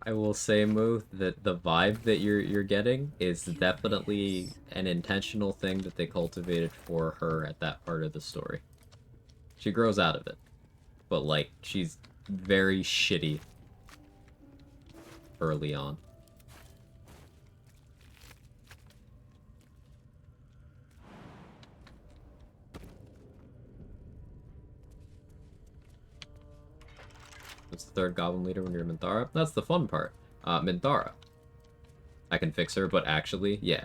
I will say, Moo, that the vibe that you're getting is definitely an intentional thing that they cultivated for her at that part of the story. She grows out of it, but like she's very shitty early on. It's the third goblin leader when you're Minthara. That's the fun part. Minthara. I can fix her, but actually, yeah.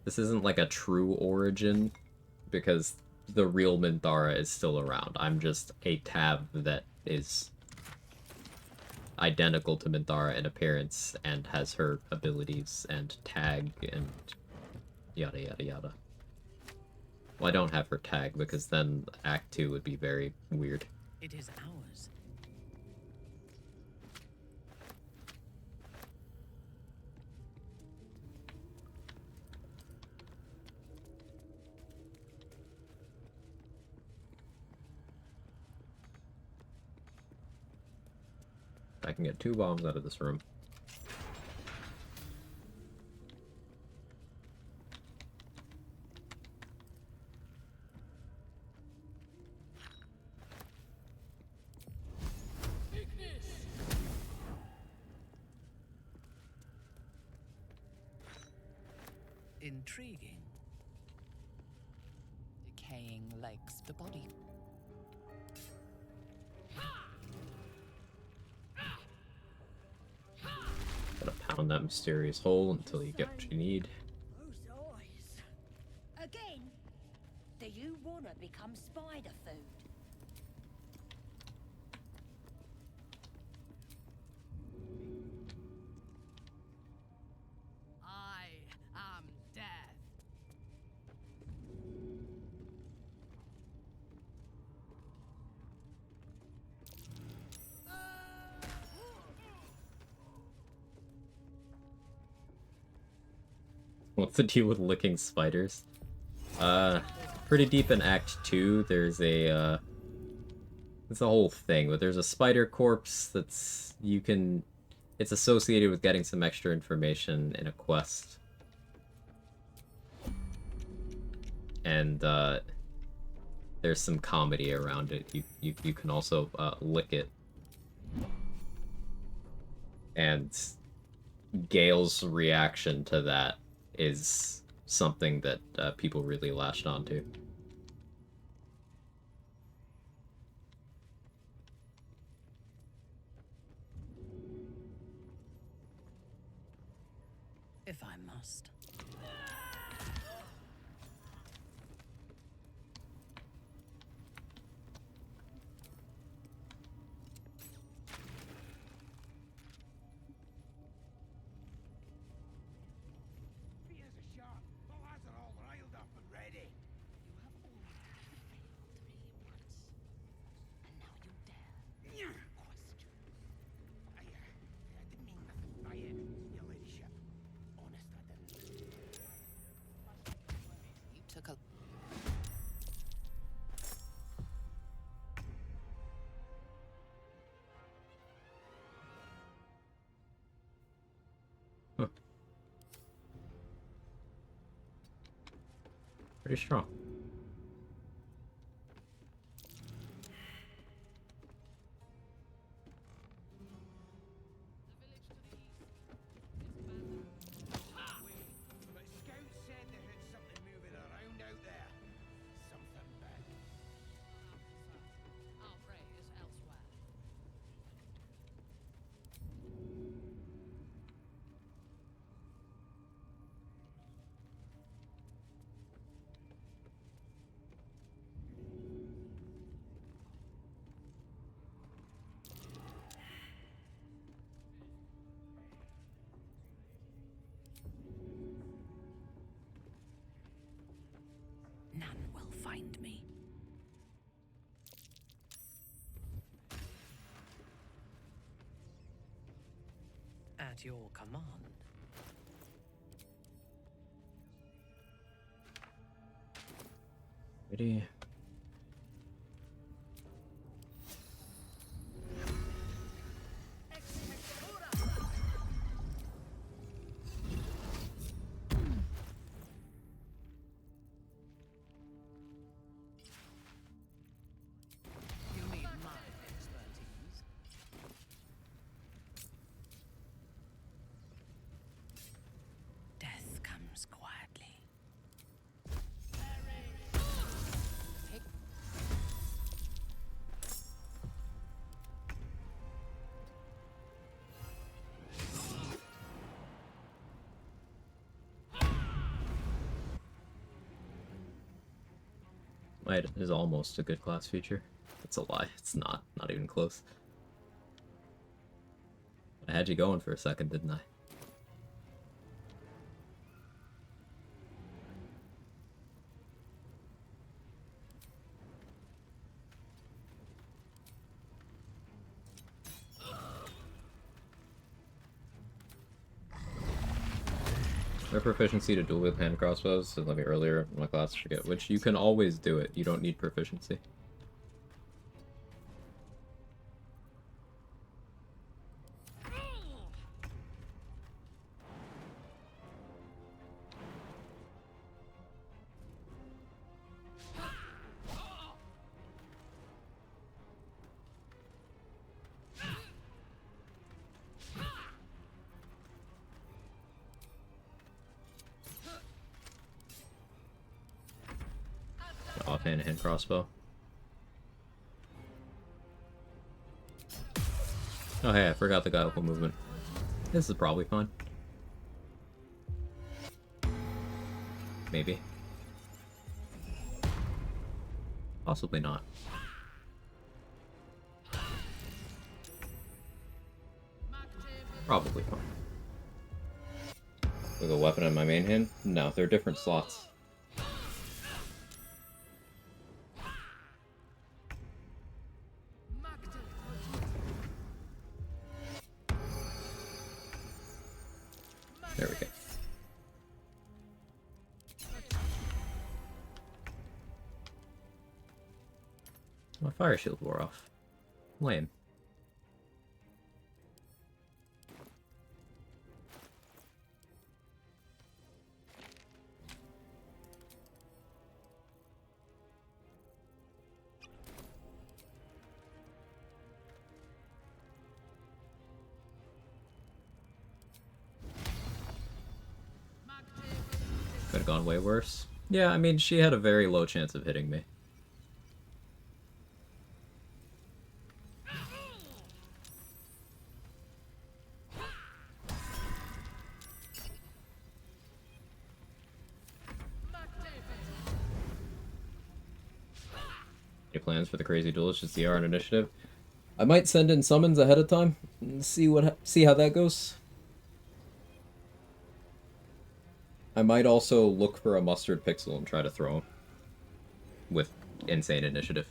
This isn't like a true origin, because the real Minthara is still around. I'm just a tab that is identical to Minthara in appearance and has her abilities and tag and yada yada yada. Well, I don't have her tag because then Act 2 would be very weird. It is ours. I can get 2 bombs out of this room. Intriguing. Decaying legs, the body. Gotta pound that mysterious hole until you get what you need. Those eyes. Again, do you wanna become spider food? I am death. What's the deal with licking spiders? Pretty deep in Act 2, there's a, it's a whole thing, but there's a spider corpse that's, it's associated with getting some extra information in a quest. And, there's some comedy around it. You can also, lick it. And Gale's reaction to that is something that people really latched onto. If I must. Here's a shot. The lads are all riled up and ready. You have already failed me once. And now you dare question. I didn't mean nothing by it, your ladyship. Honest, I didn't. You took a... Pretty strong. But scouts said they heard something moving around out there. Something big. Our prey is elsewhere. None will find me. At your command. Ready? You need my expertise. Death comes quietly. Might is almost a good class feature. That's a lie. It's not. Not even close. I had you going for a second, didn't I? Their proficiency to dual wield hand crossbows, said let me earlier in my class, forget which. You can always do it. You don't need proficiency. Offhand hand crossbow. Oh hey, I forgot the guideful movement. This is probably fine. Maybe. Possibly not. Probably fine. With a weapon in my main hand? No, they're different slots. There we go. My fire shield wore off. Lame. Could have gone way worse. Yeah, I mean, she had a very low chance of hitting me. Any plans for the crazy duelist? Just DR on initiative? I might send in summons ahead of time and see how that goes. I might also look for a mustard pixel and try to throw him with insane initiative.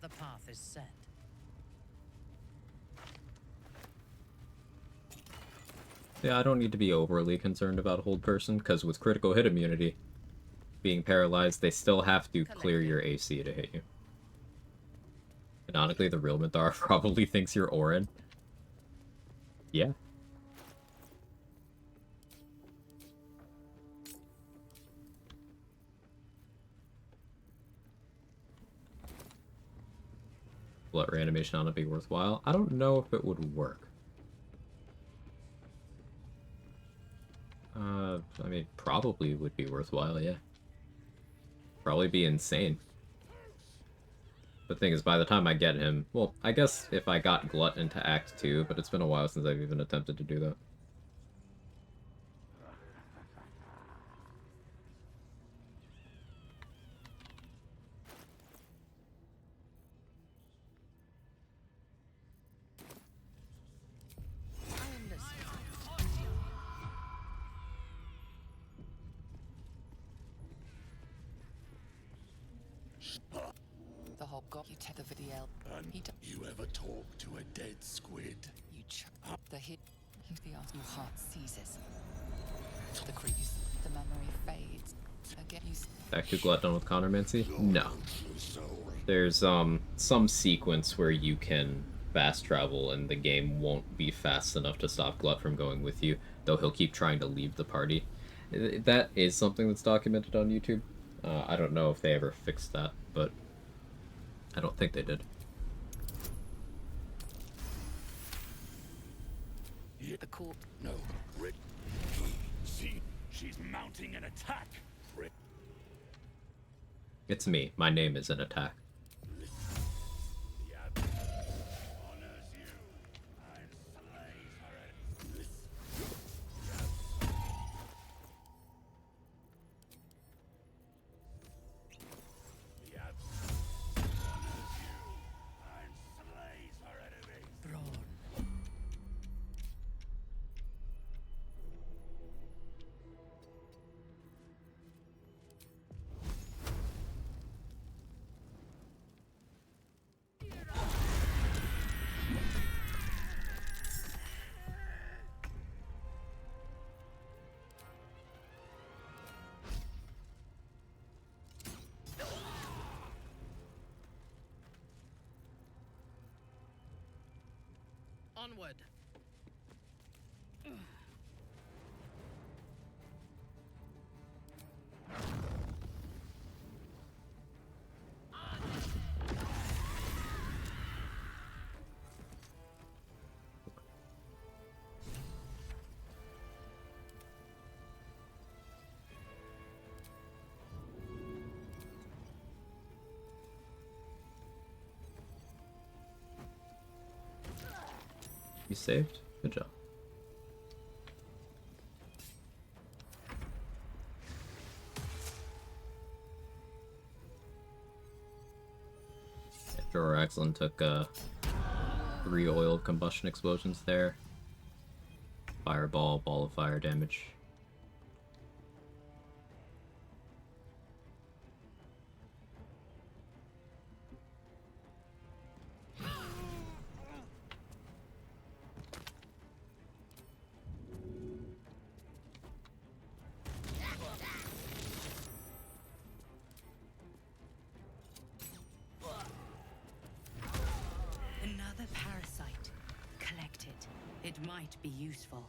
The path is set. Yeah, I don't need to be overly concerned about hold person, because with critical hit immunity, being paralyzed, they still have to clear your AC to hit you. Canonically, the real Madar probably thinks you're Orin. Yeah. Glut reanimation on to be worthwhile. I don't know if it would work. I mean, probably would be worthwhile, yeah. Probably be insane. The thing is, by the time I get him... Well, I guess if I got Glut into Act 2, but it's been a while since I've even attempted to do that. The whole got you take the video. He You ever talk to a dead squid? you the hit. He's the ask. Your heart seizes. The crease. The memory fades. Again, you. Back to Glut done with Countermancy? No. There's some sequence where you can fast travel and the game won't be fast enough to stop Glut from going with you, though he'll keep trying to leave the party. That is something that's documented on YouTube. I don't know if they ever fixed that, but I don't think they did. The court. No, Rick. She's mounting an attack. Rick. It's me. My name is an attack. The abbot honors you and slays her. The abbot honors you and slays her enemy. Brawn. Onward. You saved? Good job. Drawer Excellent took 3 oil combustion explosions there. Fireball, ball of fire damage. Another parasite. Collect it. It might be useful.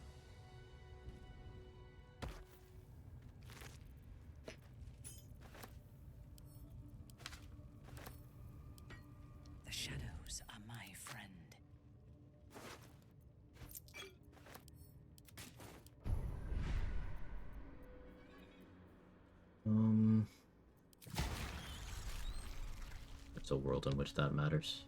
The shadows are my friend. It's a world in which that matters.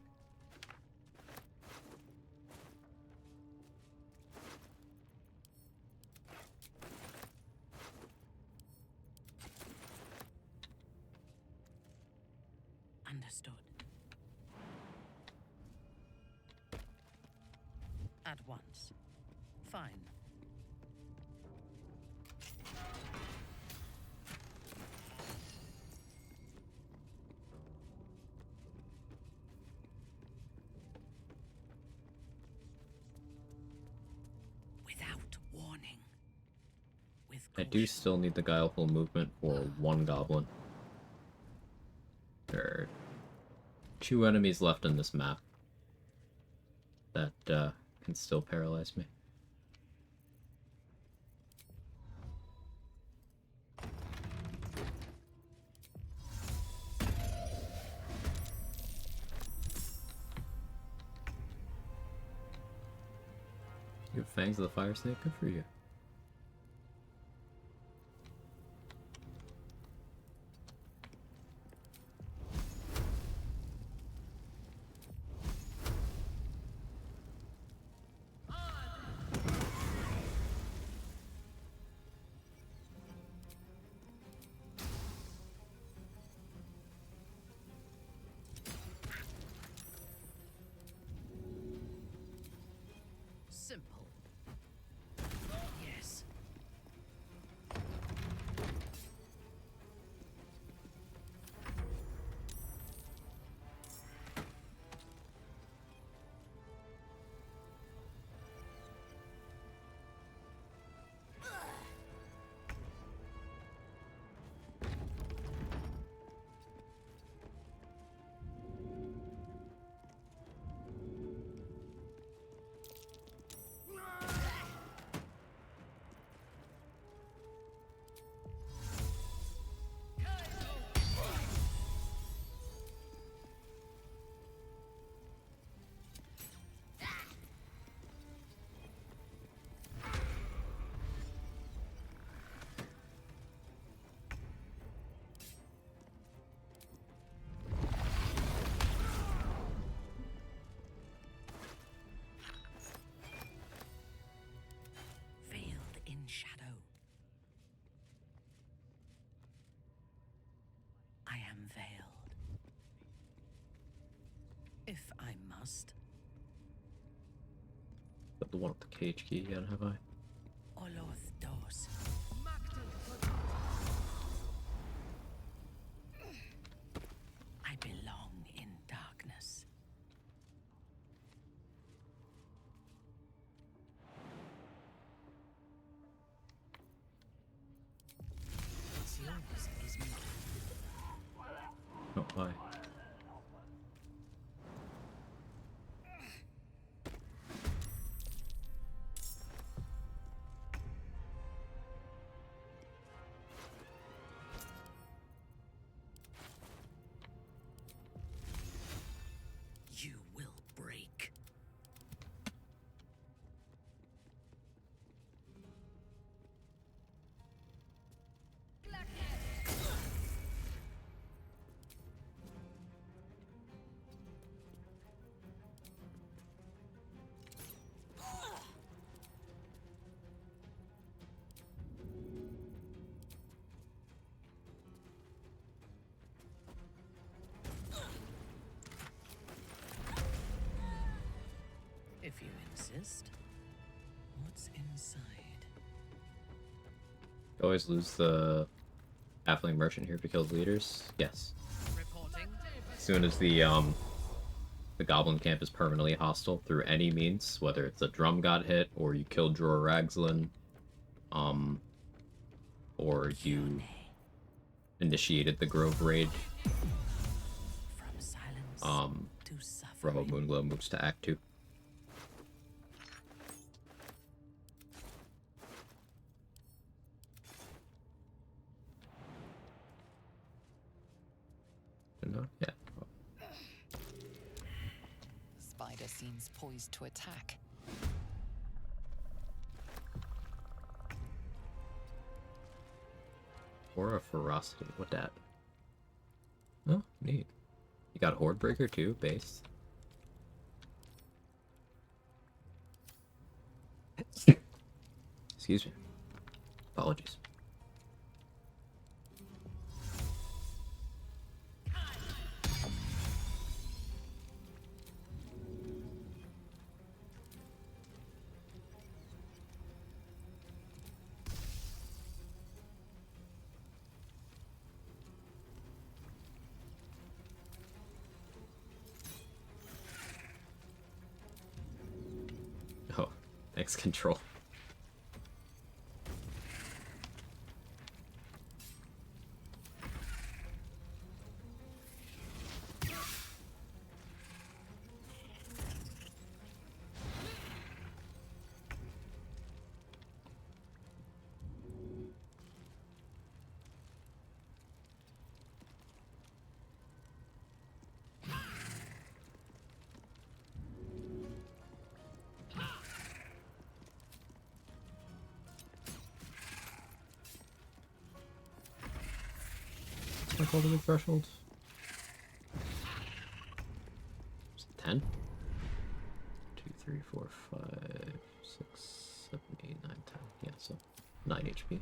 Understood. At once. Fine. Without warning. With I do still need the Guileful Movement for 1 goblin. There are 2 enemies left in this map that can still paralyze me. You have fangs of the fire snake? Good for you. Simple. Yes. Veiled in shadow. I am veiled. If I must. Got the one with the cage key yet, have I? Oloth dos. I belong in darkness. What's yours is mine. Oh, hi. You will break. If you insist. What's inside? You always lose the halfling merchant here if you kill the leaders. Yes. Reporting. As soon as the goblin camp is permanently hostile through any means, whether it's a drum got hit, or you killed Dror Ragzlin, or you initiated the Grove raid, From silence to suffering. Robo Moonglow moves to Act 2. No? Yeah. The spider seems poised to attack. Aura Ferocity. What that? Oh, neat. You got Horde Breaker too, base. Excuse me. Apologies. Oh, X control. I call the big threshold? Is it 10? 2, 3, 4, 5, 6, 7, 8, 9, 10. Yeah, so 9 HP.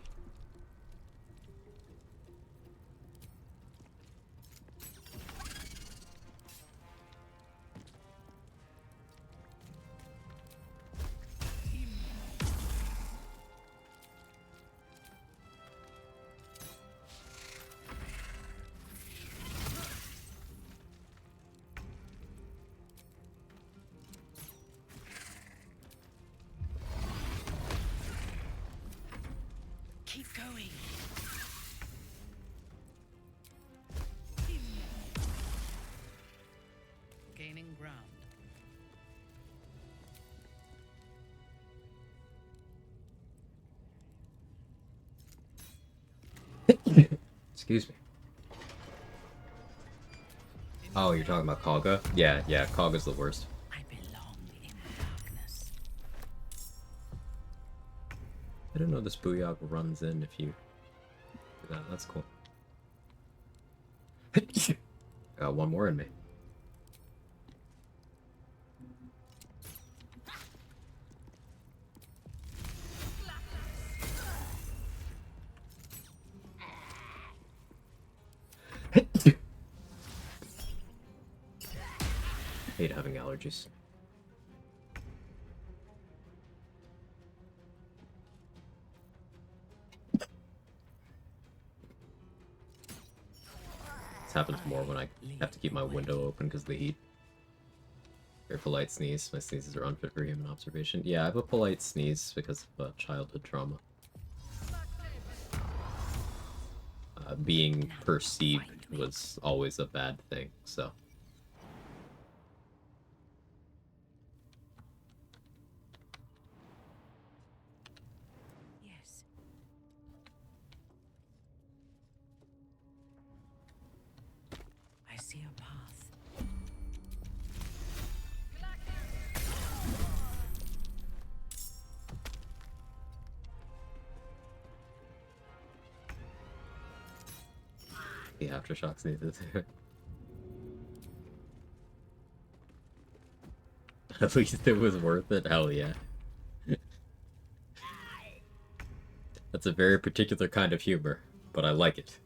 Keep going. Gaining ground. Excuse me. Oh, you're talking about Kaga? Yeah, Kaga's the worst. I belong in darkness. I didn't know this Booyog runs in if you do that. That's cool. Got one more in me. Hate having allergies. This happens more when I have to keep my window open because of the heat. Very polite sneeze. My sneezes are unfit for human observation. Yeah, I have a polite sneeze because of childhood trauma. Being perceived was always a bad thing, so... Yes. I see a path. The aftershocks needed. At least it was worth it, hell yeah. That's a very particular kind of humor, but I like it.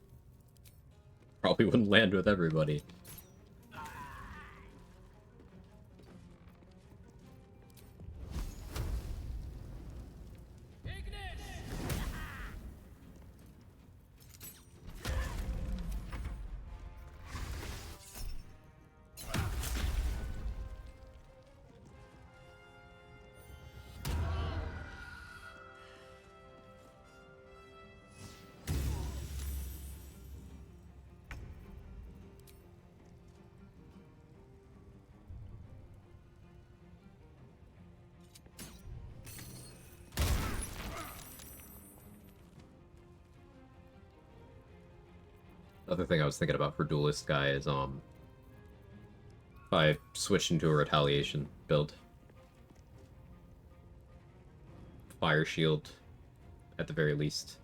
Probably wouldn't land with everybody. Other thing I was thinking about for Duelist Guy is, if I switched into a retaliation build. Fire Shield, at the very least.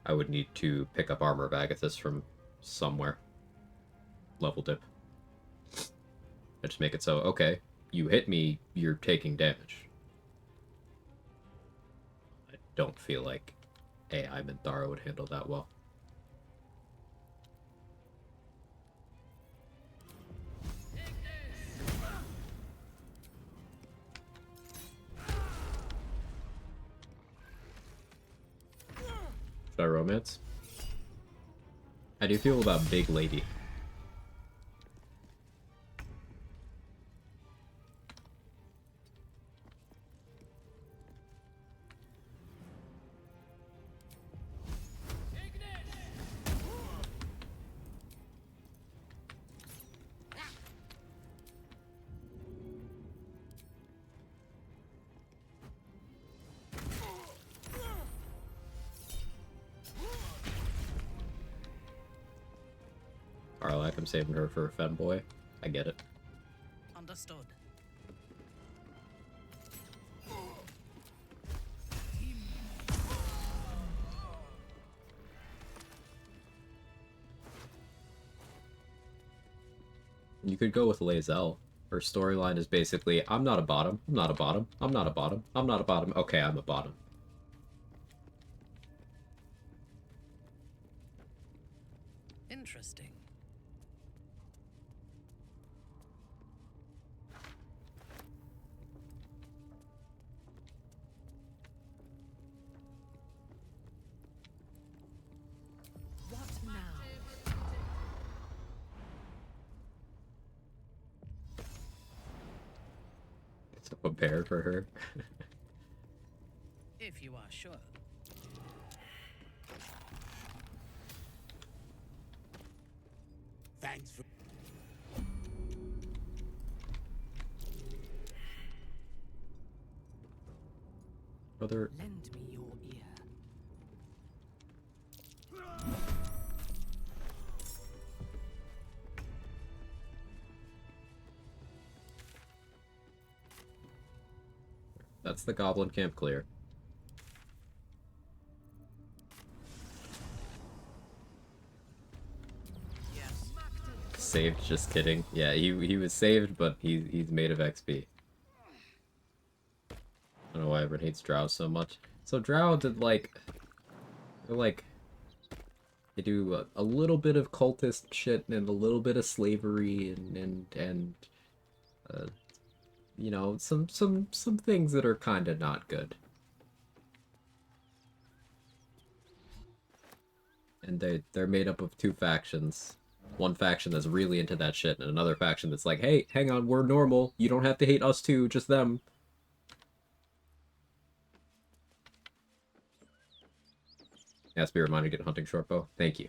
I would need to pick up Armor of Agathis from somewhere. Level dip. I just make it so, okay, you hit me, you're taking damage. I don't feel like AI Minthara would handle that well. Should I romance? How do you feel about Big Lady? Arlac, I'm saving her for a femboy. I get it. Understood. You could go with Lae'zel. Her storyline is basically, I'm not a bottom, I'm not a bottom, I'm not a bottom, I'm not a bottom, okay, I'm a bottom. Interesting. What now? So a bear for her. If you are sure. Thanks for. Other Lend me your ear. That's the goblin camp clear. Yes. Saved, just kidding. Yeah, he was saved, but he's made of XP. I don't know why everyone hates Drow so much. So Drow did they do a little bit of cultist shit and a little bit of slavery and you know, some things that are kind of not good. And they're made up of two factions. One faction that's really into that shit, and another faction that's like, hey, hang on, we're normal. You don't have to hate us too, just them. Has to be reminded to get a hunting shortbow. Thank you.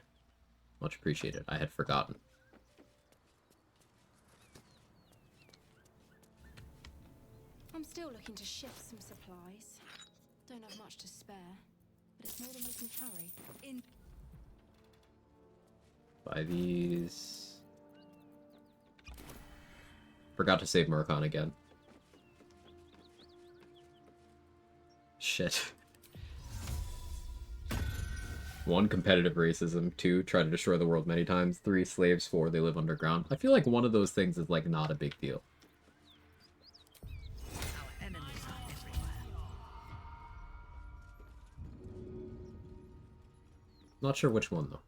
Much appreciated. I had forgotten. I'm still looking to shift some supplies. Don't have much to spare, but it's more than we can carry. Buy these. Forgot to save Murkon again. Shit. 1, competitive racism. 2, try to destroy the world many times. 3, slaves. 4, they live underground. I feel like one of those things is like not a big deal. Our enemies are everywhere. Not sure which one though.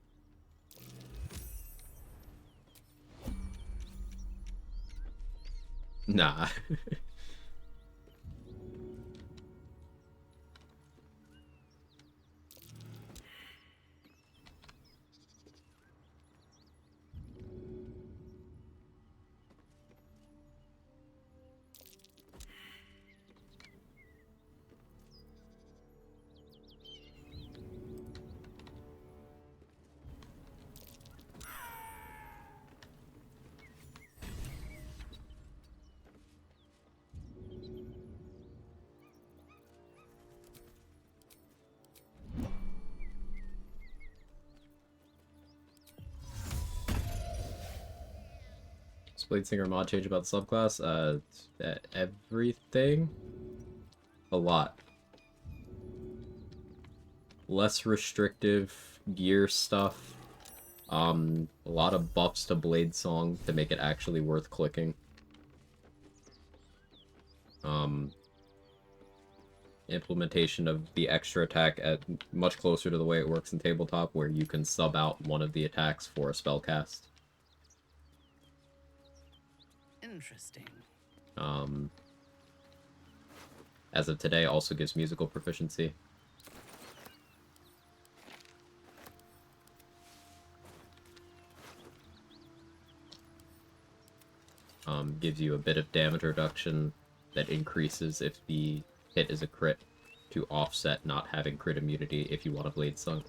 Nah. Bladesinger mod change about the subclass? Everything? A lot. Less restrictive gear stuff. A lot of buffs to Blade Song to make it actually worth clicking. Implementation of the extra attack at much closer to the way it works in tabletop, where you can sub out one of the attacks for a spell cast. Interesting. As of today, also gives musical proficiency. Gives you a bit of damage reduction that increases if the hit is a crit to offset not having crit immunity if you want to Blade Song.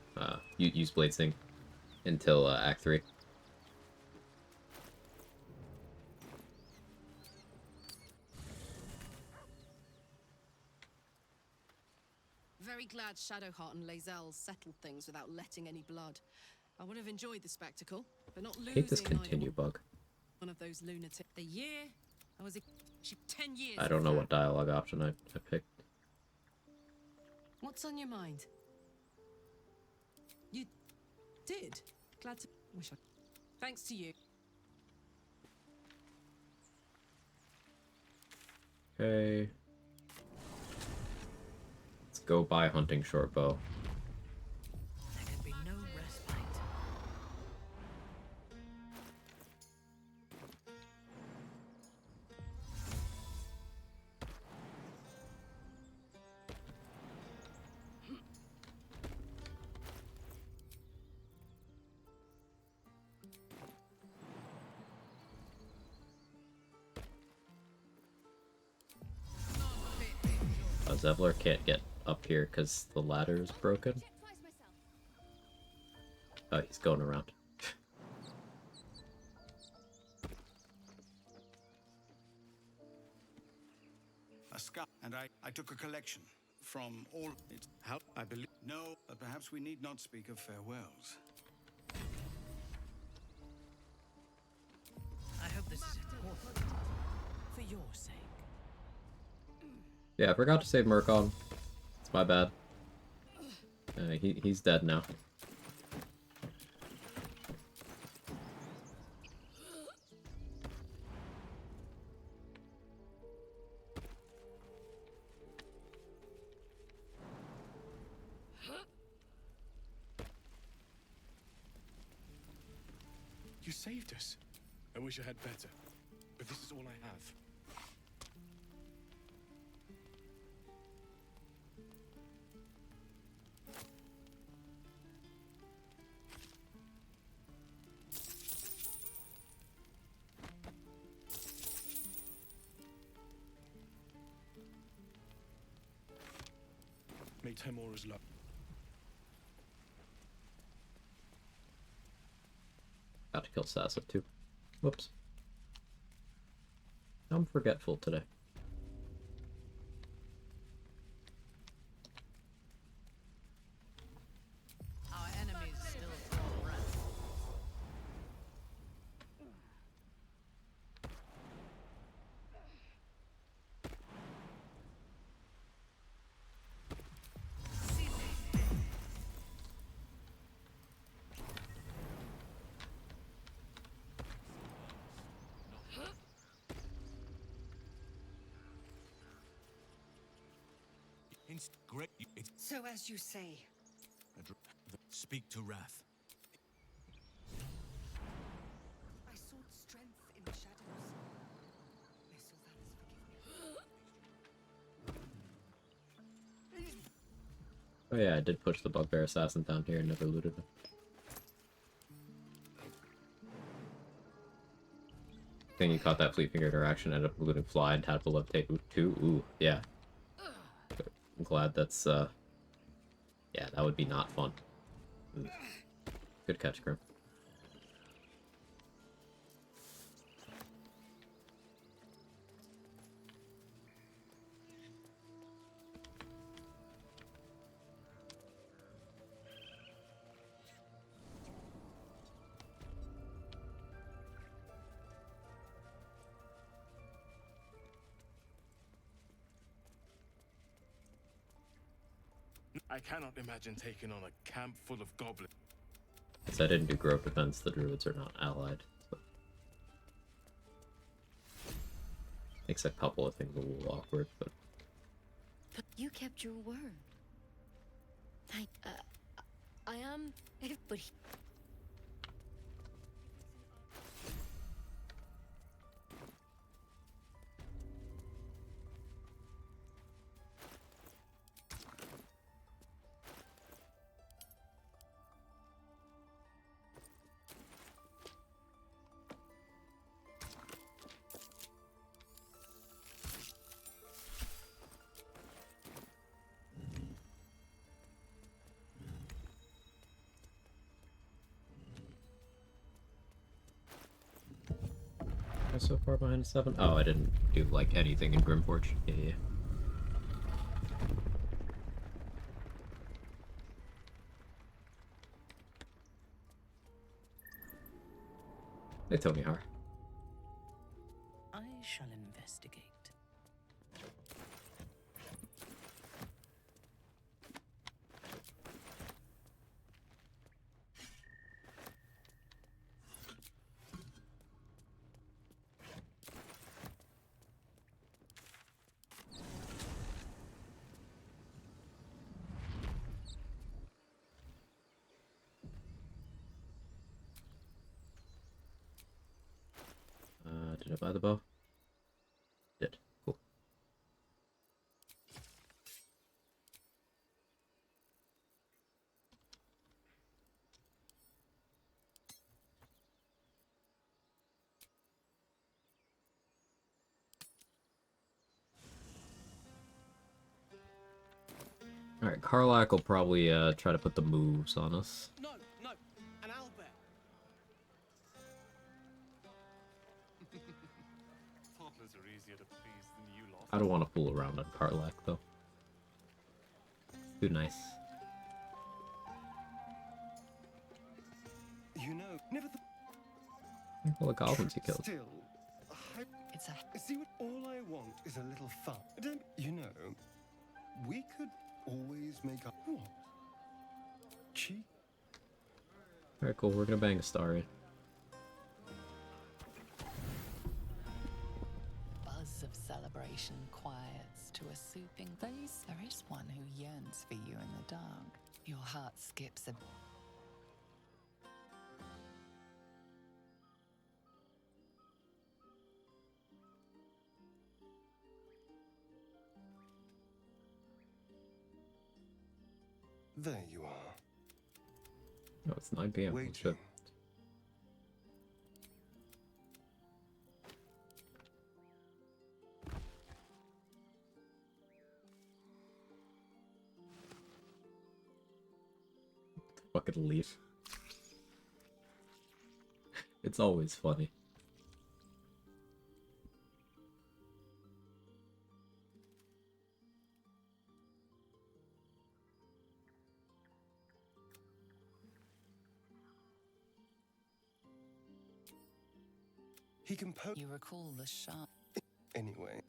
You use Blade Sing until Act 3. Very glad Shadowheart and Lae'zel settled things without letting any blood. I would have enjoyed the spectacle, but not losing. Hate this continue bug. One of those lunatics. The year I was 10 years. I don't know what dialogue option I picked. What's on your mind? You did. Glad to. Wish I. Thanks to you. Okay. Let's go buy hunting short bow. There can be no respite. Zevlor can't get up here because the ladder is broken. Oh, he's going around. A scout, and I took a collection from all. It's how I believe. No, but perhaps we need not speak of farewells. I hope this is important. For your sake. Yeah, I forgot to save Murkon. It's my bad. He's dead now. You saved us. I wish I had better, but this is all I have. May Temora's love. Got to kill Sassa too. Whoops. I'm forgetful today. Our enemies still draw breath. Great. So as you say, Speak to Wrath. I sought strength in the shadows. May Sylvanas forgive me. Oh yeah, I did push the bugbear assassin down here and never looted him. I think you caught that fleet finger interaction, ended up looting fly and tadpole up take 2. Ooh, yeah. I'm glad that's yeah, that would be not fun. Ooh. Good catch, Grim. I cannot imagine taking on a camp full of goblins. Since I didn't do grove defense, the druids are not allied. So. Makes a couple of things a little awkward, but... But you kept your word. I am... But he... Am I so far behind 7? Oh, I didn't do, like, anything in Grimpreacher. Yeah. They told me how. I shall investigate. Did I buy the bow? Did. Cool. Alright, Karlak will probably try to put the moves on us. No, no, an owlbear. Toddlers are easier to please than you lot. I don't want to fool around on Karlak, though. Too nice. You know, never All the goblins he killed. still. It's a See what? All I want is a little fun. Don't you know? We could always make up. What? Cheap. Alright, cool. We're gonna bang a star in. buzz of celebration quiets to a souping face. There is one who yearns for you in the dark. Your heart skips a There you are. Oh, it's 9 p.m. Holy Waiting. shit. Fucking leaf. It's always funny. He can poke. You recall the sharp. Anyway.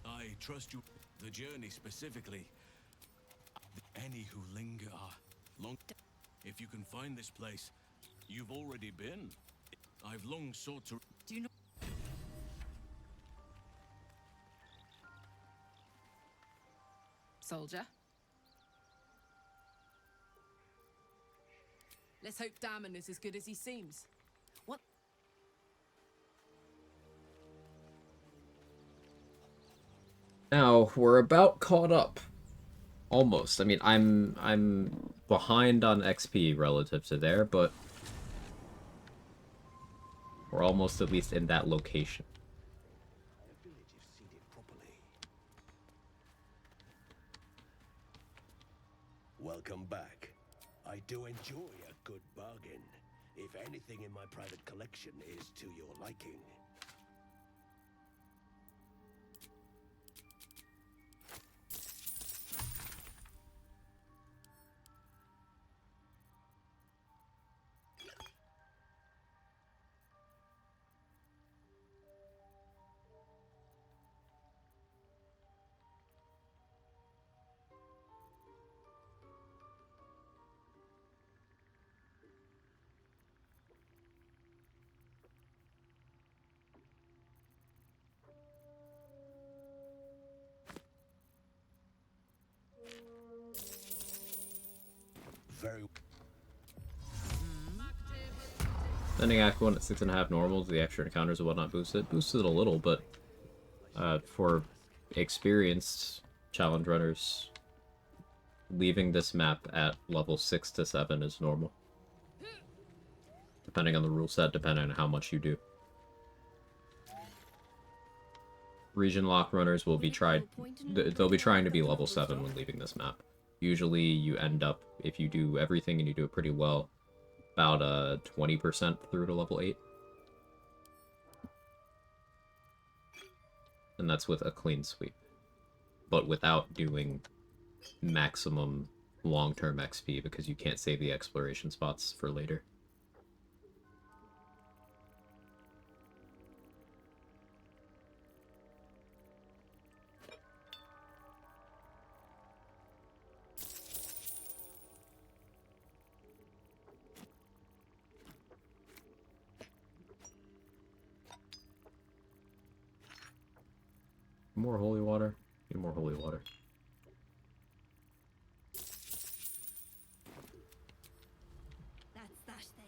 I trust you. The journey specifically. Any who linger are long. If you can find this place, you've already been. I've long sought to. Do you know? Soldier. Let's hope Damon is as good as he seems. What? Now, we're about caught up. Almost. I mean, I'm behind on XP relative to there, but we're almost at least in that location. Welcome back. I do enjoy a good bargain, if anything in my private collection is to your liking. Very. Sending Act 1 at 6.5 normals, the extra encounters and whatnot boost it. Boosted a little, but for experienced challenge runners, leaving this map at level 6 to 7 is normal. Depending on the rule set, depending on how much you do. Region lock runners will be they'll be trying to be level 7 when leaving this map. Usually you end up, if you do everything and you do it pretty well, about 20% through to level 8. And that's with a clean sweep. But without doing maximum long-term XP, because you can't save the exploration spots for later. More holy water. Need more holy water. That's that then.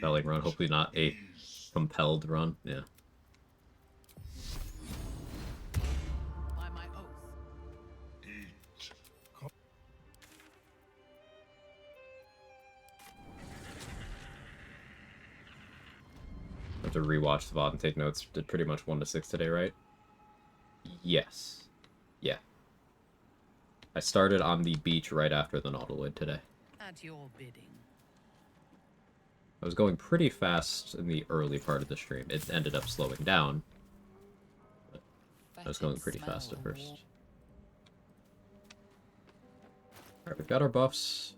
compelling run. Hopefully not a compelled run. Yeah. By my oath. I have to rewatch the VOD and take notes. Did pretty much 1 to 6 today, right? Yes. Yeah. I started on the beach right after the Nautiloid today. At your bidding. I was going pretty fast in the early part of the stream. It ended up slowing down. But I was going pretty fast at first. Alright, we've got our buffs.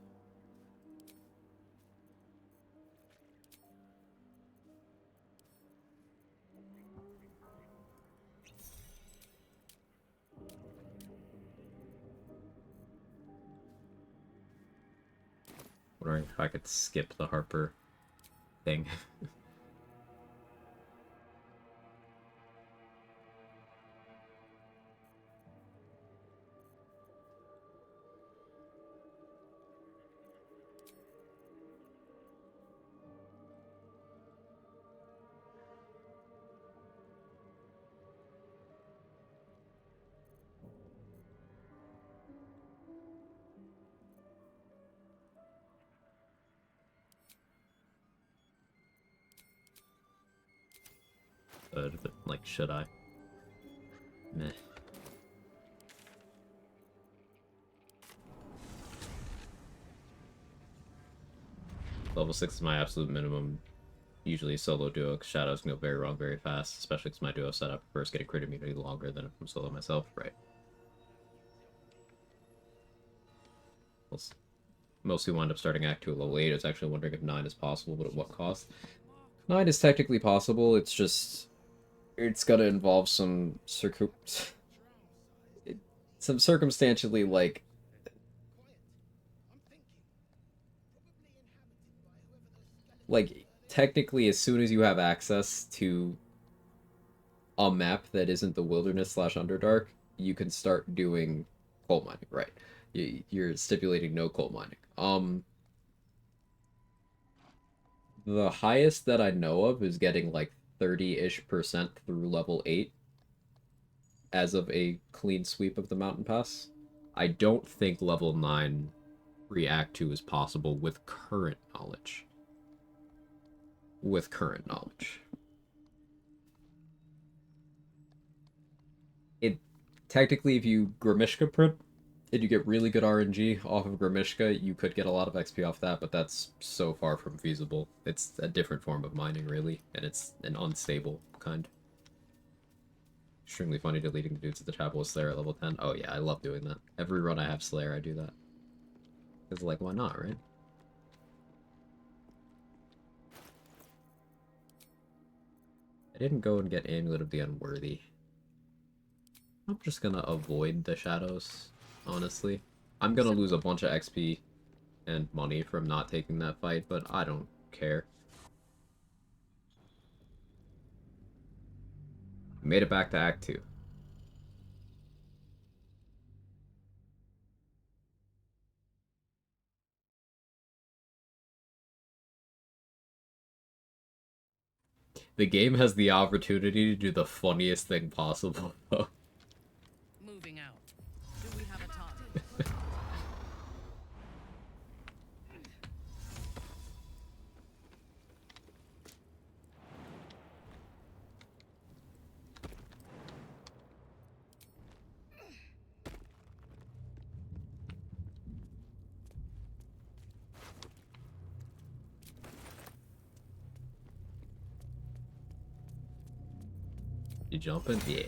Wondering if I could skip the Harper thing. But, like, should I? Meh. Level 6 is my absolute minimum. Usually solo duo, because shadows can go very wrong very fast, especially because my duo setup prefers getting crit immunity longer than if I'm solo myself, right? Mostly wind up starting Act 2 at level 8. I was actually wondering if 9 is possible, but at what cost? 9 is technically possible, it's just... It's gotta involve some circumstantially, like... Like, technically, as soon as you have access to a map that isn't the Wilderness / Underdark, you can start doing coal mining, right? You're stipulating no coal mining. The highest that I know of is getting like 30-ish% through level 8 as of a clean sweep of the mountain pass. I don't think level 9 React 2 is possible with current knowledge. With current knowledge. It technically, if you Grimishka print, and you get really good RNG off of Grimishka, you could get a lot of XP off that, but that's so far from feasible. It's a different form of mining, really, and it's an unstable kind. Extremely funny deleting the dudes at the chapel with Slayer at level 10. Oh yeah, I love doing that. Every run I have Slayer, I do that. Because, like, why not, right? I didn't go and get Amulet of the Unworthy. I'm just gonna avoid the shadows, honestly. I'm gonna lose a bunch of XP and money from not taking that fight, but I don't care. Made it back to Act 2. The game has the opportunity to do the funniest thing possible, though. Moving out. Do we have a target? You jumping? Yeah.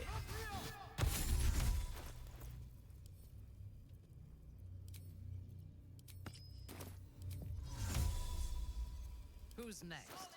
Who's next?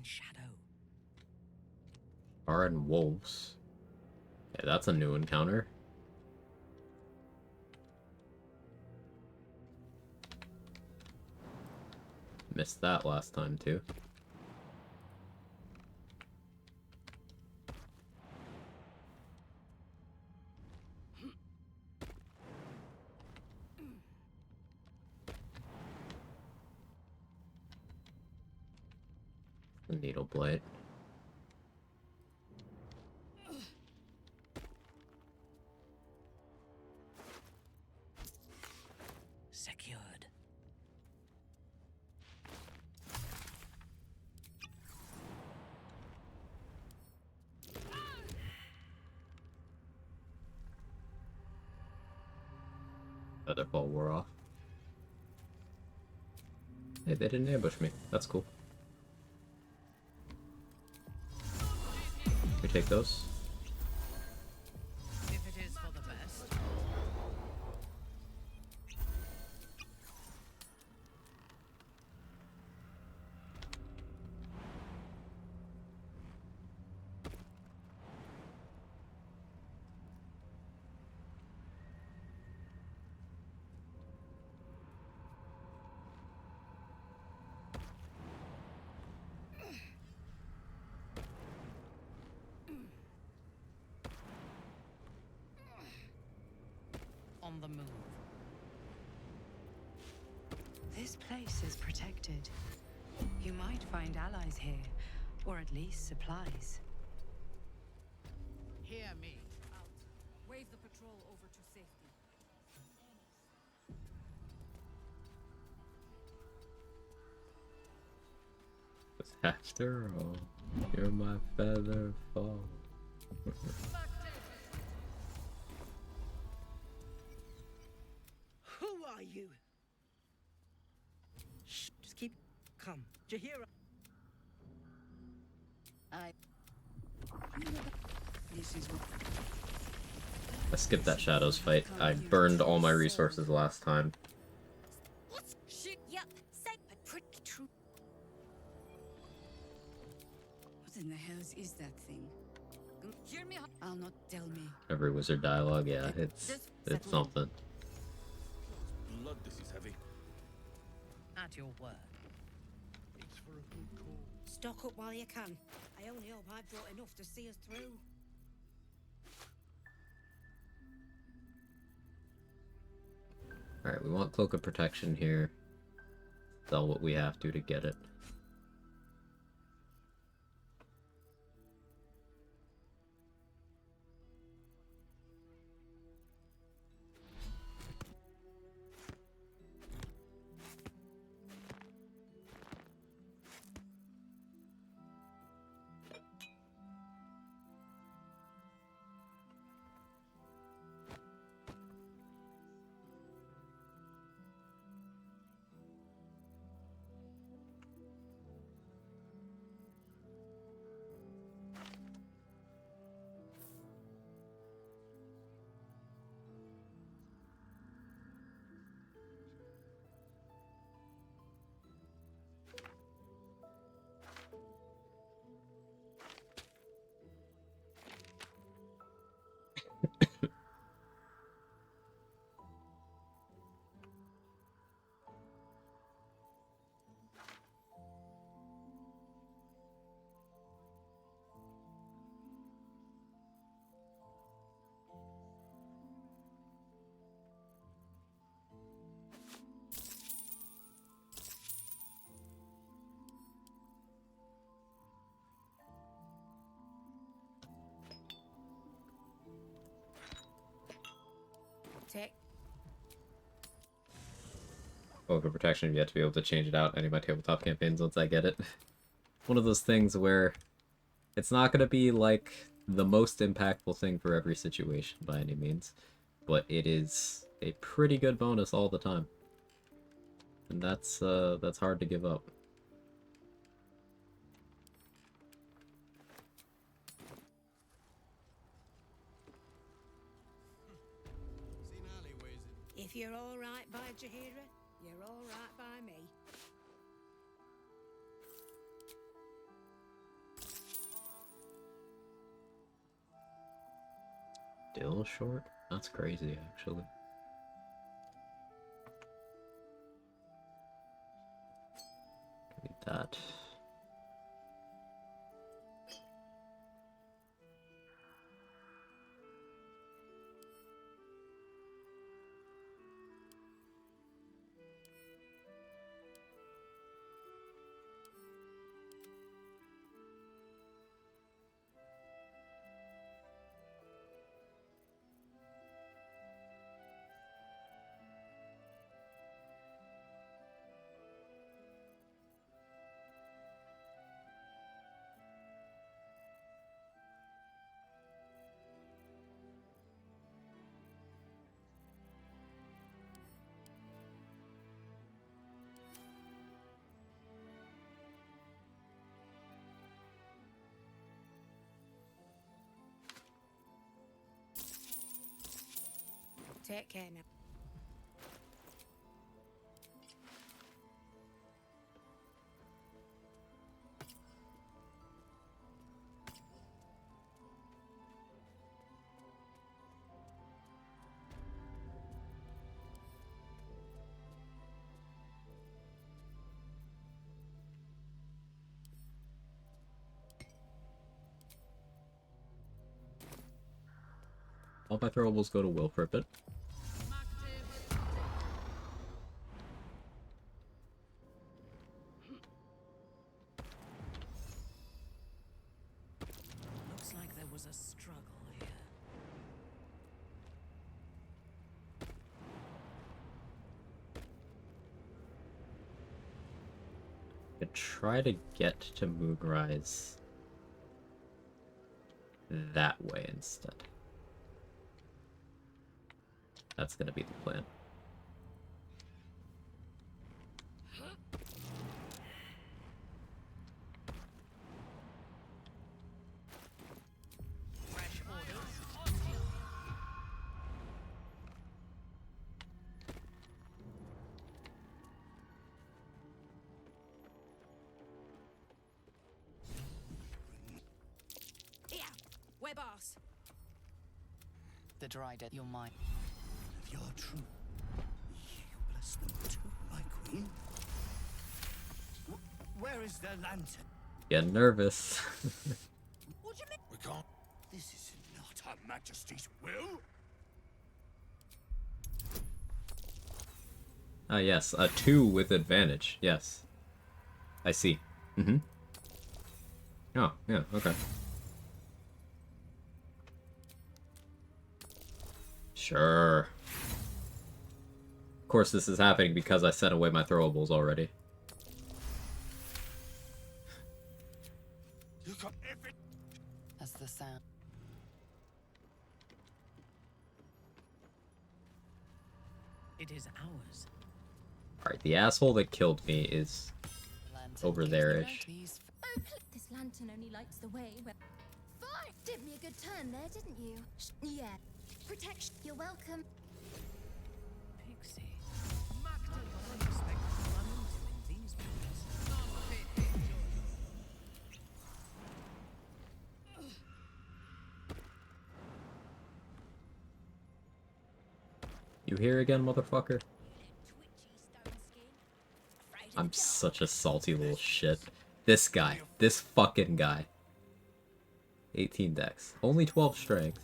shadow. Barren wolves. Yeah, that's a new encounter. Missed that last time too. The needle blade. Secured. Featherfall wore off. Hey, they didn't ambush me. That's cool. We take those. If it is for the best. On the move. This place is protected. You might find allies here, or at least supplies. Hear me. Out. Wave the patrol over to safety. After all, you're my feather fall. Who are you? Shh, just keep calm. Jahira. This is what. I skipped that Shadows fight. I burned all my resources last time. What's shit? Yep, say pretty true. What in the hells is that thing? Hear me? I'll not tell me. Every wizard dialogue, yeah, it's something. Blood, this is heavy. At your word. It's for a good cause. Stock up while you can. I only hope I've brought enough to see us through. Alright, we want Cloak of Protection here. Sell what we have to get it. Tech. Cloak of Protection, you have to be able to change it out any of my tabletop campaigns once I get it. One of those things where it's not going to be like the most impactful thing for every situation by any means, but it is a pretty good bonus all the time. And that's hard to give up. If you're all right by Jahira, you're all right by me. still short? That's crazy, actually. Need that. Take care now. All my throwables go to Will for a bit. Looks like there was a struggle here. I could try to get to Moonrise that way instead. That's gonna be the plan. Fresh orders. Here, we're boss. The dried at your mind. If you're true, you bless them too, my queen. Where is their lantern? Getting nervous. What do you mean? We can't. This is not Her Majesty's will. Ah, yes, a 2 with advantage. Yes. I see. Mm-hmm. Oh, yeah, okay. Sure. Of course, this is happening because I sent away my throwables already. As the sound. It is ours. Alright, the asshole that killed me is over there-ish. Oh, this lantern only lights the way. Fine! Did me a good turn there, didn't you? Yeah. Protection. You're welcome. Pixie. I didn't expect to run into in these parts. You here again, motherfucker? I'm such a salty little shit. This guy. This fucking guy. 18 dex. Only 12 strength.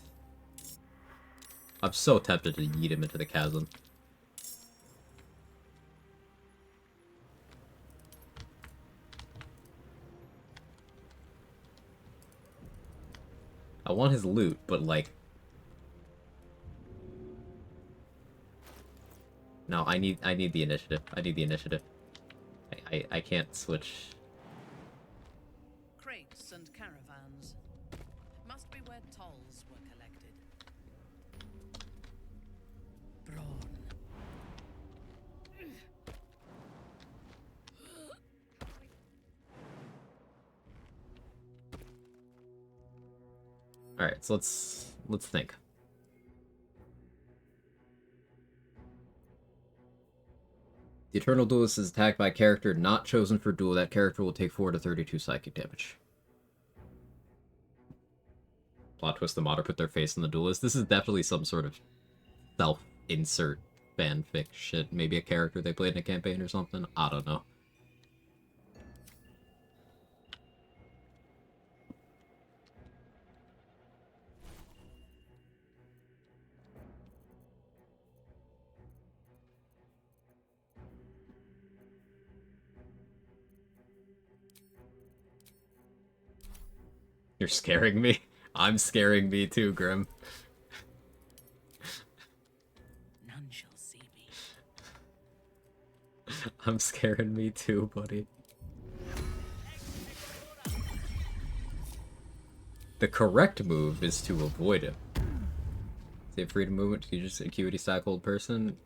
I'm so tempted to yeet him into the chasm. I want his loot, but like... No, I need the initiative. I need the initiative. I can't switch. Crates and caravans. Must be where tolls were collected. Brawn. Alright, so let's think. The Eternal Duelist is attacked by a character not chosen for duel. That character will take 4 to 32 psychic damage. Plot twist, the modder put their face in the duelist. This is definitely some sort of self-insert fanfic shit. Maybe a character they played in a campaign or something. I don't know. You're scaring me. I'm scaring me too, Grim. None shall see me. I'm scaring me too, buddy. The correct move is to avoid him. Save freedom movement to use acuity stack hold person.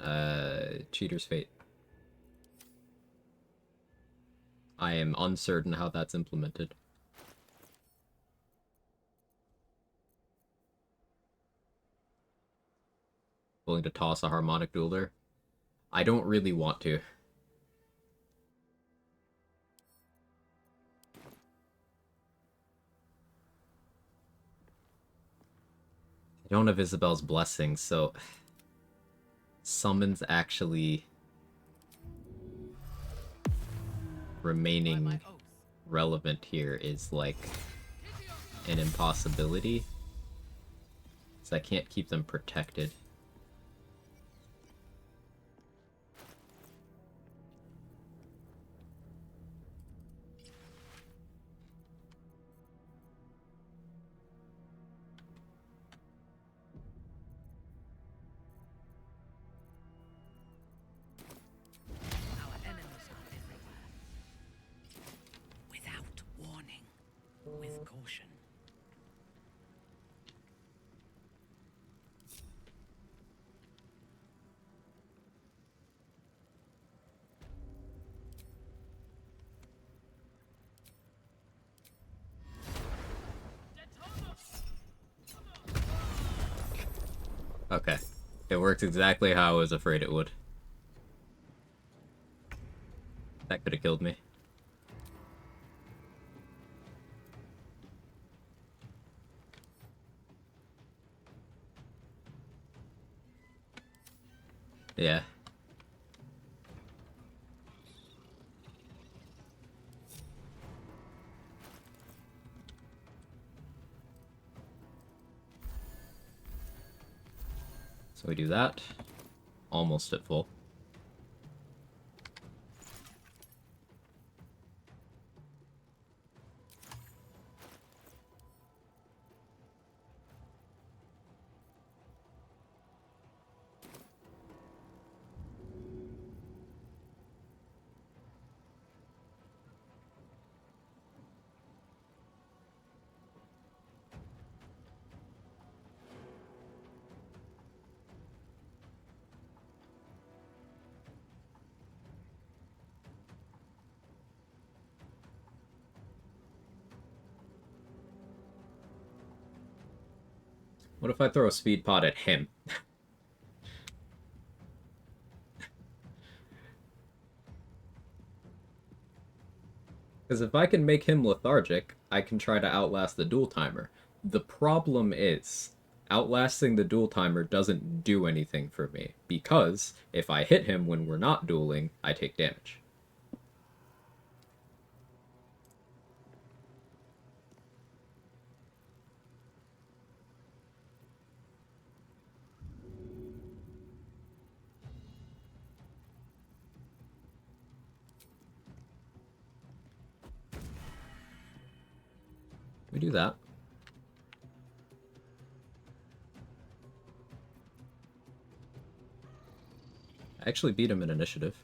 Cheater's fate. I am uncertain how that's implemented. Willing to toss a harmonic dueler? I don't really want to. I don't have Isabel's blessing, so summons actually remaining relevant here is like an impossibility. So I can't keep them protected. With caution. Okay. It works exactly how I was afraid it would. That could have killed me. Yeah. So we do that. Almost at full. What if I throw a speed pod at him? Because if I can make him lethargic, I can try to outlast the duel timer. The problem is, outlasting the duel timer doesn't do anything for me, because if I hit him when we're not dueling, I take damage. We do that. I actually beat him in initiative.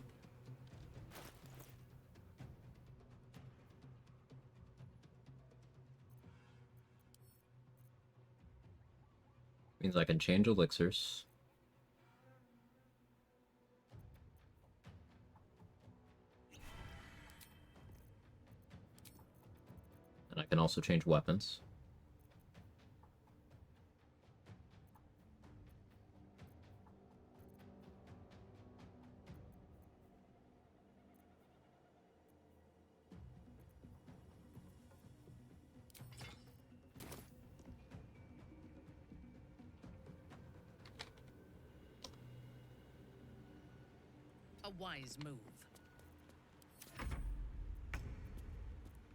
Means I can change elixirs. And I can also change weapons. A wise move.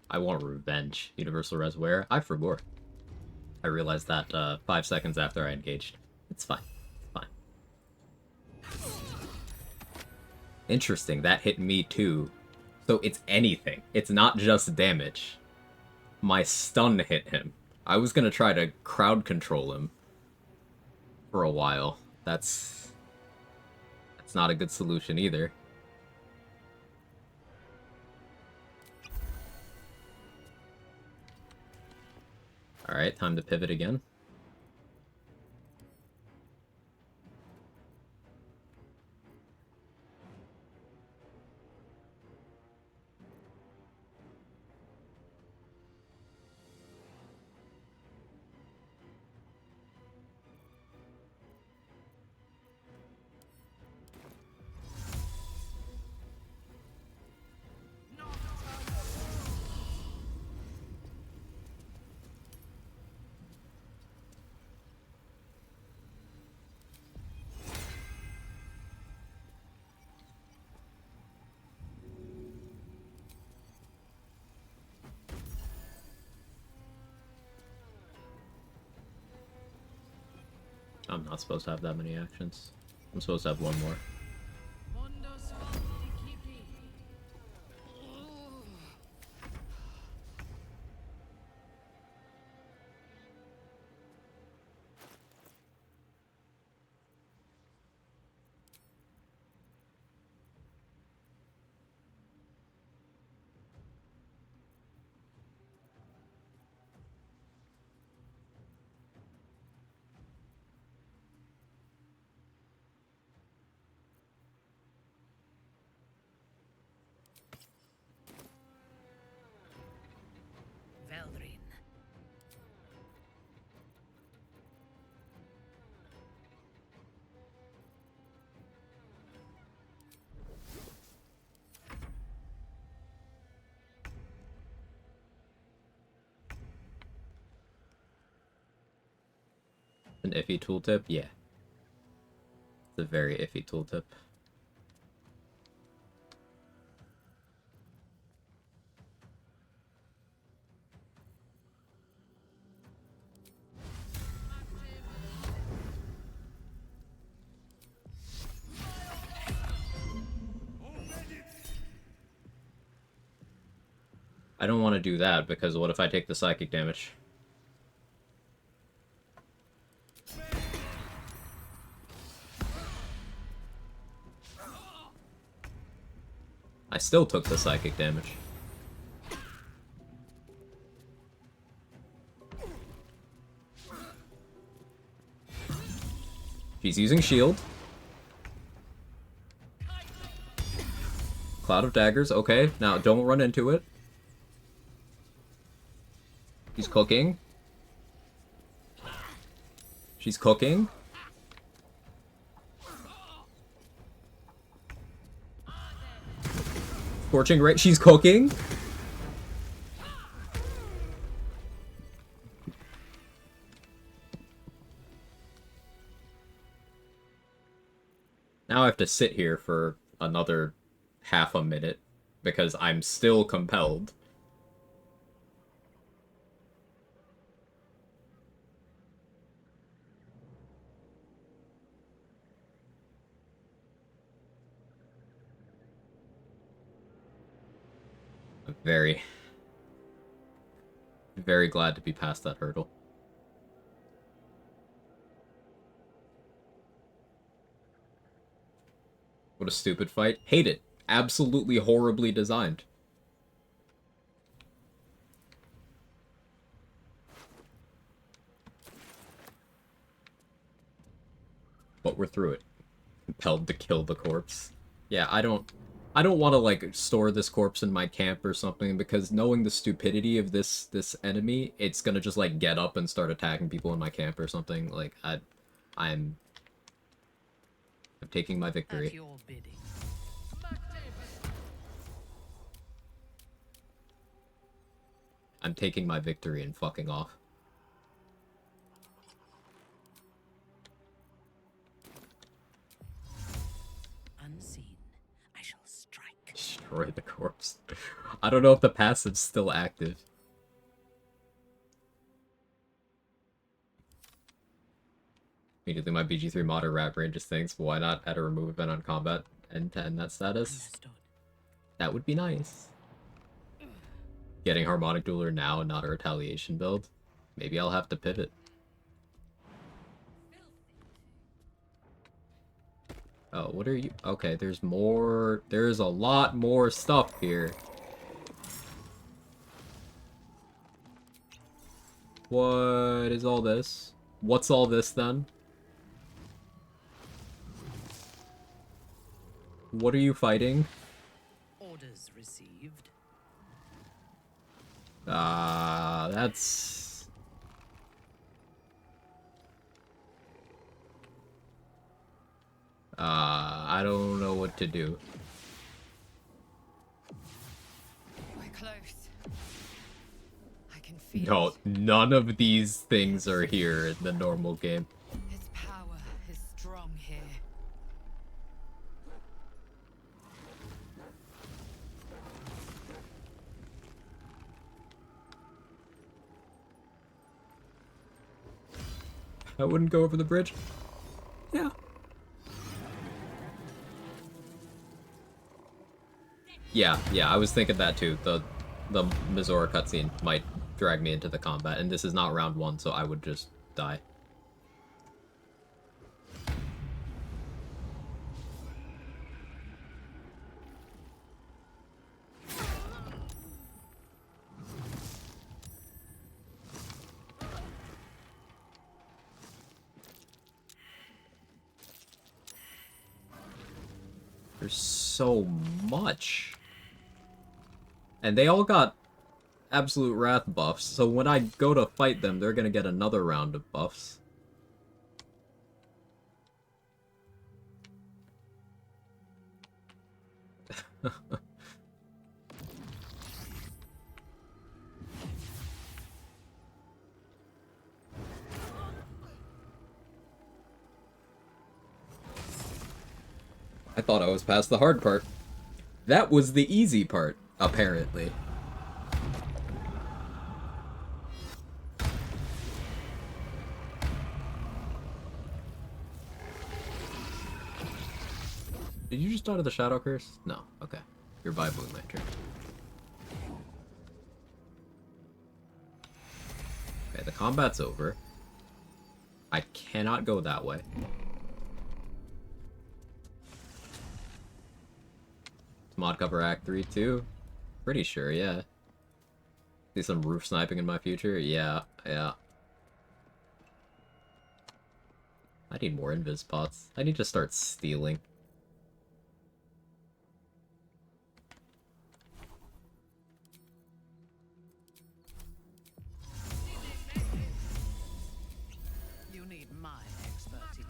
I want revenge. Universal Res where? I forgot. I realized that 5 seconds after I engaged. It's fine. It's fine. Interesting, that hit me too. So it's anything. It's not just damage. My stun hit him. I was gonna try to crowd control him for a while. That's not a good solution either. Alright, time to pivot again. I'm not supposed to have that many actions. I'm supposed to have one more. Veldrin. An iffy tooltip? Yeah. It's a very iffy tooltip. I don't want to do that because what if I take the psychic damage? I still took the psychic damage. She's using shield. Cloud of daggers, okay. Now don't run into it. She's cooking. She's cooking. Scorching ray. She's cooking. Now I have to sit here for another half a minute because I'm still compelled. I'm very glad to be past that hurdle. What a stupid fight. Hate it. Absolutely horribly designed. But we're through it. Compelled to kill the corpse. Yeah, I don't want to like store this corpse in my camp or something because knowing the stupidity of this enemy, it's gonna just like get up and start attacking people in my camp or something. Like I'm taking my victory. At your bidding. I'm taking my victory and fucking off. Unseen, destroy the corpse. I don't know if the passive's still active. Immediately my BG3 modder rat brain just thinks, why not add a remove event on combat and to end that status? Understood. That would be nice. Getting Harmonic Dueler now and not a retaliation build. Maybe I'll have to pivot. Oh, what are you? Okay, there's more. There's a lot more stuff here. What is all this? What's all this then? What are you fighting? Orders received. That's... I don't know what to do. We're close. I can feel No, it. none of these things are here in the normal game. Its power is strong here. I wouldn't go over the bridge. Yeah. Yeah, I was thinking that too. The Mizora cutscene might drag me into the combat, and this is not round 1, so I would just die. There's so much. And they all got absolute wrath buffs, so when I go to fight them, they're gonna get another round of buffs. I thought I was past the hard part. That was the easy part, apparently. Did you just die to the Shadow Curse? No. Okay. You're by Moon Lantern. Okay, the combat's over. I cannot go that way. Mod cover Act 3 too? Pretty sure, yeah. See some roof sniping in my future? Yeah. I need more invis pots. I need to start stealing. You need my expertise.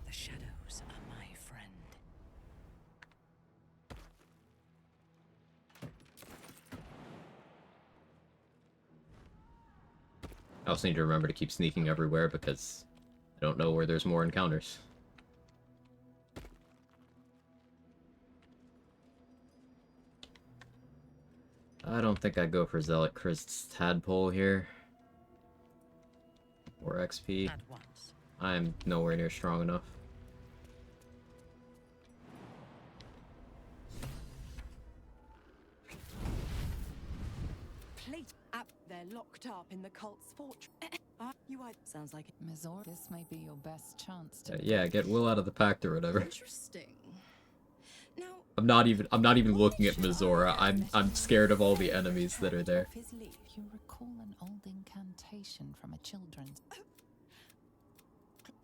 The shadows are my friend. I also need to remember to keep sneaking everywhere because I don't know where there's more encounters. I don't think I'd go for Zealot Christ's Tadpole here. Or XP. At once. I'm nowhere near strong enough. Plate up. They're locked up in the cult's fortress. Sounds like it. Mizora, this may be your best chance to... Yeah, get Will out of the pact or whatever. Interesting. Now, I'm not even looking at Mizora. I'm scared of all the enemies that are there. You recall an old incantation from a children's...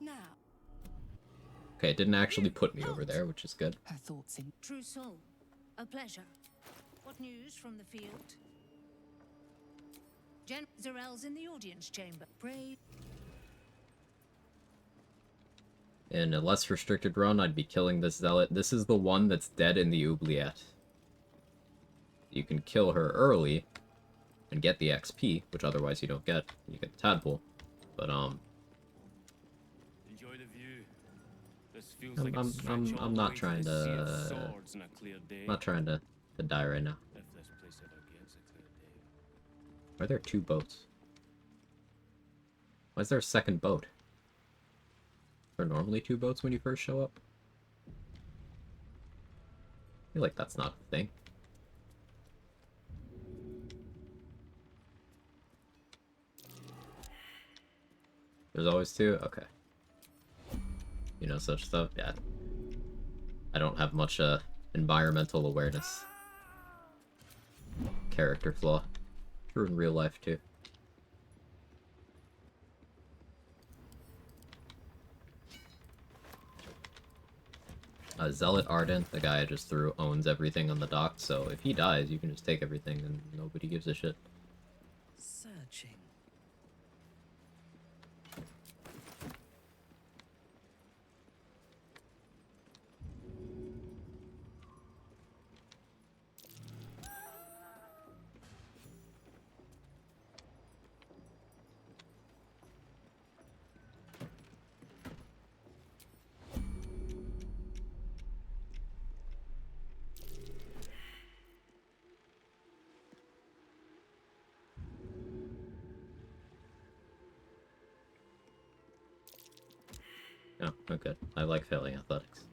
Now, Okay, it didn't actually put me over there, which is good. Her thoughts in... True soul. A pleasure. What news from the field? Gen Zarel's in the audience chamber. Pray. In a less restricted run, I'd be killing this Zealot. This is the one that's dead in the oubliette. You can kill her early and get the XP, which otherwise you don't get. You get the Tadpole. But, Enjoy the view. This feels like a stretch all I'm the not way to trying the Sea of to. Swords on a clear day. I'm not trying to die right now. If this place ever gets a clear day. Why are there two boats? Why is there a second boat? Are there normally two boats when you first show up? I feel like that's not a thing. There's always two? Okay. You know such stuff? Yeah. I don't have much environmental awareness. Character flaw. True in real life too. Zealot Ardent, the guy I just threw, owns everything on the dock, so if he dies, you can just take everything and nobody gives a shit. Searching. Oh, okay. I like failing athletics.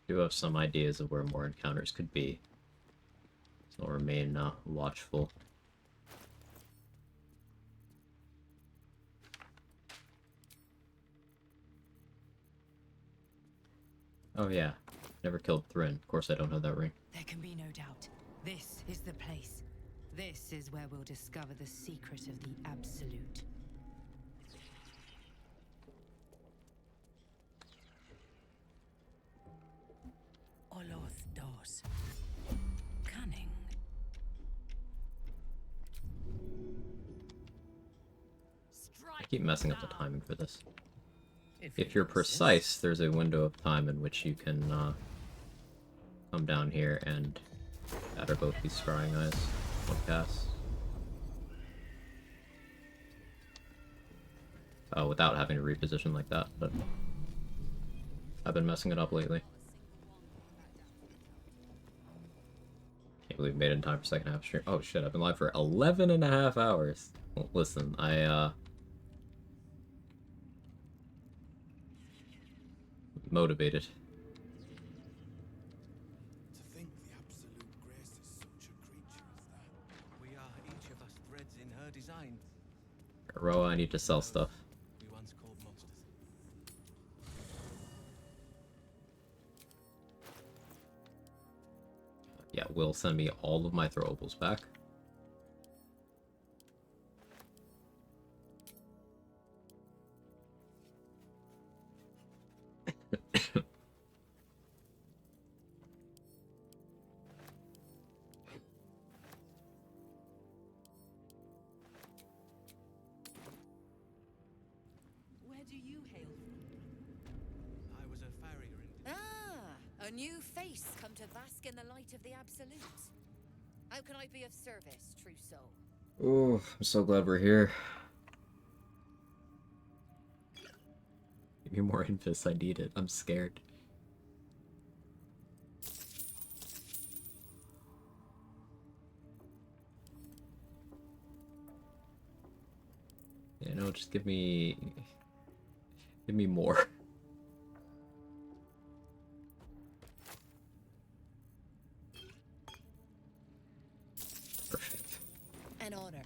Do have some ideas of where more encounters could be, so I'll remain watchful. Oh yeah, never killed Thrin. Of course I don't have that ring. There can be no doubt. This is the place. This is where we'll discover the secret of the Absolute. Oloth dos. Cunning. I keep messing up the timing for this. If you're precise, there's a window of time in which you can come down here and batter both these scrying eyes. One cast. Without having to reposition like that, but I've been messing it up lately. Can't believe we made it in time for second half stream. Oh shit, I've been live for 11.5 hours. Well, listen, motivated. To think the absolute grace is such a creature as that. We are each of us threads in her design. Roa, I need to sell stuff. We once called monsters. Yeah, will send me all of my throwables back. Where do you hail from? I was a farrier in... Ah, a new face come to bask in the light of the Absolute. How can I be of service, true soul? Oh, I'm so glad we're here. Give me more infus, I need it. I'm scared. You know, just give me more. Perfect. An honor.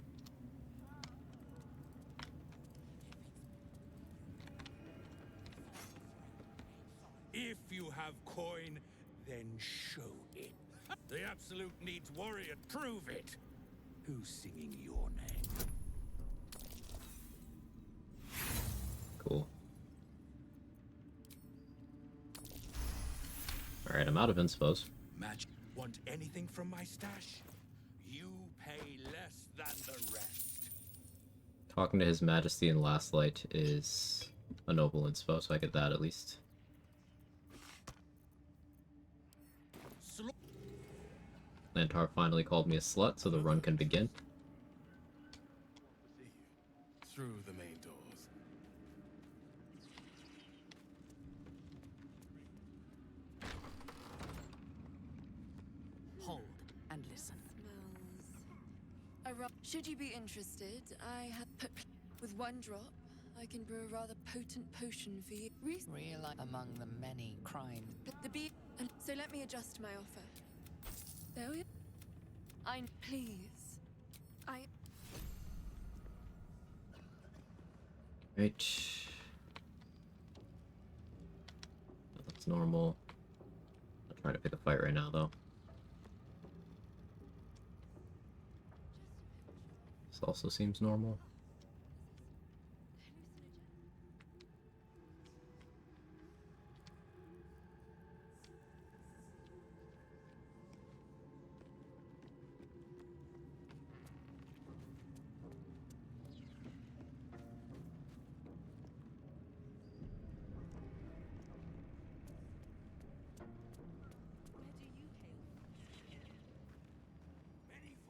If you have coin, then show it. The Absolute needs warrior. Prove it. Who's singing your name? I'm out of inspos. Magic. Want anything from my stash? You pay less than the rest. Talking to His Majesty in Last Light is a noble inspo, so I get that at least. Lantar finally called me a slut, so the run can begin. Through the main doors. Hold and listen. Should you be interested, I have put with one drop. I can brew a rather potent potion for you. Realize among the many crimes. The bee. So let me adjust my offer. There we. Please. Right. That's normal. I'm trying to pick a fight right now, though. This also seems normal.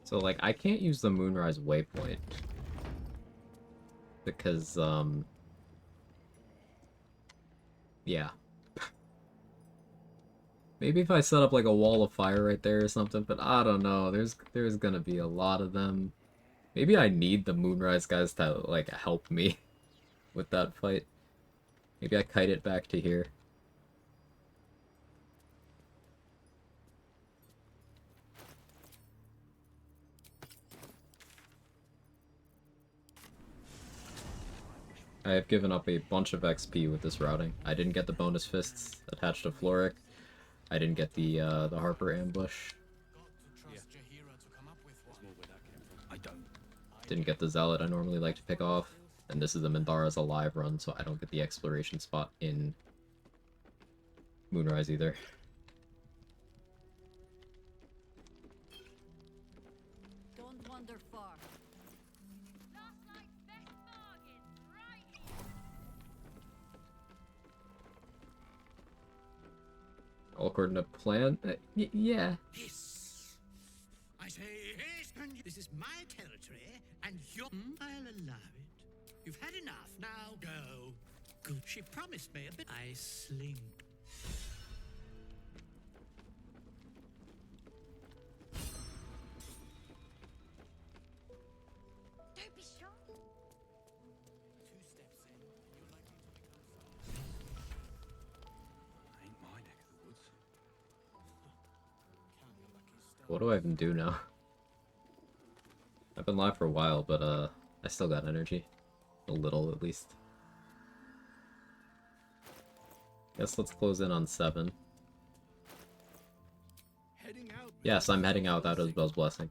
So, like, I can't use the Moonrise Waypoint. Because, yeah. Maybe if I set up, like, a wall of fire right there or something, but I don't know. There's gonna be a lot of them. Maybe I need the Moonrise guys to, like, help me with that fight. Maybe I kite it back to here. I have given up a bunch of XP with this routing. I didn't get the bonus fists attached to Floric. I didn't get the Harper ambush. Didn't get the Zealot I normally like to pick off. And this is the Minthara's Alive run, so I don't get the exploration spot in Moonrise either. Don't wander far. All according to plan? Yeah. I say haste, and this is my territory, and I'll allow it. You've had enough, now go. Good, she promised me a bit. I sling. Don't be shy. 2 steps in, you're likely to become Ain't my neck of the woods. What do I even do now? I've been live for a while, but I still got energy. A little, at least. Guess let's close in on 7. Yes, I'm heading out without Isabel's blessing.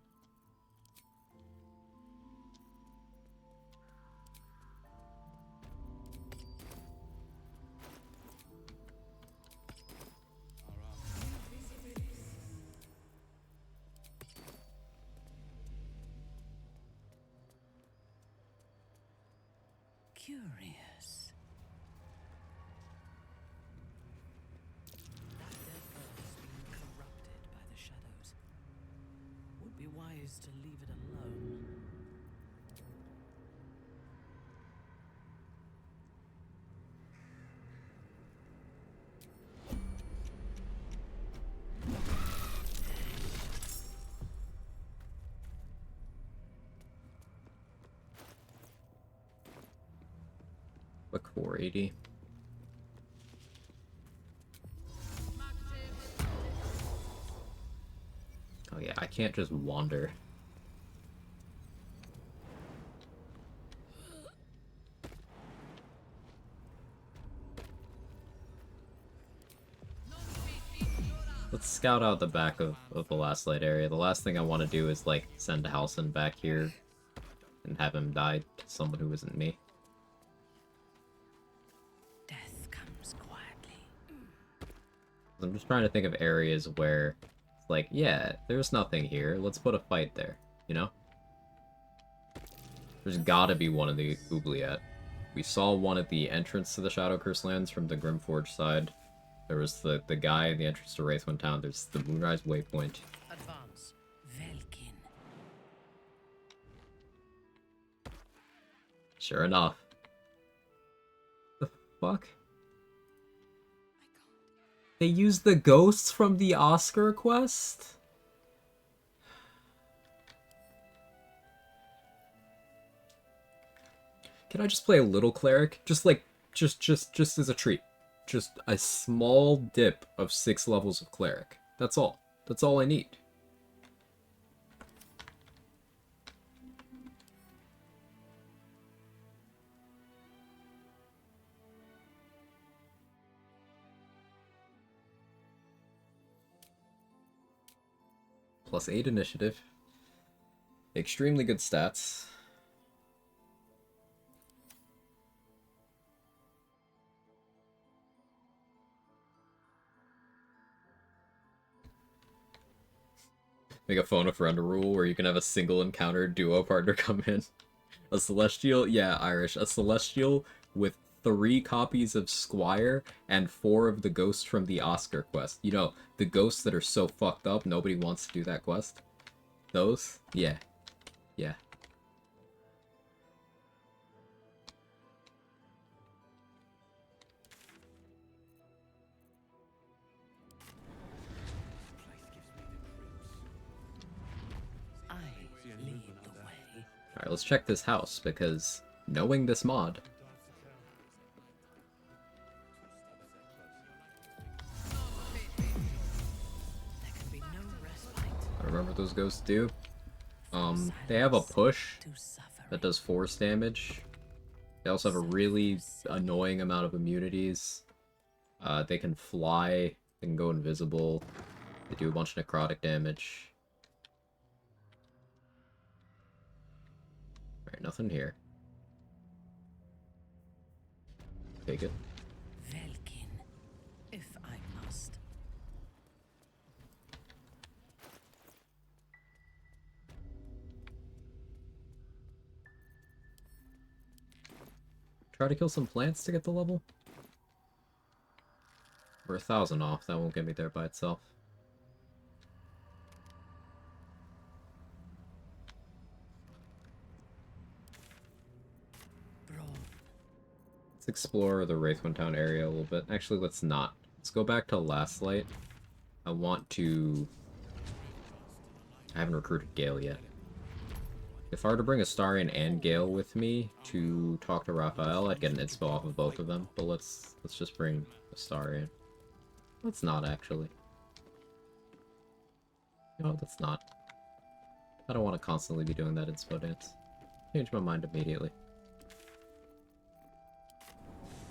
Curious. That dead earth has been corrupted by the shadows. Would be wise to leave it alone. Quick 480. Oh yeah, I can't just wander. Let's scout out the back of the Last Light area. The last thing I want to do is, like, send Halcyon back here and have him die to someone who isn't me. I'm just trying to think of areas where it's like, yeah, there's nothing here. Let's put a fight there, you know? There's gotta be one of the oubliette. We saw one at the entrance to the Shadow Curse lands from the Grimpreacher side. There was the guy in the entrance to Wraithwind Town. There's the Moonrise Waypoint. Advance. Velkin. Sure enough. The fuck? They used the ghosts from the Oscar quest? Can I just play a little cleric? Just like, just as a treat. Just a small dip of 6 levels of cleric. That's all. That's all I need. +8 initiative. Extremely good stats. Make a phone a friend rule where you can have a single encounter duo partner come in. A Celestial, yeah, Irish. A Celestial with 3 copies of Squire and 4 of the ghosts from the Oscar quest. You know, the ghosts that are so fucked up, nobody wants to do that quest. Those? Yeah. Yeah. Alright, let's check this house, because knowing this mod... I remember what those ghosts do. They have a push that does force damage. They also have a really annoying amount of immunities. They can fly, they can go invisible, they do a bunch of necrotic damage. Alright, nothing here. Take it. Velkin, if I must. Try to kill some plants to get the level? We're 1,000 off, that won't get me there by itself. Let's explore the Wraithwind Town area a little bit. Actually, let's not. Let's go back to Last Light. I want to... I haven't recruited Gale yet. If I were to bring Astarion and Gale with me to talk to Raphael, I'd get an inspo off of both of them. But let's just bring Astarion. Let's not, actually. No, let's not. I don't want to constantly be doing that inspo dance. Change my mind immediately.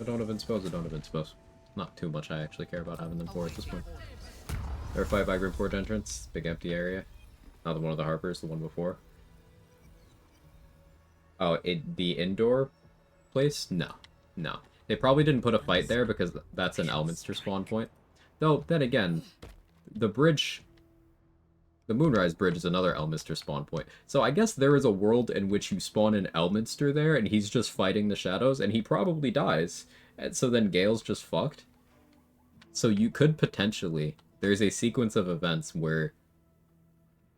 If I don't have inspos, I don't have inspos. Not too much I actually care about having them for at this point. Verified by Grimpreacher entrance. Big empty area. Not the one of the Harpers, the one before. Oh, the indoor place? No. No. They probably didn't put a fight there because that's an Elminster spawn point. Though, then again, the bridge... The Moonrise Bridge is another Elminster spawn point. So I guess there is a world in which you spawn in Elminster there, and he's just fighting the shadows, and he probably dies. And so then Gale's just fucked. So you could potentially... There's a sequence of events where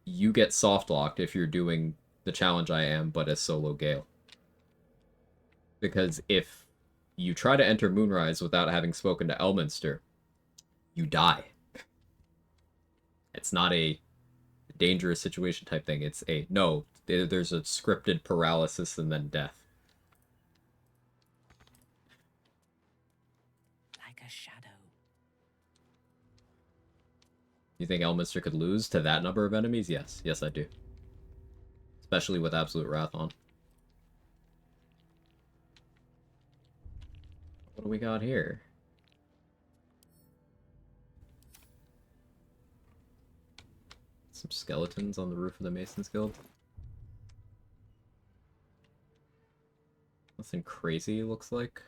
you get soft-locked if you're doing the challenge I am, but as solo Gale. Because if you try to enter Moonrise without having spoken to Elminster, you die. It's not a dangerous situation type thing. It's a, no, there's a scripted paralysis and then death. Like a shadow. You think Elminster could lose to that number of enemies? Yes. Yes, I do. Especially with Absolute Wrath on. What do we got here? Some skeletons on the roof of the Mason's Guild. Nothing crazy, looks like.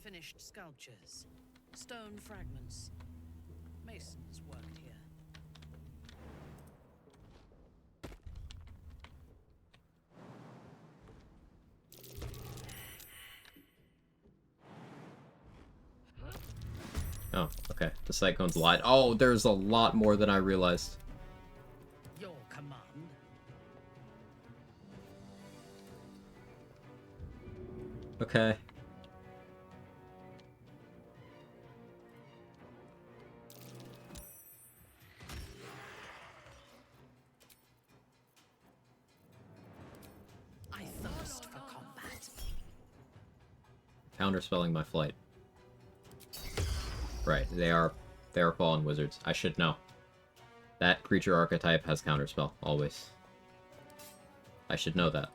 unfinished sculptures, stone fragments. Masons worked here. Oh, okay. The Cyclones lied. Oh, there's a lot more than I realized. Your command. Okay. I thirst for combat. Counterspelling my flight. Right, they are fallen wizards. I should know. That creature archetype has counterspell, always. I should know that.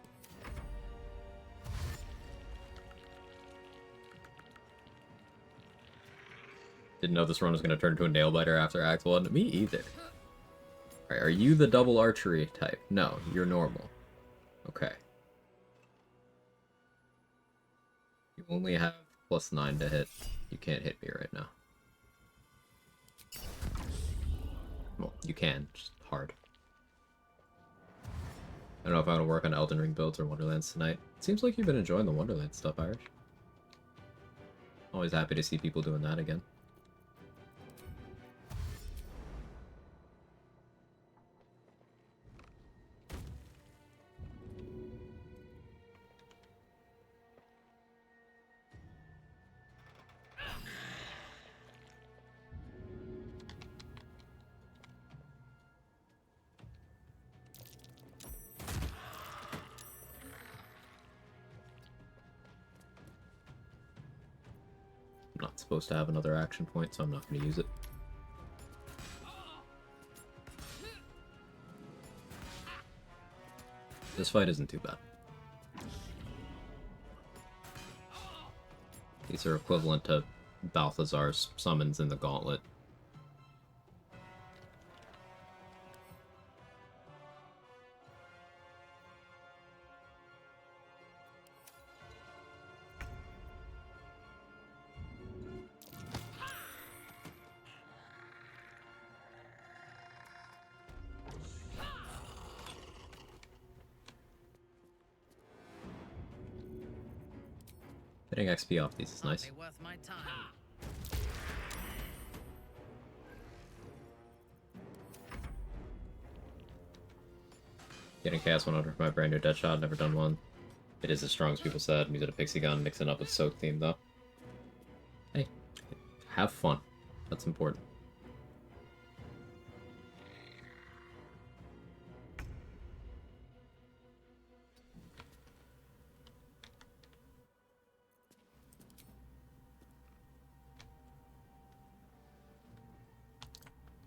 Didn't know this run was going to turn into a nail biter after Act 1. Me either. Alright, are you the double archery type? No, you're normal. Okay. You only have +9 to hit. You can't hit me right now. Well, you can, just hard. I don't know if I'm going to work on Elden Ring builds or Wonderlands tonight. It seems like you've been enjoying the Wonderlands stuff, Irish. Always happy to see people doing that again. I'm not supposed to have another action point, so I'm not going to use it. This fight isn't too bad. These are equivalent to Balthazar's summons in the Gauntlet. Getting XP off these is nice. Worth my time. Getting Chaos 100 for my brand new Deadshot, never done one. It is as strong as people said. I'm using a Pixie Gun, mixing up with Soak theme though. Hey, have fun. That's important.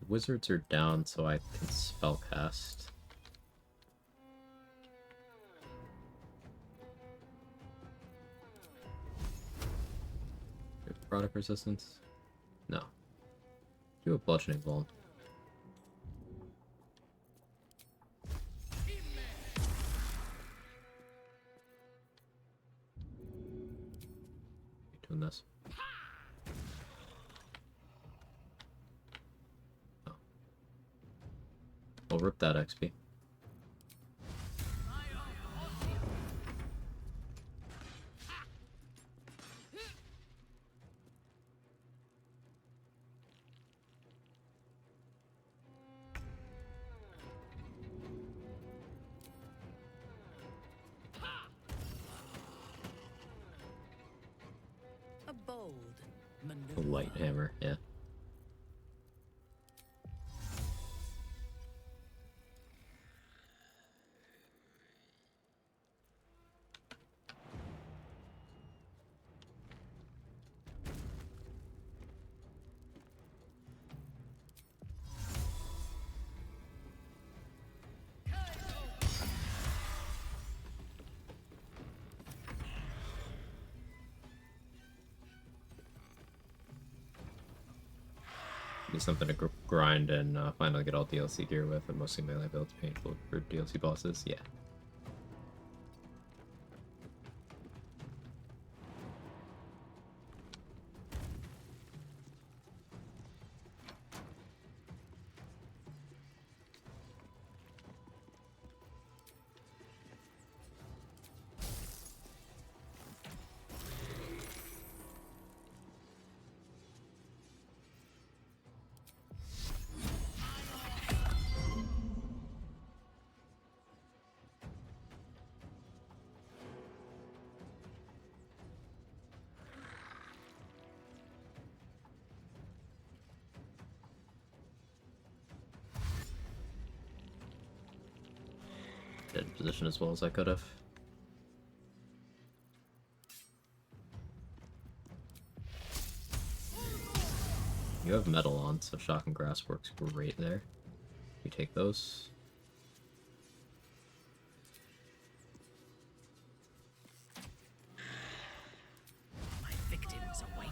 Wizards are down, so I can spellcast. Product resistance? No. Do a bludgeoning bolt. Doing this. We'll rip that XP. A bold A maneuver. light hammer, yeah. Be something to grind and finally get all DLC gear with, and mostly melee builds painful for DLC bosses, yeah. position as well as I could have. You have metal on, so shock and grasp works great there. You take those. My victims await.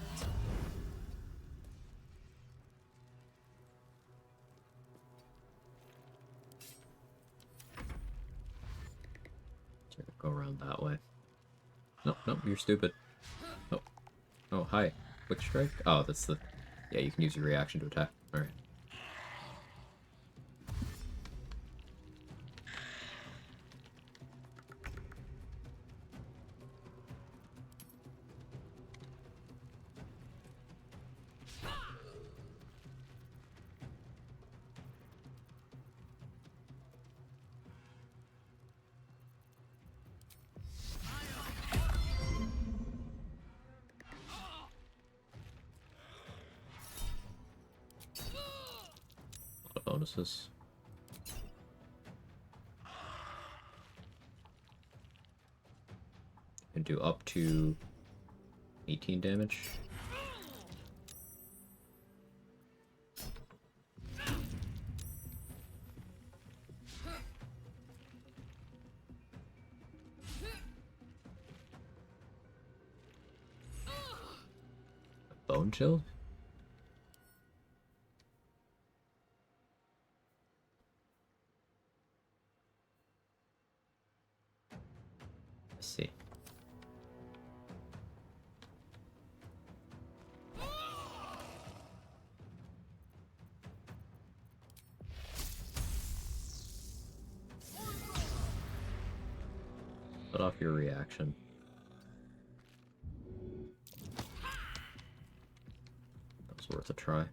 Go around that way. Nope, nope, you're stupid. Oh. Oh, hi. Quick strike? Oh, that's the... Yeah, you can use your reaction to attack. Alright. Bonuses. Can do up to 18 damage. Bone chilled? See. Put off your reaction. That was worth a try.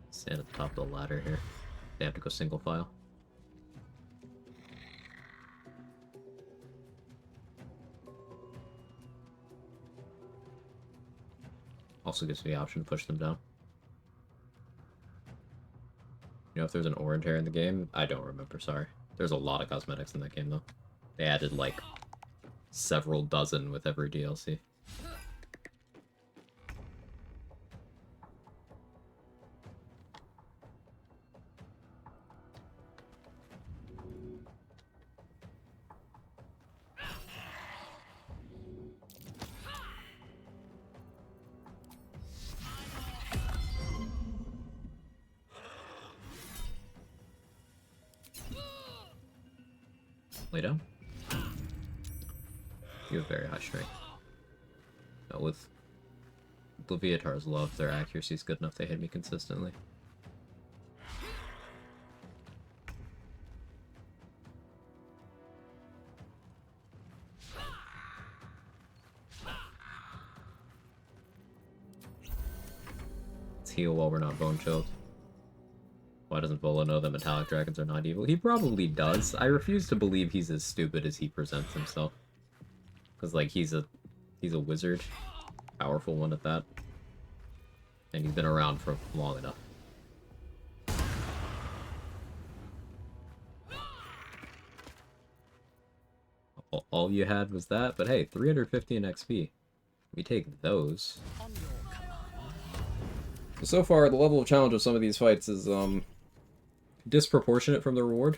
Stand at the top of the ladder here. They have to go single file. Also gives me the option to push them down. You know if there's an orange hair in the game? I don't remember, sorry. There's a lot of cosmetics in that game though. They added like several dozen with every DLC. Lay down. You have very high strength. Now with Leviatar's love, their accuracy is good enough they hit me consistently. Let's heal while we're not bone chilled. Why doesn't Volo know that metallic dragons are not evil? He probably does. I refuse to believe he's as stupid as he presents himself. Because, like, he's a wizard. Powerful one at that. And he's been around for long enough. All you had was that? But hey, 350 in XP. We take those. So far, the level of challenge of some of these fights is, disproportionate from the reward.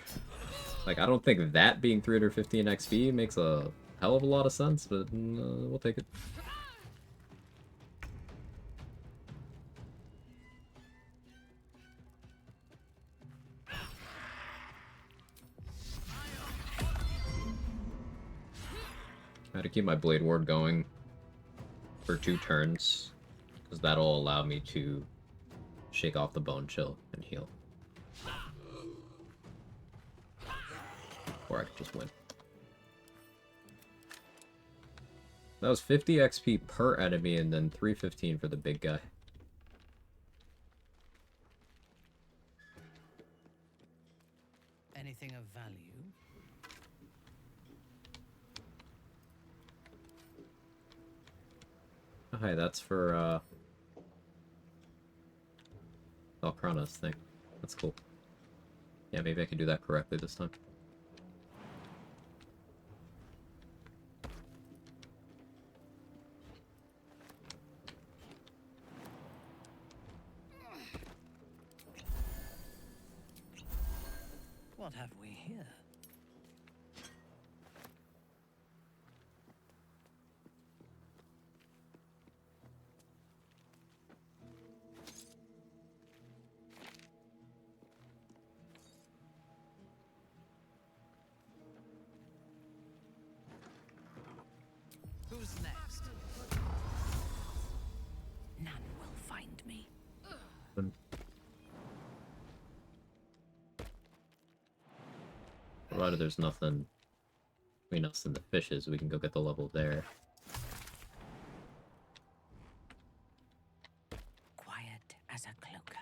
Like, I don't think that being 350 in XP makes a hell of a lot of sense, but we'll take it. I had to keep my Blade Ward going for 2 turns, because that'll allow me to shake off the Bone Chill and heal. Or I could just win. That was 50 XP per enemy and then 315 for the big guy. Anything of value? hi, that's for, Valkrana's thing. That's cool. Yeah, maybe I can do that correctly this time. What have we here? Who's next? None will find me. Provided there's nothing between us and the fishes, we can go get the level there. Quiet as a cloaker.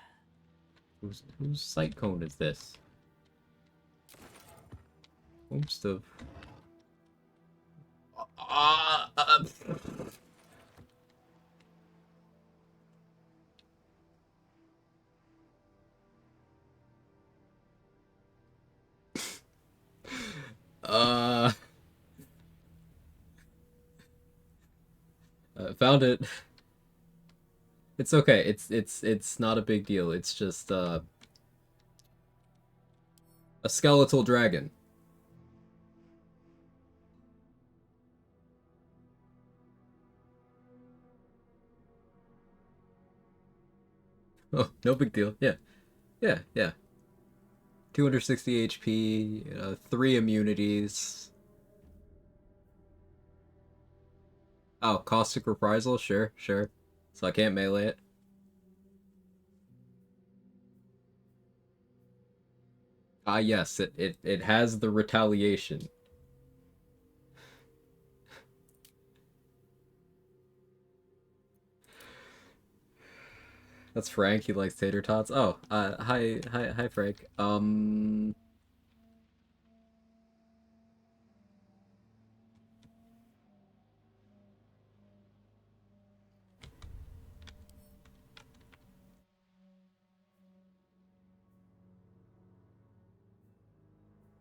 Whose sight cone is this? Most of. Found it. It's okay. It's not a big deal. It's just a skeletal dragon. Oh, no big deal. Yeah. Yeah, yeah. 260 HP, 3 immunities. Oh, Caustic Reprisal? Sure, sure. So I can't melee it. Ah, yes, it has the retaliation. That's Frank, he likes tater tots. Oh, hi Frank.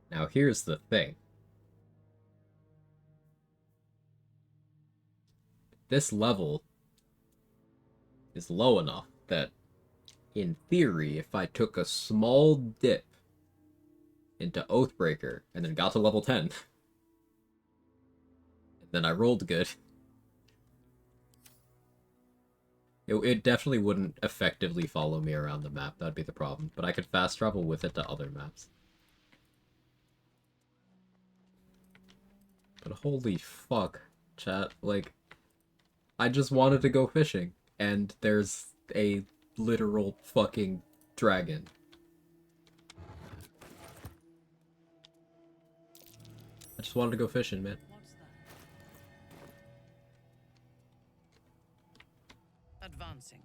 Now here's the thing. This level is low enough that, in theory, if I took a small dip into Oathbreaker and then got to level 10, and then I rolled good, it definitely wouldn't effectively follow me around the map. That'd be the problem. But I could fast travel with it to other maps. But holy fuck, chat. Like, I just wanted to go fishing, and there's a literal fucking dragon. I just wanted to go fishing, man. Advancing.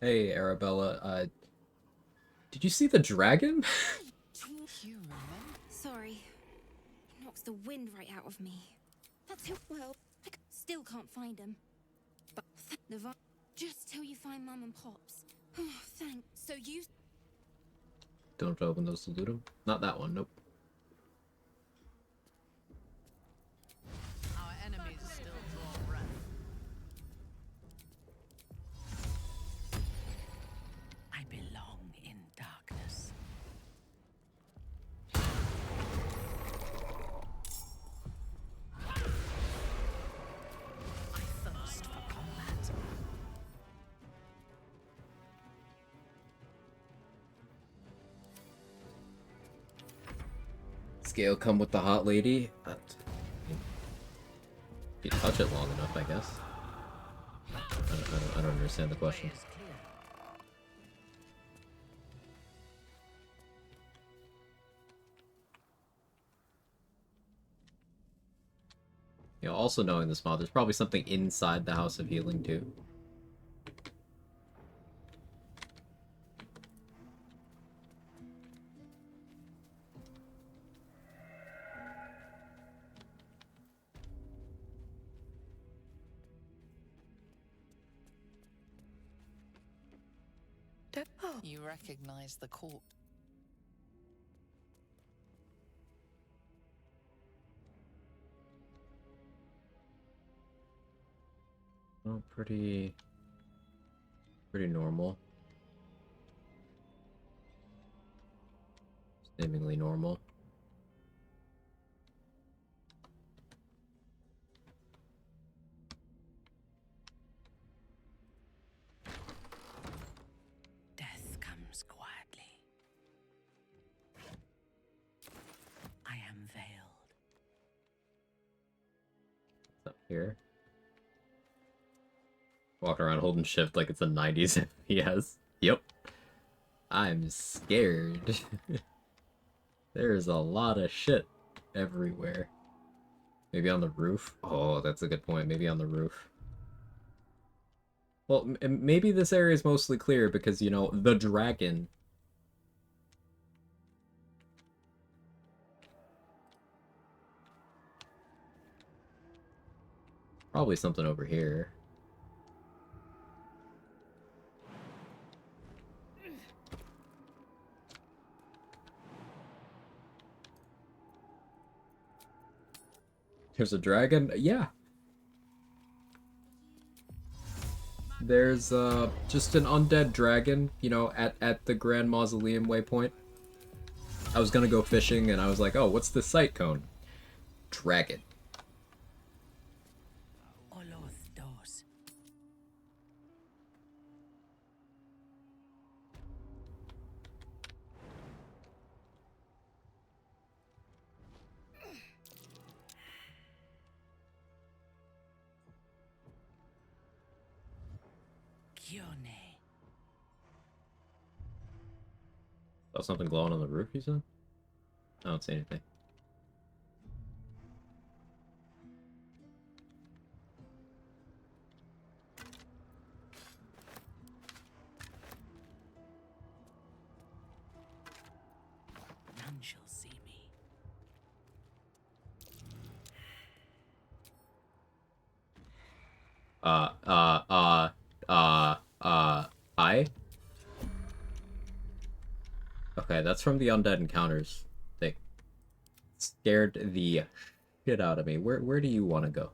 Hey, Arabella, did you see the dragon? Sorry. It knocks the wind right out of me. That's who. Well, I still can't find him. But just till you find Mum and Pops. Oh, thanks. So you. Don't have to open those to loot them. Not that one, nope. Our enemies still draw breath. I belong in darkness. I thirst for combat. Scale come with the hot lady. If you touch it long enough, I guess. I don't understand the question. You know, also knowing this mod, there's probably something inside the House of Healing too. You recognize the corpse. Oh, pretty normal. Seemingly normal. Death comes quietly. I am veiled. What's up here? Walking around holding shift like it's a 90s FPS. Yep. I'm scared. There's a lot of shit everywhere. Maybe on the roof? Oh, that's a good point. Maybe on the roof. Well, maybe this area is mostly clear because, you know, the dragon. Probably something over here. There's a dragon? Yeah. There's just an undead dragon, you know, at the Grand Mausoleum waypoint. I was gonna go fishing and I was like, oh, what's the sight cone? Dragon. Oh, something glowing on the roof, you said? I don't see anything. None shall see me. I? Okay, that's from the Undead Encounters thing. Scared the shit out of me. Where do you want to go?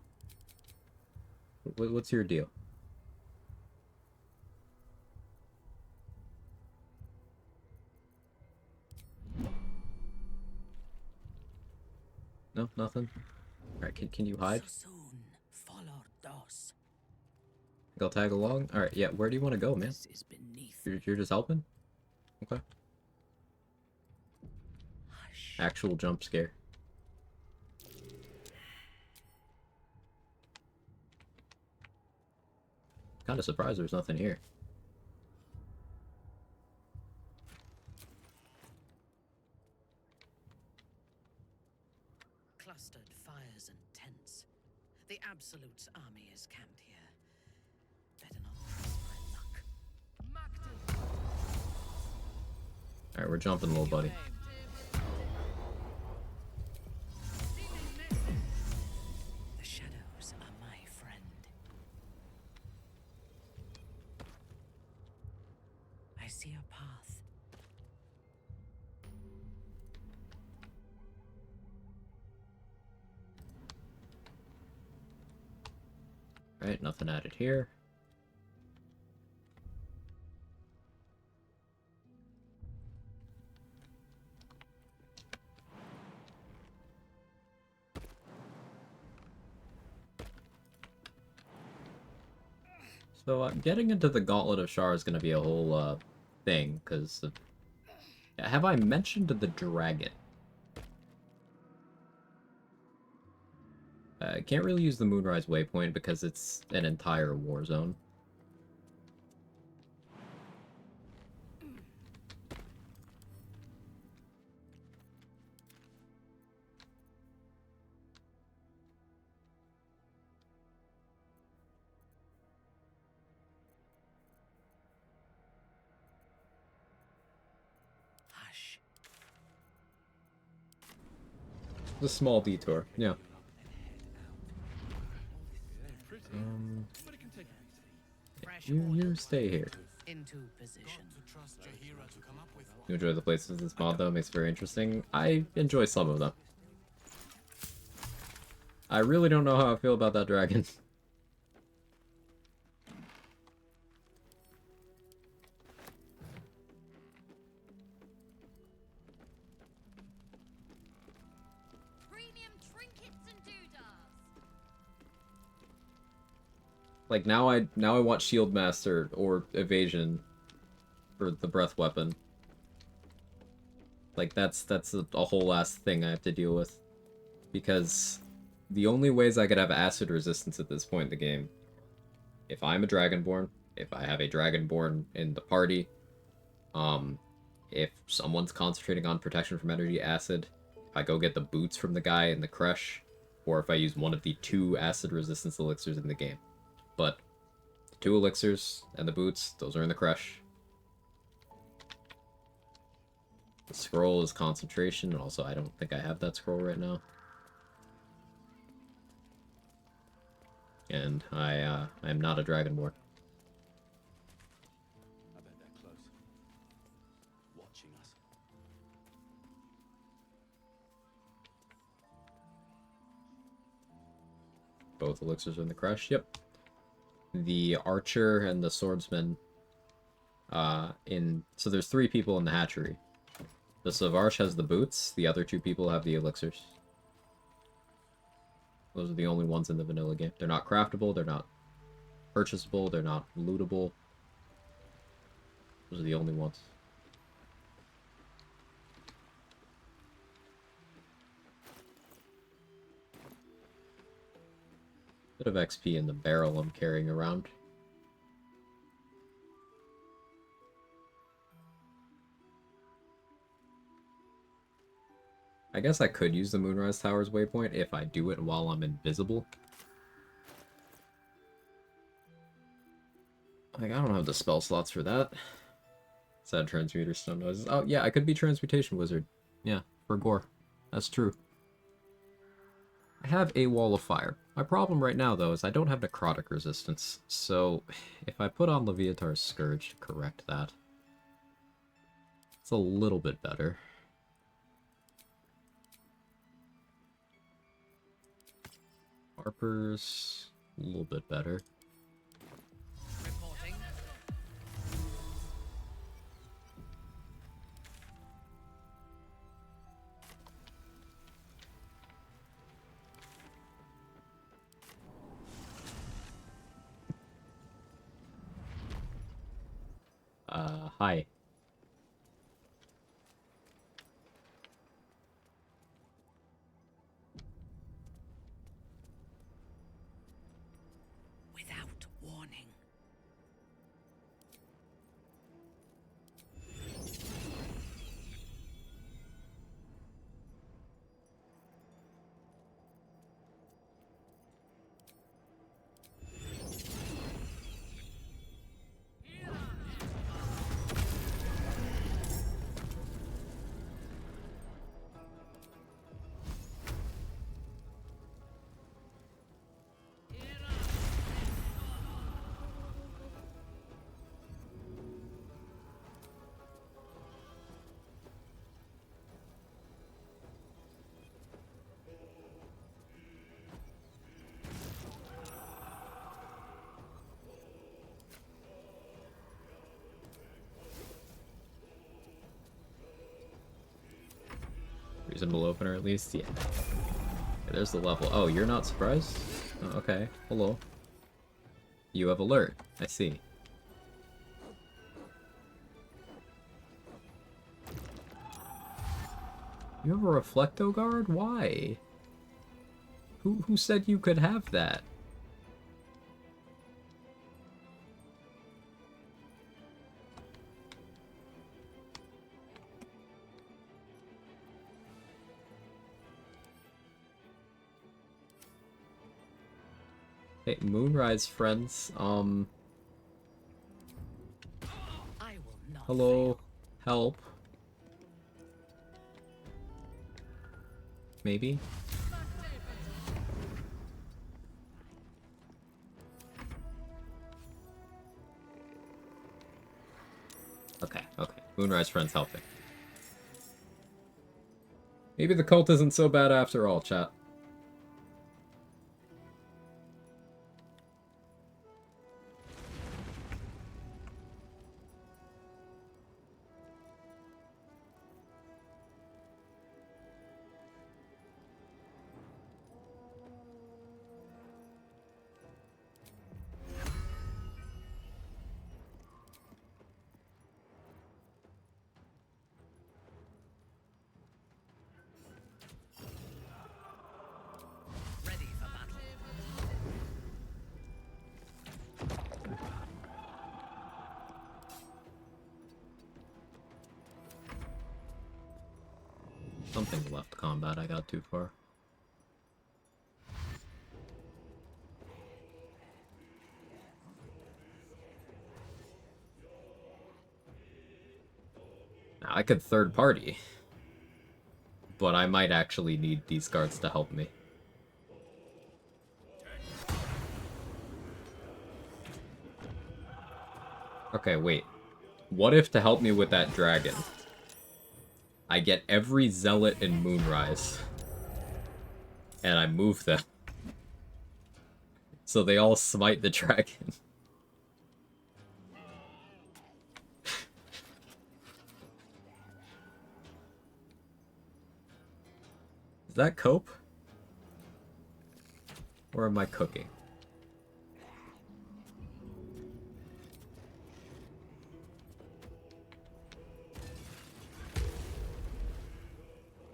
What's your deal? No, nothing. All right, can you hide? So soon, follow those. I'll tag along. All right, yeah. Where do you want to go, man? This is beneath. You're just helping? Okay. Hush. Actual jump scare. Kind of surprised there's nothing here. Clustered fires and tents. The Absolute's army is camped here. Better not press my luck. Alright, we're jumping, little buddy. The shadows are my friend. I see a path. Alright, nothing added here. So, getting into the Gauntlet of Shar is going to be a whole, thing, because... have I mentioned the dragon? I can't really use the Moonrise Waypoint because it's an entire war zone. Hush. It's a small detour, yeah. You stay here. Into position. You enjoy the places this mod though, makes it very interesting. I enjoy some of them. I really don't know how I feel about that dragon. Premium trinkets and doodahs. Like now I want Shield Master or Evasion for the breath weapon. Like that's a whole ass thing I have to deal with. Because the only ways I could have acid resistance at this point in the game, if I'm a Dragonborn, if I have a Dragonborn in the party, if someone's concentrating on protection from energy acid, if I go get the boots from the guy in the crush, or if I use one of the 2 acid resistance elixirs in the game. But the 2 elixirs and the boots, those are in the crush. The scroll is concentration, and also I don't think I have that scroll right now. And I am not a Dragonborn. I bet they're close. Watching us. Both elixirs are in the crush, yep. The archer and the swordsman, so there's 3 people in the hatchery. The Savarsh has the boots, the other 2 people have the elixirs. Those are the only ones in the vanilla game. They're not craftable, they're not purchasable, they're not lootable. Those are the only ones. Bit of XP in the barrel I'm carrying around. I guess I could use the Moonrise Tower's waypoint if I do it while I'm invisible. Like, I don't have the spell slots for that. Sad transmuter stone noises. Oh, yeah, I could be Transmutation Wizard. Yeah, for gore. That's true. I have a Wall of Fire. My problem right now, though, is I don't have necrotic resistance. So, if I put on Leviatar's Scourge to correct that, it's a little bit better. Harper's a little bit better. Reporting. Hi. Without warning. Reasonable opener, at least? Yeah. Okay, there's the level. Oh, you're not surprised? Oh, okay. Hello. You have alert. I see. You have a Reflecto Guard? Why? Who said you could have that? Hey, Moonrise friends, hello, help. Maybe? Okay, okay. Moonrise Friend's helping. Maybe the cult isn't so bad after all, chat. Ready for battle. Something left combat, I got too far. Now, I could third party, but I might actually need these guards to help me. Okay, wait. What if to help me with that dragon, I get every zealot in Moonrise, and I move them, so they all smite the dragon? Is that cope? Or am I cooking?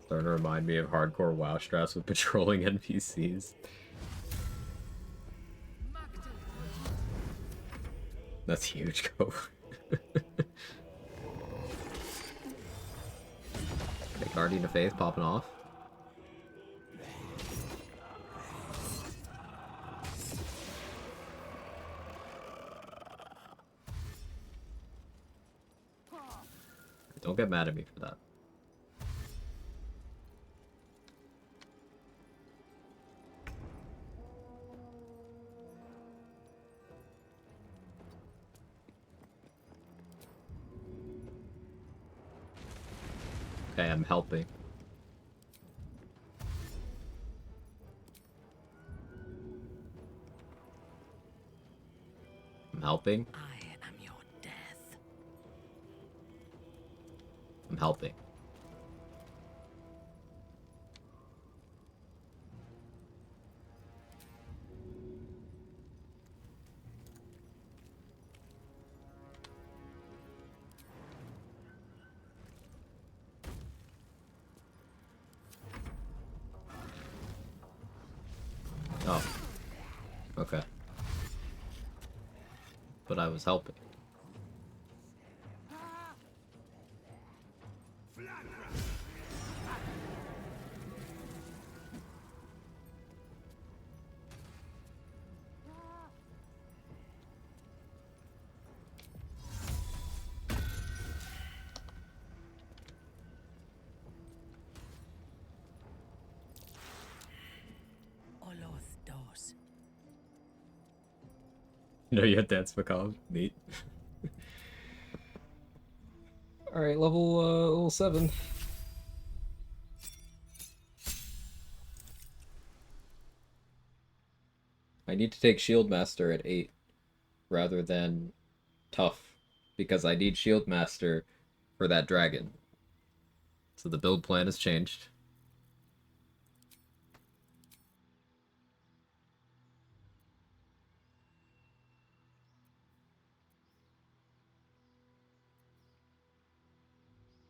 Starting to remind me of hardcore WoW strats with patrolling NPCs. That's huge, go. Okay, Guardian of Faith popping off. Don't get mad at me for that. Okay, I'm helping. I'm helping. I am your death. I'm helping. Oh. Okay. But I was helping. No, you had Dance Macabre. Neat. Alright, level 7. I need to take Shield Master at 8 rather than Tough, because I need Shield Master for that dragon. So the build plan has changed.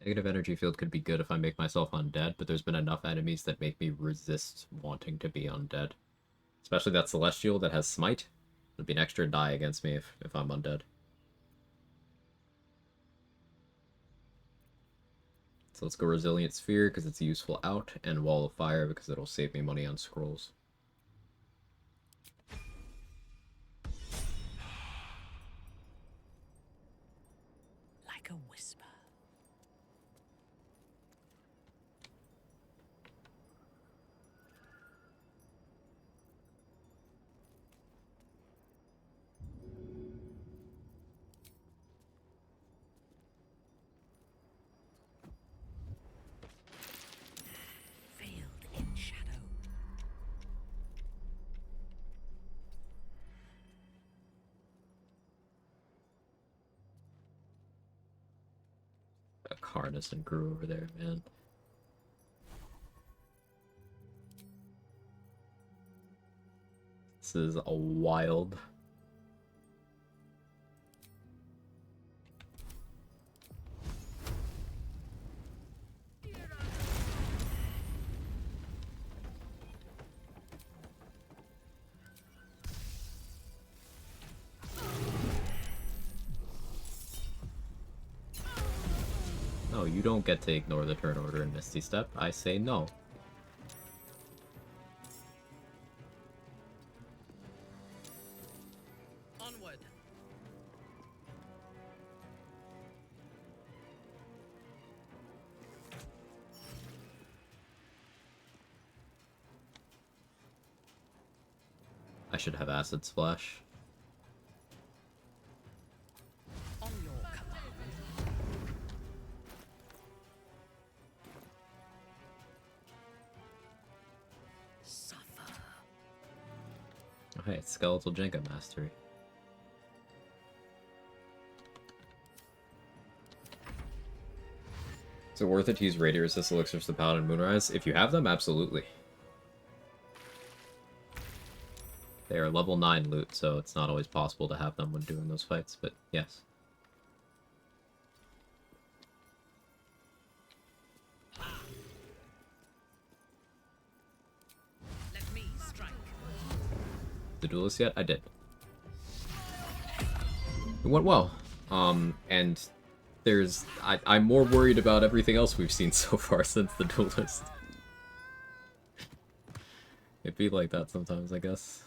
Negative energy field could be good if I make myself undead, but there's been enough enemies that make me resist wanting to be undead. Especially that Celestial that has Smite. It'd be an extra die against me if I'm undead. So let's go Resilient Sphere because it's a useful out, and Wall of Fire because it'll save me money on scrolls. Like a whisper. harness and grew over there, man. This is a wild. No, you don't get to ignore the turn order in Misty Step. I say no. Onward. I should have Acid Splash. On your command. Suffer. Oh, hey, Skeletal Jenga Mastery. Is it worth it to use Radiant Resist Elixirs to Paladin Moonrise? If you have them, absolutely. They are level 9 loot, so it's not always possible to have them when doing those fights, but yes. Let me strike. The duelist yet? I did. It went well. And there's... I'm more worried about everything else we've seen so far since the duelist. It'd be like that sometimes, I guess.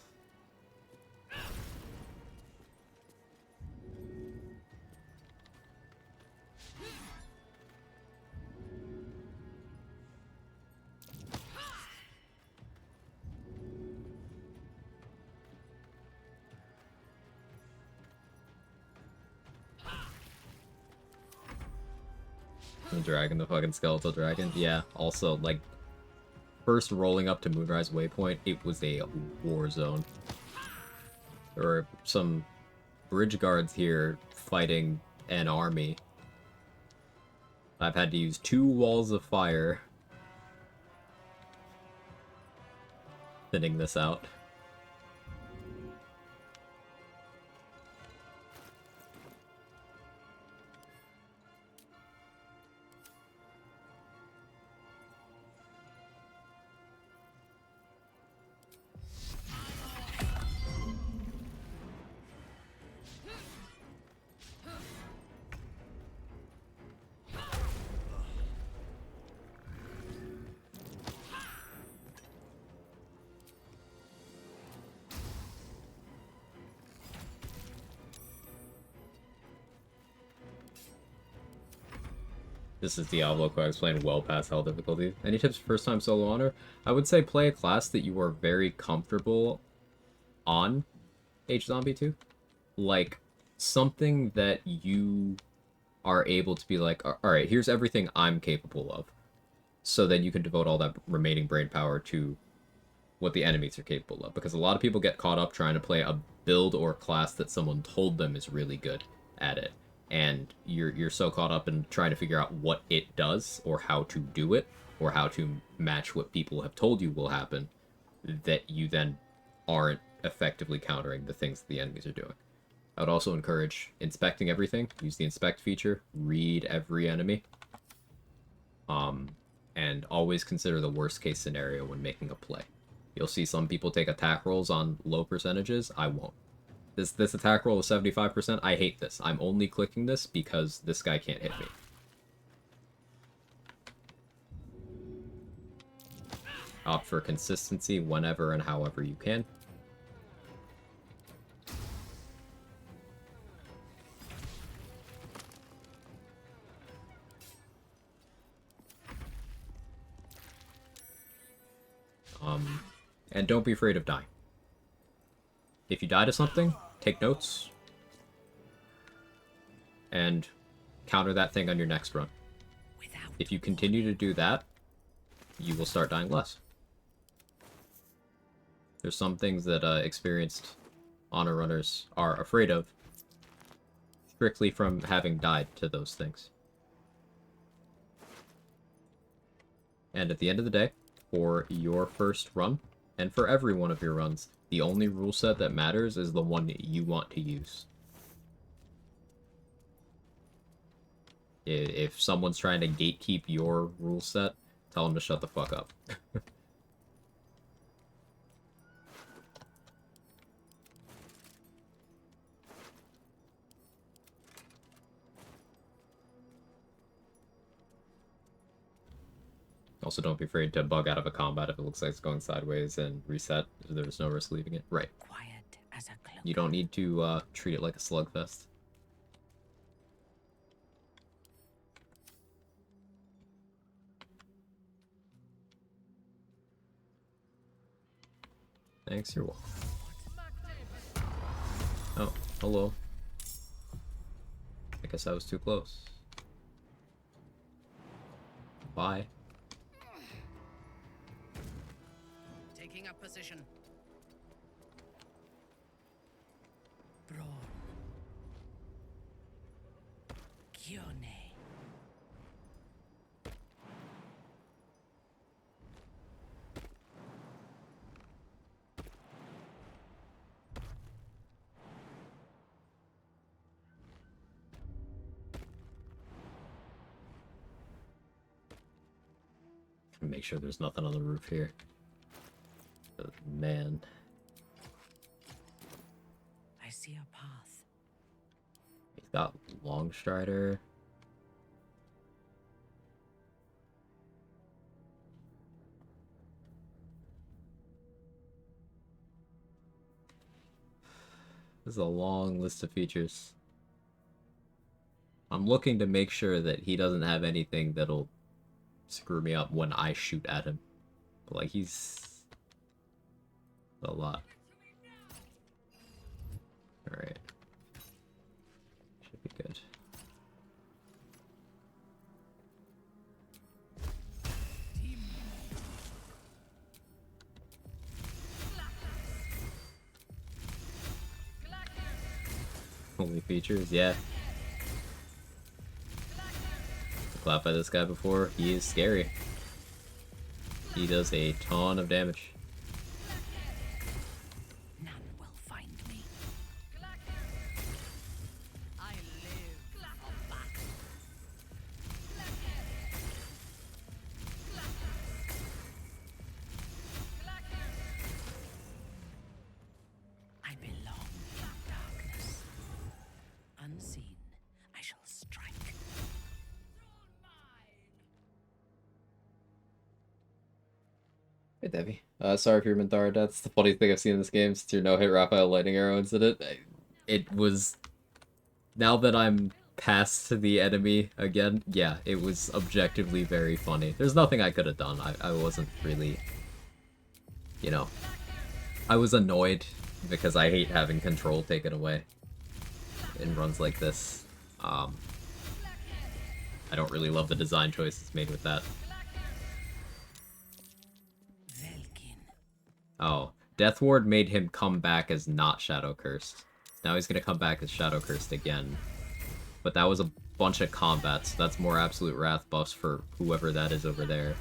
The dragon, the fucking skeletal dragon. Yeah, also, like, first rolling up to Moonrise Waypoint, it was a war zone. There were some bridge guards here fighting an army. I've had to use 2 walls of fire thinning this out. This is Diablo Quag's playing well past hell difficulty. Any tips for first time solo honor? I would say play a class that you are very comfortable on H-Zombie 2. Like, something that you are able to be like, alright, here's everything I'm capable of. So then you can devote all that remaining brain power to what the enemies are capable of. Because a lot of people get caught up trying to play a build or class that someone told them is really good at it. And you're so caught up in trying to figure out what it does, or how to do it, or how to match what people have told you will happen, that you then aren't effectively countering the things that the enemies are doing. I would also encourage inspecting everything. Use the inspect feature. Read every enemy. And always consider the worst case scenario when making a play. You'll see some people take attack rolls on low percentages. I won't. This attack roll is 75%. I hate this. I'm only clicking this because this guy can't hit me. Opt for consistency whenever and however you can. And don't be afraid of dying. If you die to something, take notes. And counter that thing on your next run. If you continue to do that, you will start dying less. There's some things that experienced honor runners are afraid of, strictly from having died to those things. And at the end of the day, for your first run, and for every one of your runs, the only rule set that matters is the one that you want to use. If someone's trying to gatekeep your rule set, tell them to shut the fuck up. Also, don't be afraid to bug out of a combat if it looks like it's going sideways and reset. There's no risk leaving it. Right. Quiet as a cloak. You don't need to treat it like a slugfest. Thanks, you're welcome. Oh, hello. I guess I was too close. Bye. Taking up position. Brawn. Kione. Make sure there's nothing on the roof here. But man. I see a path. He's got Longstrider. This is a long list of features. I'm looking to make sure that he doesn't have anything that'll screw me up when I shoot at him. But, like, he's a lot. Alright. Should be good. Only features? Yeah. Clapped by this guy before. He is scary. He does a ton of damage. None will find me. I live for battle. I belong in darkness. Unseen, I shall strike. Hey, Debbie. Sorry for your Minthara deaths. The funniest thing I've seen in this game since your no-hit Raphael lightning arrow incident. It was... Now that I'm past the enemy again, yeah, it was objectively very funny. There's nothing I could have done. I wasn't really... You know... I was annoyed because I hate having control taken away in runs like this. I don't really love the design choices made with that. Oh, Death Ward made him come back as not Shadow Cursed. Now he's gonna come back as Shadow Cursed again. But that was a bunch of combat, so that's more Absolute Wrath buffs for whoever that is over there.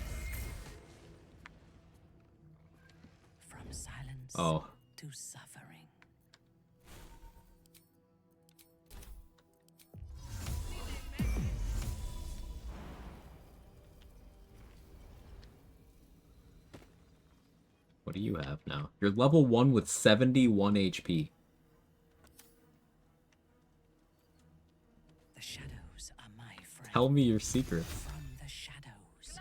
From silence Oh. to suffering. What do you have now? You're level 1 with 71 HP. The shadows are my friend. Tell me your secrets. From the shadows.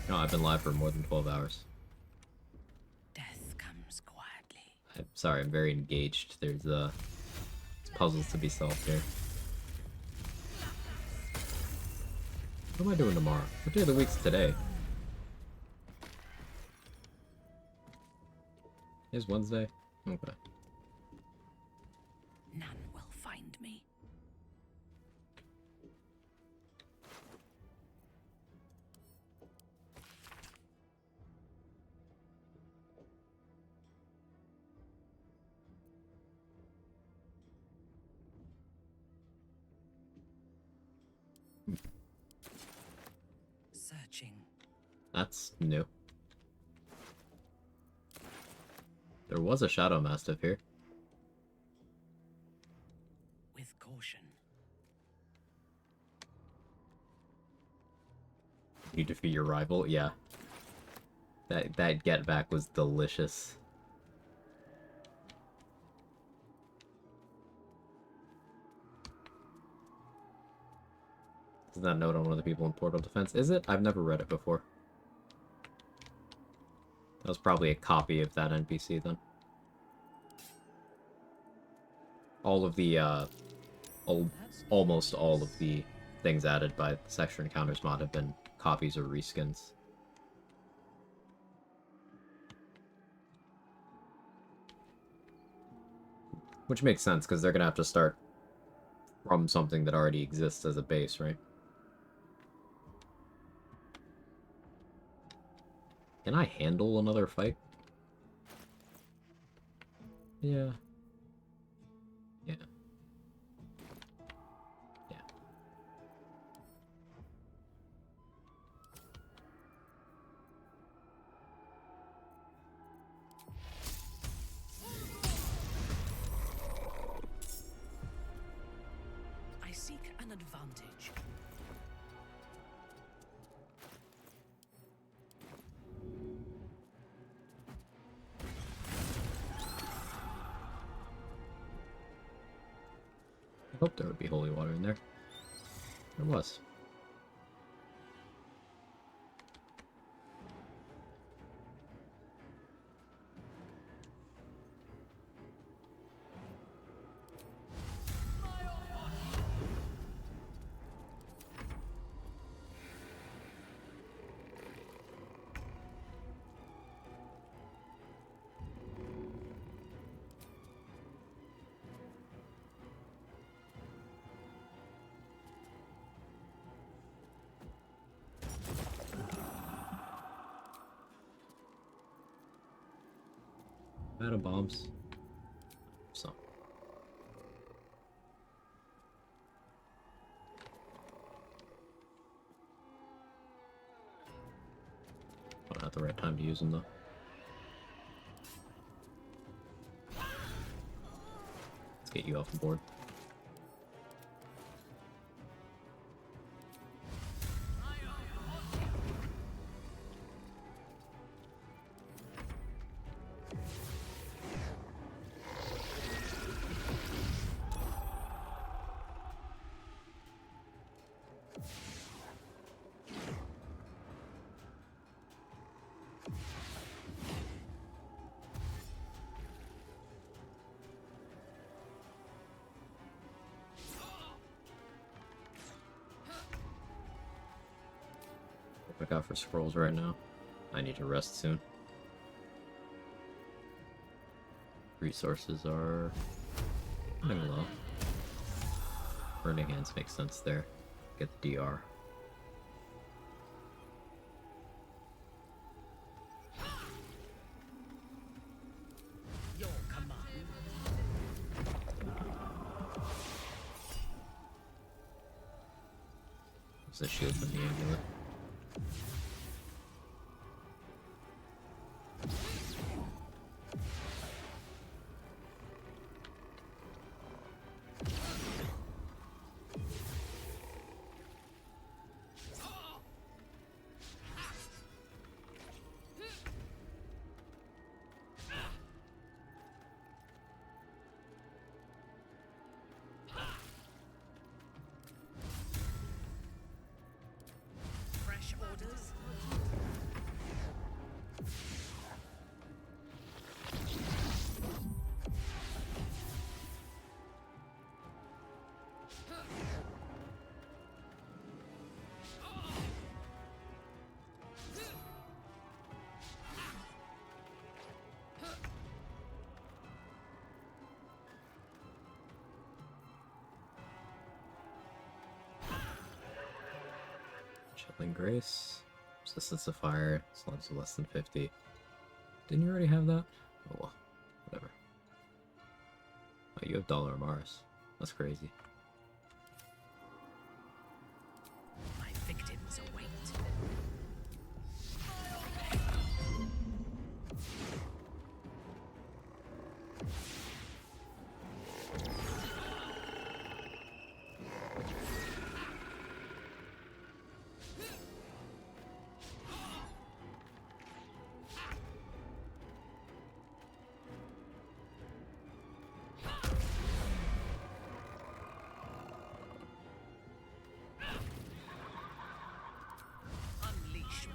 No, I've been live for more than 12 hours. Death comes quietly. I'm sorry, I'm very engaged. There's puzzles to be solved here. What am I doing tomorrow? What day of the week's today? Is Wednesday? Okay. None will find me. watching. That's new. There was a Shadow Mastiff here. With caution. You defeat your rival? Yeah. That get back was delicious. Is that note on one of the people in Portal Defense? Is it? I've never read it before. That was probably a copy of that NPC then. All of the, almost all of the things added by the Sextra Encounters mod have been copies or reskins. Which makes sense, because they're gonna have to start from something that already exists as a base, right? Can I handle another fight? Yeah. Yeah. Yeah. I seek an advantage. I hope there would be holy water in there. There was. Out of bombs. So. Not at the right time to use them though. Let's get you off the board. Look out for scrolls right now. I need to rest soon. Resources are running low. Burning Hands makes sense there. Get the DR. Your command. There's a shield from the amulet. Fresh orders. Chilling Grace. Resistance to fire. Slams to less than 50. Didn't you already have that? Oh well. Whatever. Oh, you have Dollar Mars. That's crazy. My victims await. Unleash me.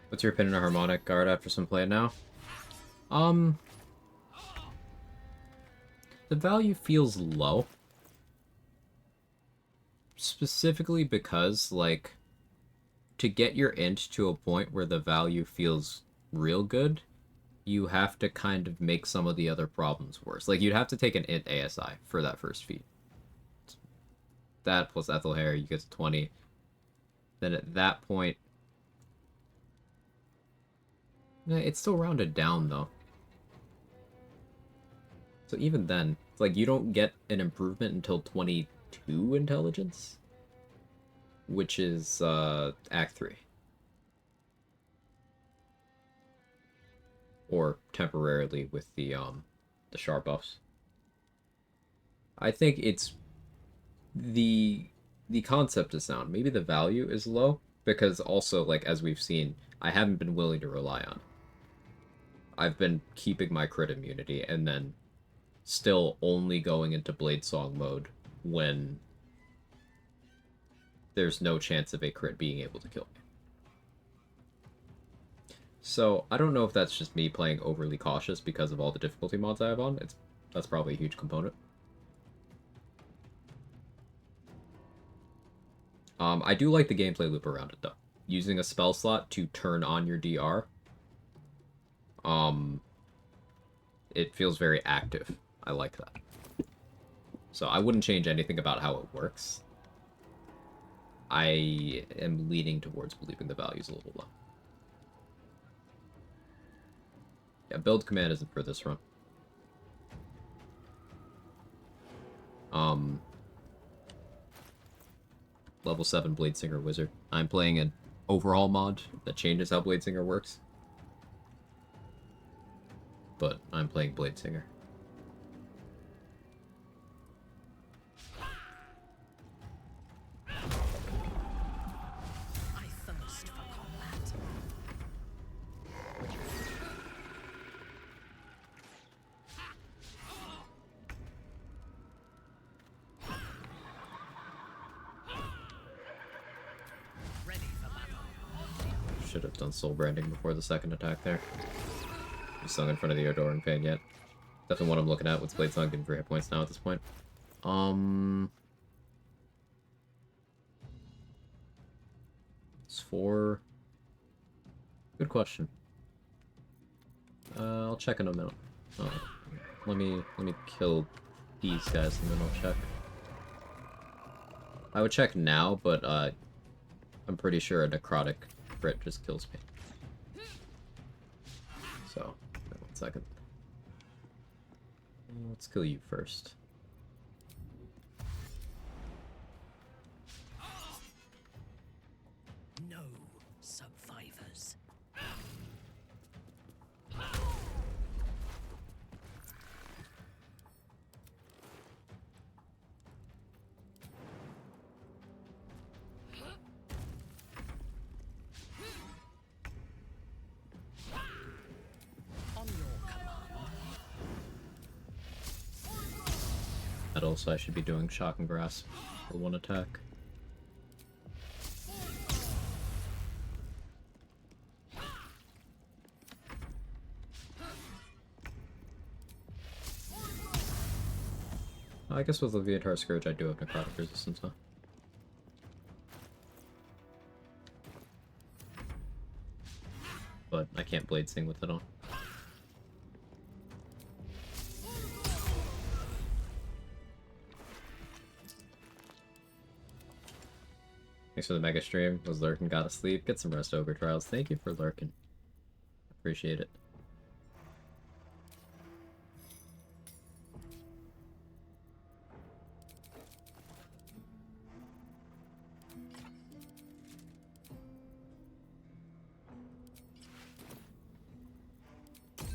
What's your opinion on Harmonic Guard after some play now? The value feels low. Specifically because, like, to get your int to a point where the value feels real good, you have to kind of make some of the other problems worse. Like, you'd have to take an int ASI for that first feat. That plus Ethel Hair, you get to 20. Then at that point... It's still rounded down, though. So even then, it's like you don't get an improvement until 22 intelligence, which is Act 3. Or temporarily with the sharp buffs. I think it's the concept is sound. Maybe the value is low because also, like, as we've seen, I haven't been willing to rely on it. I've been keeping my crit immunity and then still only going into Blade Song mode when there's no chance of a crit being able to kill me. So I don't know if that's just me playing overly cautious because of all the difficulty mods I have on. That's probably a huge component. I do like the gameplay loop around it though. Using a spell slot to turn on your DR. It feels very active. I like that. So I wouldn't change anything about how it works. I am leaning towards believing the value's a little low. Yeah, build command isn't for this run. Level 7 Bladesinger Wizard. I'm playing an overhaul mod that changes how Bladesinger works. But I'm playing Bladesinger. I thirst for combat. Ready for battle. Should have done soul branding before the second attack there. He's sung in front of the adoring fan yet. Definitely what I'm looking at with Blade Song getting 3 hit points now at this point. It's 4. Good question. I'll check in a minute. Let me kill these guys and then I'll check. I would check now, but I'm pretty sure a necrotic crit just kills me. So, 1 second. Let's kill you first. No survivors. So I should be doing Shock and Grasp for 1 attack. I guess with Leviathan Scourge I do have necrotic resistance, huh? But I can't Blade Sing with it on. Thanks for the mega stream. Was lurking, gotta sleep. Get some rest over trials. Thank you for lurking. Appreciate it.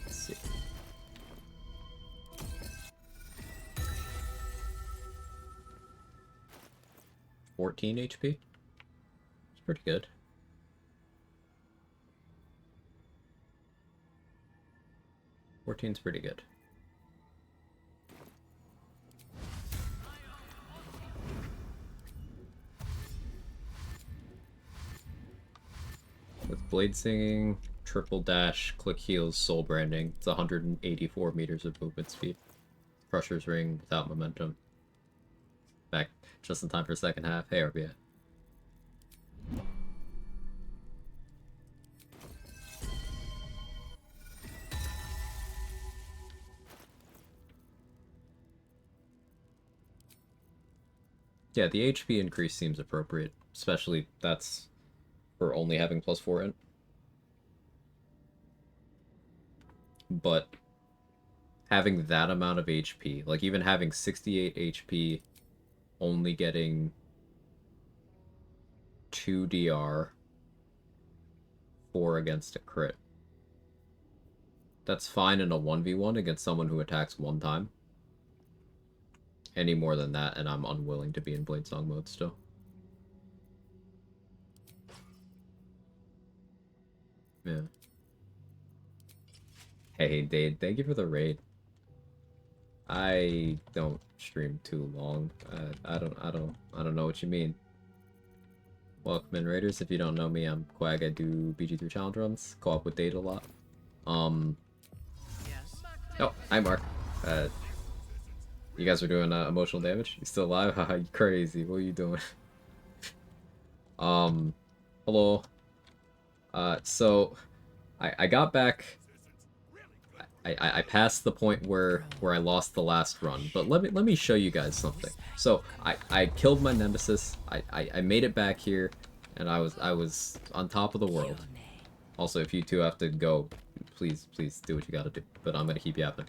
Let's see. 14 HP. It's pretty good. Fourteen's pretty good. With blade singing, triple dash, click heals, soul branding, it's 184 meters of movement speed. Crusher's ring without momentum. Back just in time for second half. Hey, RBA. Yeah, the HP increase seems appropriate, especially that's for only having +4 int. But having that amount of HP, like even having 68 HP, only getting 2 DR, 4 against a crit. That's fine in a 1v1 against someone who attacks one time. Any more than that, and I'm unwilling to be in Bladesong mode still. Yeah. Hey, Dade, thank you for the raid. I don't stream too long. I don't know what you mean. Welcome in, Raiders. If you don't know me, I'm Quag. I do BG3 challenge runs. Co-op with Dade a lot. Oh, hi, Mark. You guys are doing emotional damage? You still alive? Haha, you crazy. What are you doing? Hello. So I got back. I passed the point where I lost the last run, but let me show you guys something. So I killed my nemesis. I made it back here, and I was on top of the world. Also, if you two have to go, please do what you gotta do. But I'm gonna keep yapping.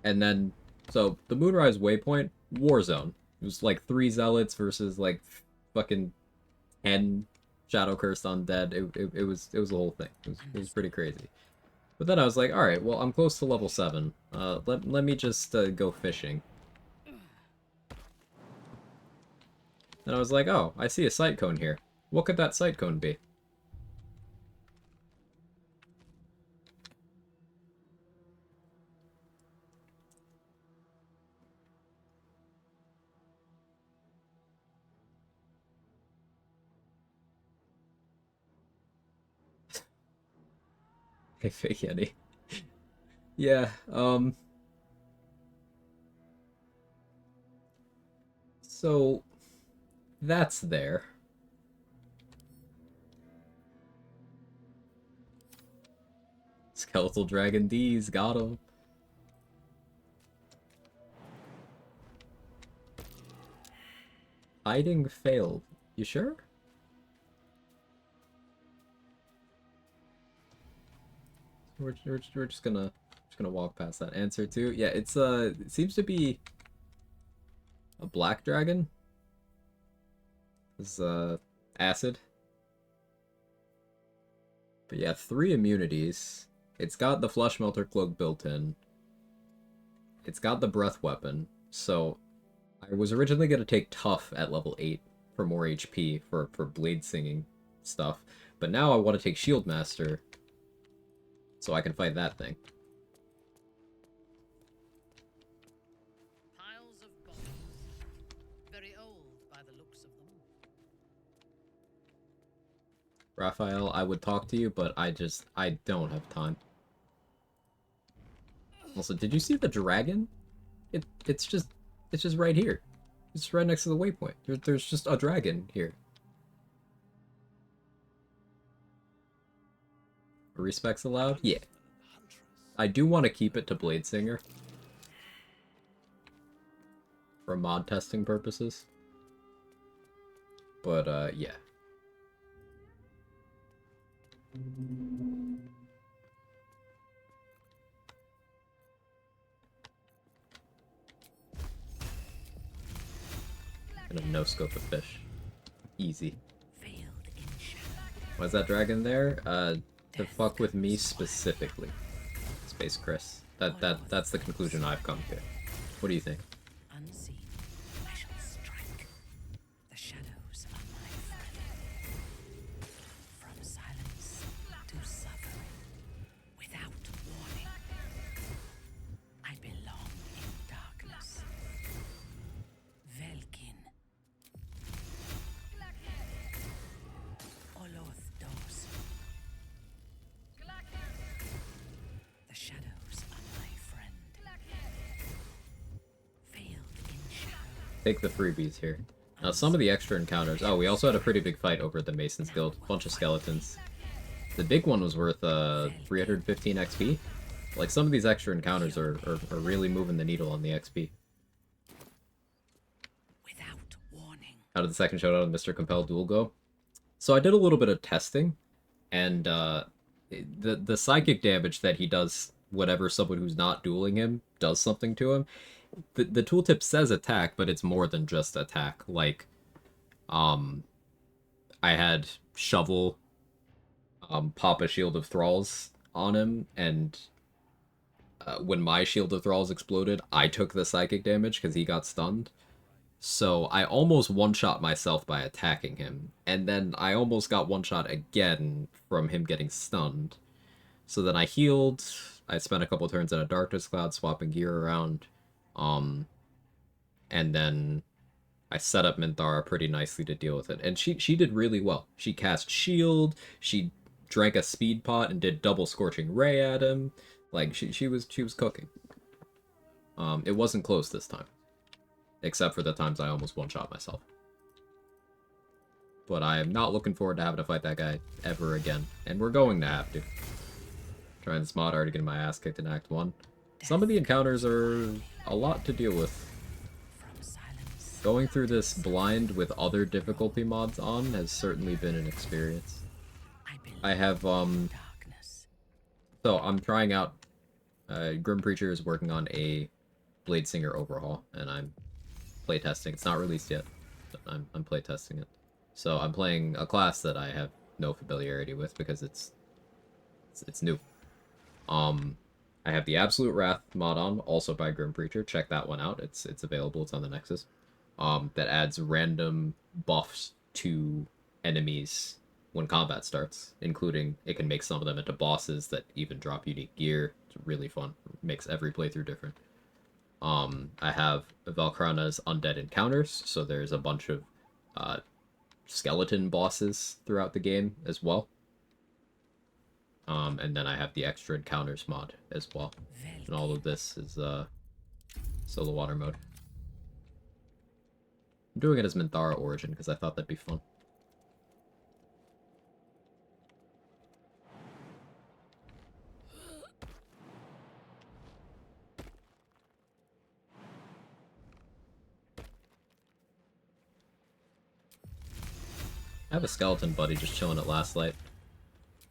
And then, so, the Moonrise Waypoint, Warzone. It was like 3 Zealots versus like fucking 10 Shadow Cursed Undead. It was the whole thing. It was pretty crazy. But then I was like, alright, well, I'm close to level 7. Let me just go fishing. And I was like, oh, I see a sight cone here. What could that sight cone be? Hey, fake Yeti. Yeah, so that's there. Skeletal Dragon D's, got him. Hiding failed. You sure? We're just gonna walk past that answer too. Yeah, it's it seems to be a black dragon. It's acid. But yeah, 3 immunities. It's got the Flesh Melter Cloak built in. It's got the breath weapon. So I was originally gonna take tough at level 8 for more HP for blade singing stuff. But now I want to take Shield Master so I can fight that thing. Piles of bones. Very old by the looks of them. Raphael, I would talk to you, but I don't have time. Also, did you see the dragon? It's just right here. It's right next to the waypoint. There's just a dragon here. Respects allowed? Yeah. I do want to keep it to Bladesinger for mod testing purposes. But, yeah. And a no-scope of fish. Easy. Why's that dragon there? To fuck with me specifically. Space Chris. That's the conclusion I've come to. What do you think? Unseen, I shall strike. The shadows are my friend. From silence to suffering, without warning. I belong in darkness. Velkin. Oloth Dos. The shadows are my friend. Take the freebies here. Now, some of the extra encounters... Oh, we also had a pretty big fight over at the Mason's Guild. Bunch of skeletons. The big one was worth 315 XP. Like, some of these extra encounters are really moving the needle on the XP. Without warning. How did the second showdown of Mr. Compelled Duel go? So I did a little bit of testing, and the psychic damage that he does whenever someone who's not dueling him does something to him. The tooltip says attack, but it's more than just attack. Like, I had Shovel pop a Shield of Thralls on him, and when my Shield of Thralls exploded, I took the psychic damage because he got stunned. So I almost one-shot myself by attacking him, and then I almost got one-shot again from him getting stunned. So then I healed, I spent a couple turns in a Darkness Cloud swapping gear around, and then I set up Minthara pretty nicely to deal with it. And she did really well. She cast Shield, she drank a Speed Pot and did double Scorching Ray at him. Like, she was cooking. It wasn't close this time. Except for the times I almost one-shot myself. But I am not looking forward to having to fight that guy ever again. And we're going to have to. Trying this mod, already getting my ass kicked in Act 1. Some of the encounters are a lot to deal with. Going through this blind with other difficulty mods on has certainly been an experience. I have, so I'm trying out, Grimpreacher is working on a Bladesinger overhaul, and I'm playtesting. It's not released yet, but I'm playtesting it. So I'm playing a class that I have no familiarity with because it's new. I have the Absolute Wrath mod on, also by Grimpreacher. Check that one out. It's available. It's on the Nexus. That adds random buffs to enemies when combat starts, including it can make some of them into bosses that even drop unique gear. It's really fun. Makes every playthrough different. I have Valkrana's Undead Encounters, so there's a bunch of skeleton bosses throughout the game as well. And then I have the Extra Encounters mod as well. And all of this is solo water mode. I'm doing it as Minthara Origin because I thought that'd be fun. I have a skeleton buddy just chilling at Last Light.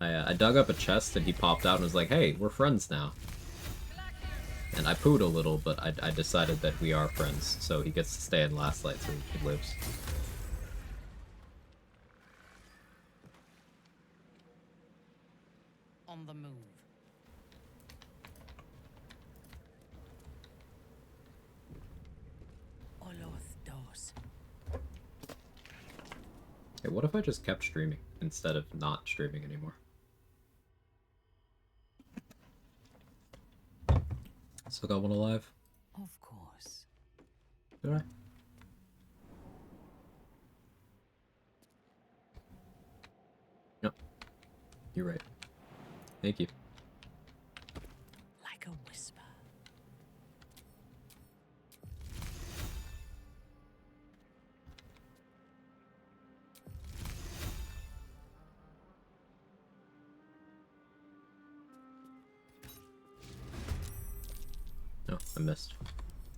I dug up a chest and he popped out and was like, hey, we're friends now. And I pooed a little, but I decided that we are friends, so he gets to stay in Last Light so he lives. On the move. Oloth Dos. Hey, what if I just kept streaming instead of not streaming anymore? Still got one alive? Of course. Did I? No. You're right. Thank you. Like a whisper. No, I missed.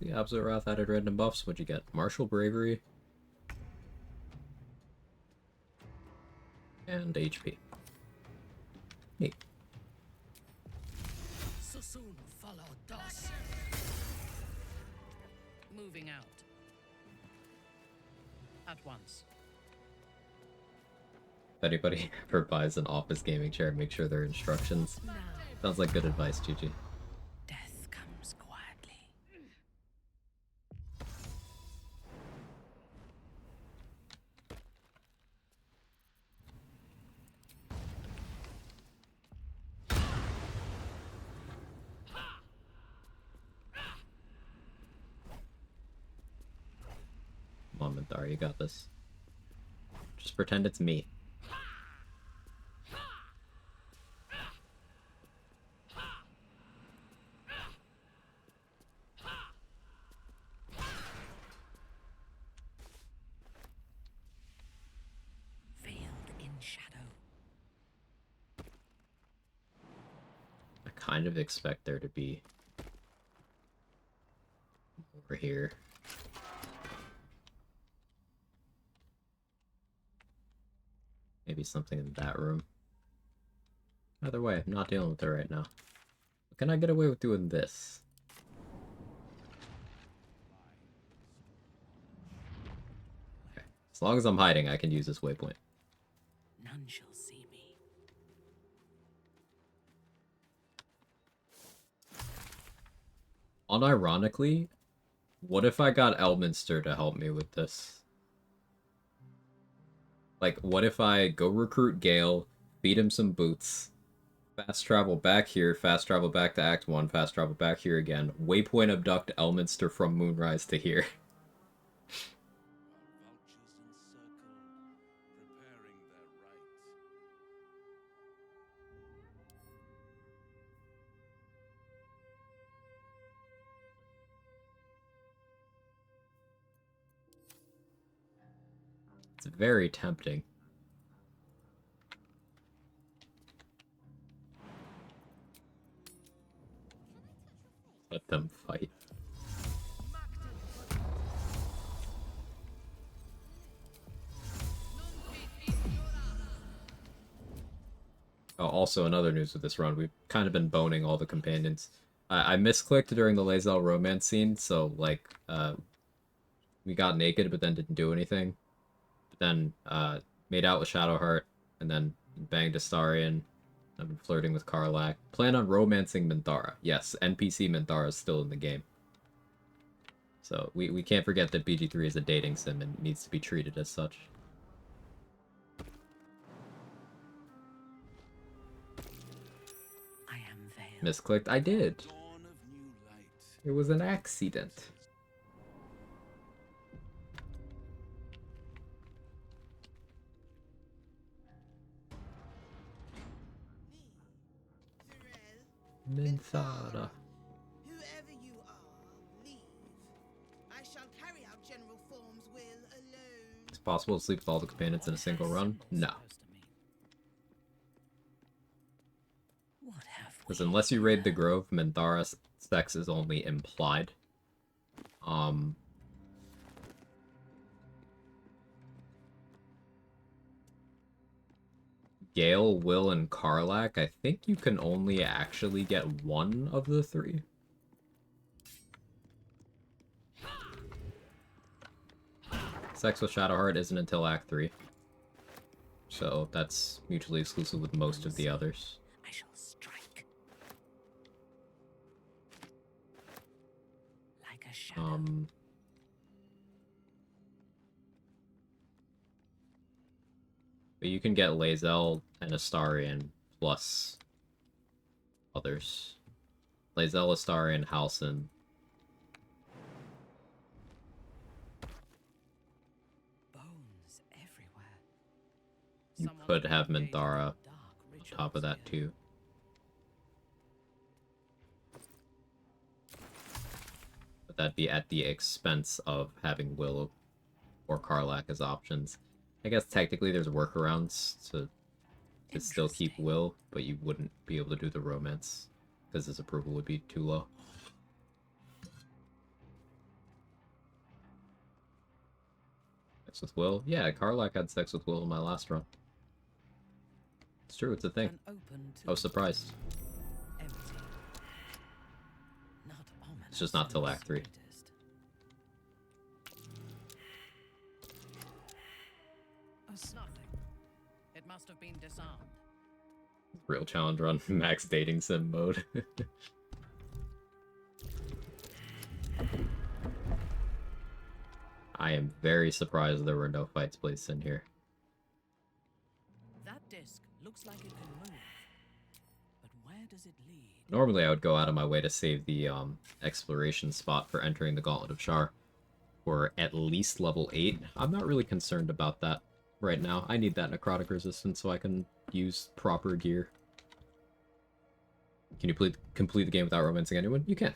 The Absolute Wrath added random buffs. What'd you get? Martial Bravery. And HP. Neat. So soon follow DOS. Moving out. At once. If anybody ever buys an office gaming chair, make sure their instructions. Sounds like good advice, Gigi. Death comes quietly. Come on, Minthara, you got this. Just pretend it's me. Kind of expect there to be over here. Maybe something in that room. Either way, I'm not dealing with it right now. But can I get away with doing this? Okay. As long as I'm hiding, I can use this waypoint. None shall see me. Unironically, what if I got Elminster to help me with this? Like, what if I go recruit Gale, feed him some boots, fast travel back here, fast travel back to Act 1, fast travel back here again, waypoint abduct Elminster from Moonrise to here? It's very tempting. Let them fight. Oh, also another news with this run, we've kind of been boning all the companions. I misclicked during the Lae'zel romance scene, so like we got naked but then didn't do anything. But then made out with Shadowheart and then banged Astarion. I've been flirting with Karlach. Plan on romancing Minthara. Yes, NPC Minthara is still in the game. So we can't forget that BG3 is a dating sim and needs to be treated as such. I am veiled. Misclicked? I did. It was an accident. Minthara. Whoever you are, leave. I shall carry out General Form's will alone. It's possible to sleep with all the companions in a single run? No. Because unless you raid the Grove, Minthara's sex is only implied. Gale, Will, and Karlach, I think you can only actually get one of the three. Sex with Shadowheart isn't until Act 3. So that's mutually exclusive with most of the others. I shall strike. Like a shadow. But you can get Lae'zel and Astarion plus others. Lae'zel, Astarion, Halsin. Bones everywhere. You could have Minthara on top of that too. But that'd be at the expense of having Will or Karlach as options. I guess technically there's workarounds to still keep Will, but you wouldn't be able to do the romance because his approval would be too low. Sex with Will? Yeah, Karlach had sex with Will in my last run. It's true, it's a thing. And open to I was surprised. empty. Not ominous. It's just not till Act 3. Nothing. It must have been disarmed. Real challenge run, max dating sim mode. I am very surprised there were no fights placed in here. That disc looks like it can move. But where does it lead? Normally I would go out of my way to save the exploration spot for entering the Gauntlet of Shar. For at least level 8. I'm not really concerned about that right now. I need that necrotic resistance so I can use proper gear. Can you complete the game without romancing anyone? You can.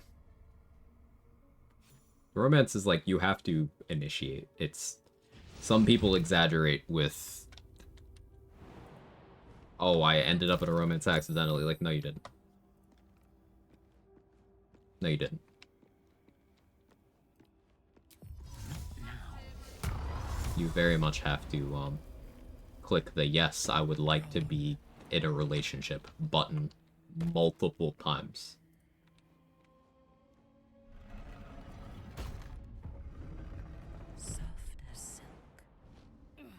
Romance is like you have to initiate. It's some people exaggerate with, oh, I ended up in a romance accidentally. Like, no, you didn't. No, you didn't. You very much have to click the yes, I would like to be in a relationship button multiple times. Soft as silk.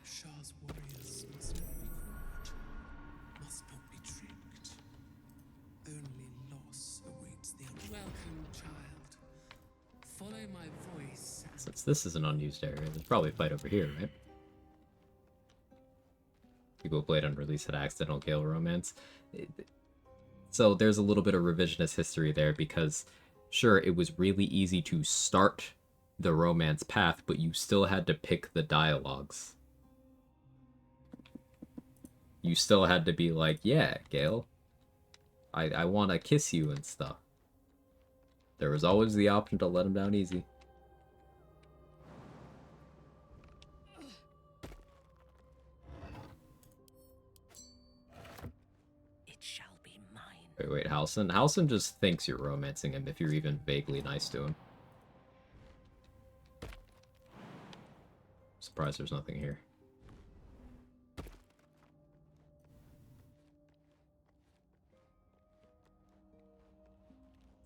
Shah's warriors must not be caught, must not be tricked. Only loss awaits the welcome, child. Follow my voice. Since this is an unused area, there's probably a fight over here, right? People who played on release had accidental Gale romance. So there's a little bit of revisionist history there because, sure, it was really easy to start the romance path, but you still had to pick the dialogues. You still had to be like, yeah, Gale, I want to kiss you and stuff. There was always the option to let him down easy. Wait, Halson? Halson just thinks you're romancing him if you're even vaguely nice to him. Surprised there's nothing here.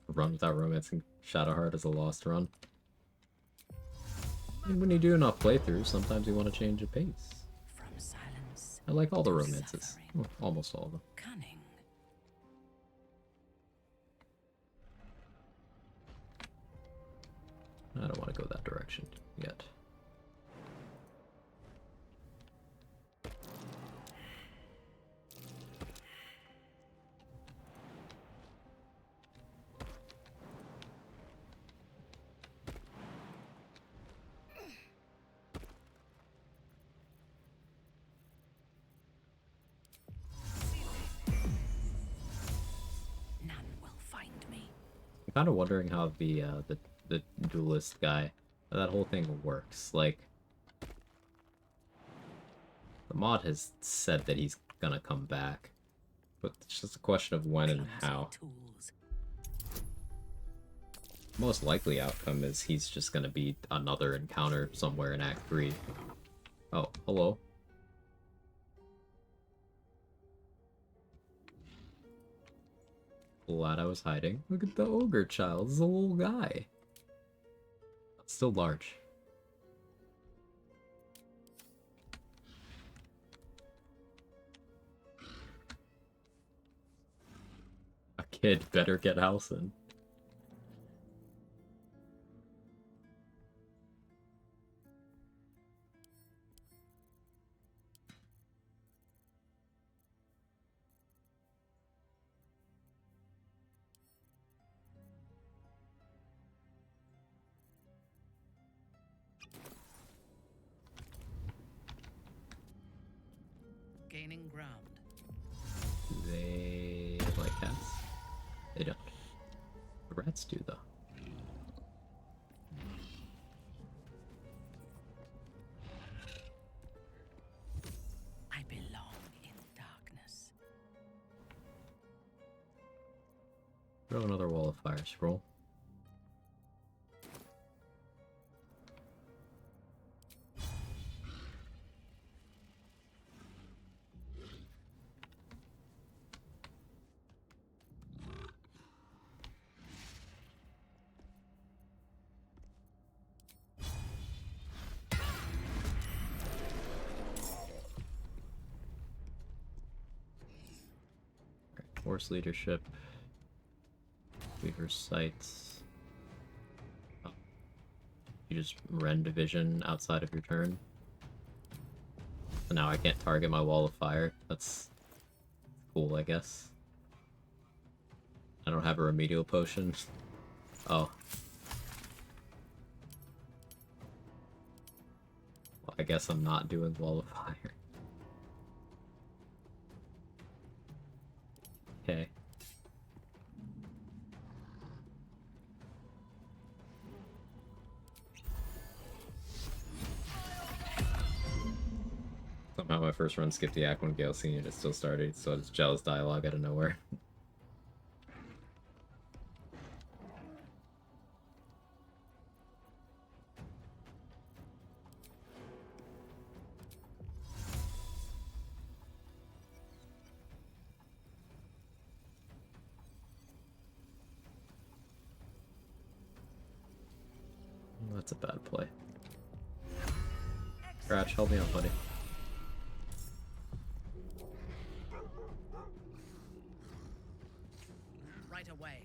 A run without romancing Shadowheart is a lost run. And when you do enough playthroughs, sometimes you want to change the pace. From silence. I like all the romances. Well, almost all of them. Cunning. I don't want to go that direction yet. None will find me. I'm kind of wondering how the duelist guy, how that whole thing works. Like, the mod has said that he's gonna come back, but it's just a question of when and how. Most likely outcome is he's just gonna be another encounter somewhere in Act 3. Oh, hello. Glad I was hiding. Look at the ogre child. This is a little guy. Still large. A kid better get Halson. Gaining ground. They like cats? They don't. The rats do, though. I belong in darkness. Throw another wall of fire scroll. Force leadership. Weaver sights. Oh. You just rend division outside of your turn. So now I can't target my wall of fire. That's cool, I guess. I don't have a remedial potion. Oh. Well, I guess I'm not doing wall of fire. Okay. Somehow my first run skipped the Act 1 Gale Scene and it still started, so it's jealous dialogue out of nowhere. That's a bad play. Scratch, help me out, buddy. Right away.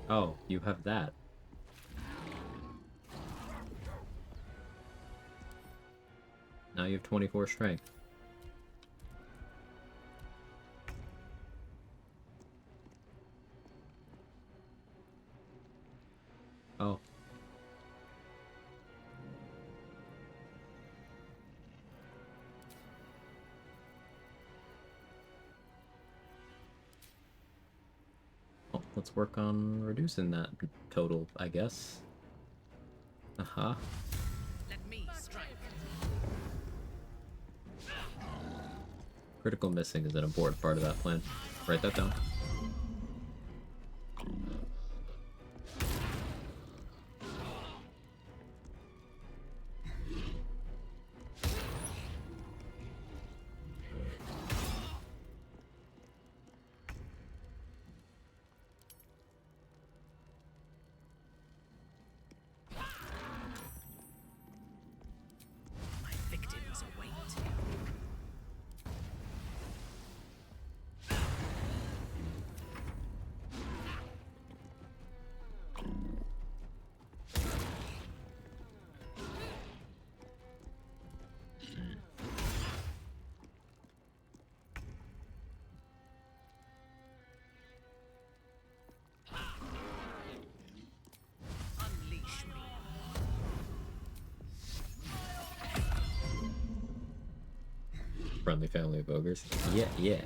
Oh, you have that. Now you have 24 strength. Oh. Well, let's work on reducing that total, I guess. Uh-huh. Let me strike. Critical missing is an important part of that plan. Write that down. My victims await. Unleash me. Friendly family of ogres. Yeah, yeah.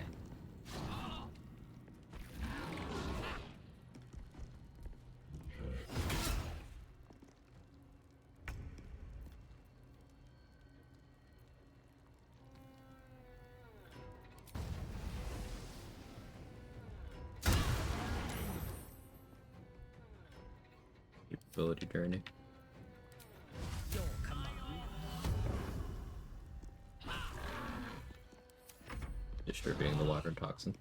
Ability journey. Your command. Distributing the water toxin.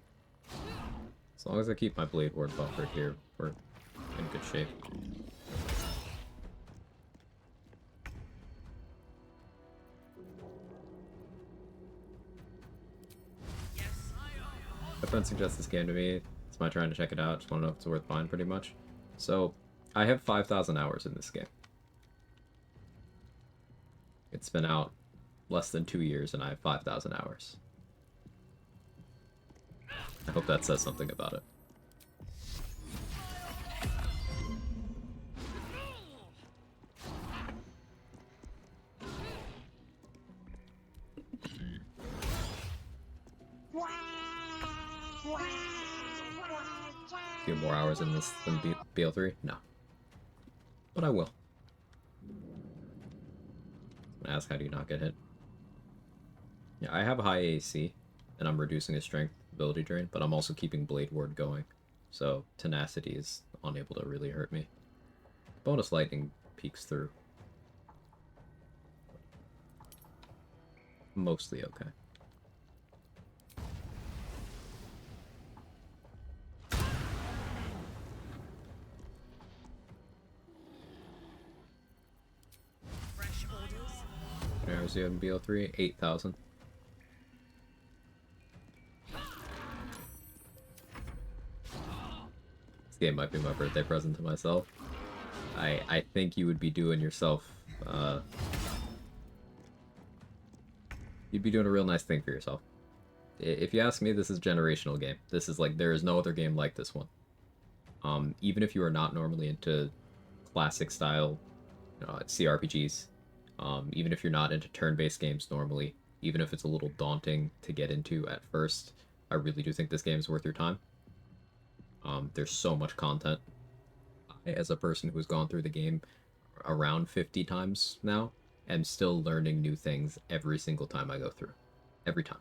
As long as I keep my blade ward buffered here, we're in good shape. My friend suggests this game to me. It's my turn to check it out. Just want to know if it's worth buying, pretty much. So, I have 5,000 hours in this game. It's been out less than 2 years, and I have 5,000 hours. I hope that says something about it. Few more hours in this than BL3? No. But I will. Ask, how do you not get hit? Yeah, I have high AC, and I'm reducing his strength ability drain, but I'm also keeping Blade Ward going, so Tenacity is unable to really hurt me. Bonus Lightning peeks through. Mostly okay. How was you in BO3? 8,000. This game might be my birthday present to myself. I think you would be doing yourself, you'd be doing a real nice thing for yourself. If you ask me, this is a generational game. This is like, there is no other game like this one. Even if you are not normally into classic style CRPGs, even if you're not into turn-based games normally, even if it's a little daunting to get into at first, I really do think this game is worth your time. There's so much content. I, as a person who has gone through the game around 50 times now, am still learning new things every single time I go through. Every time.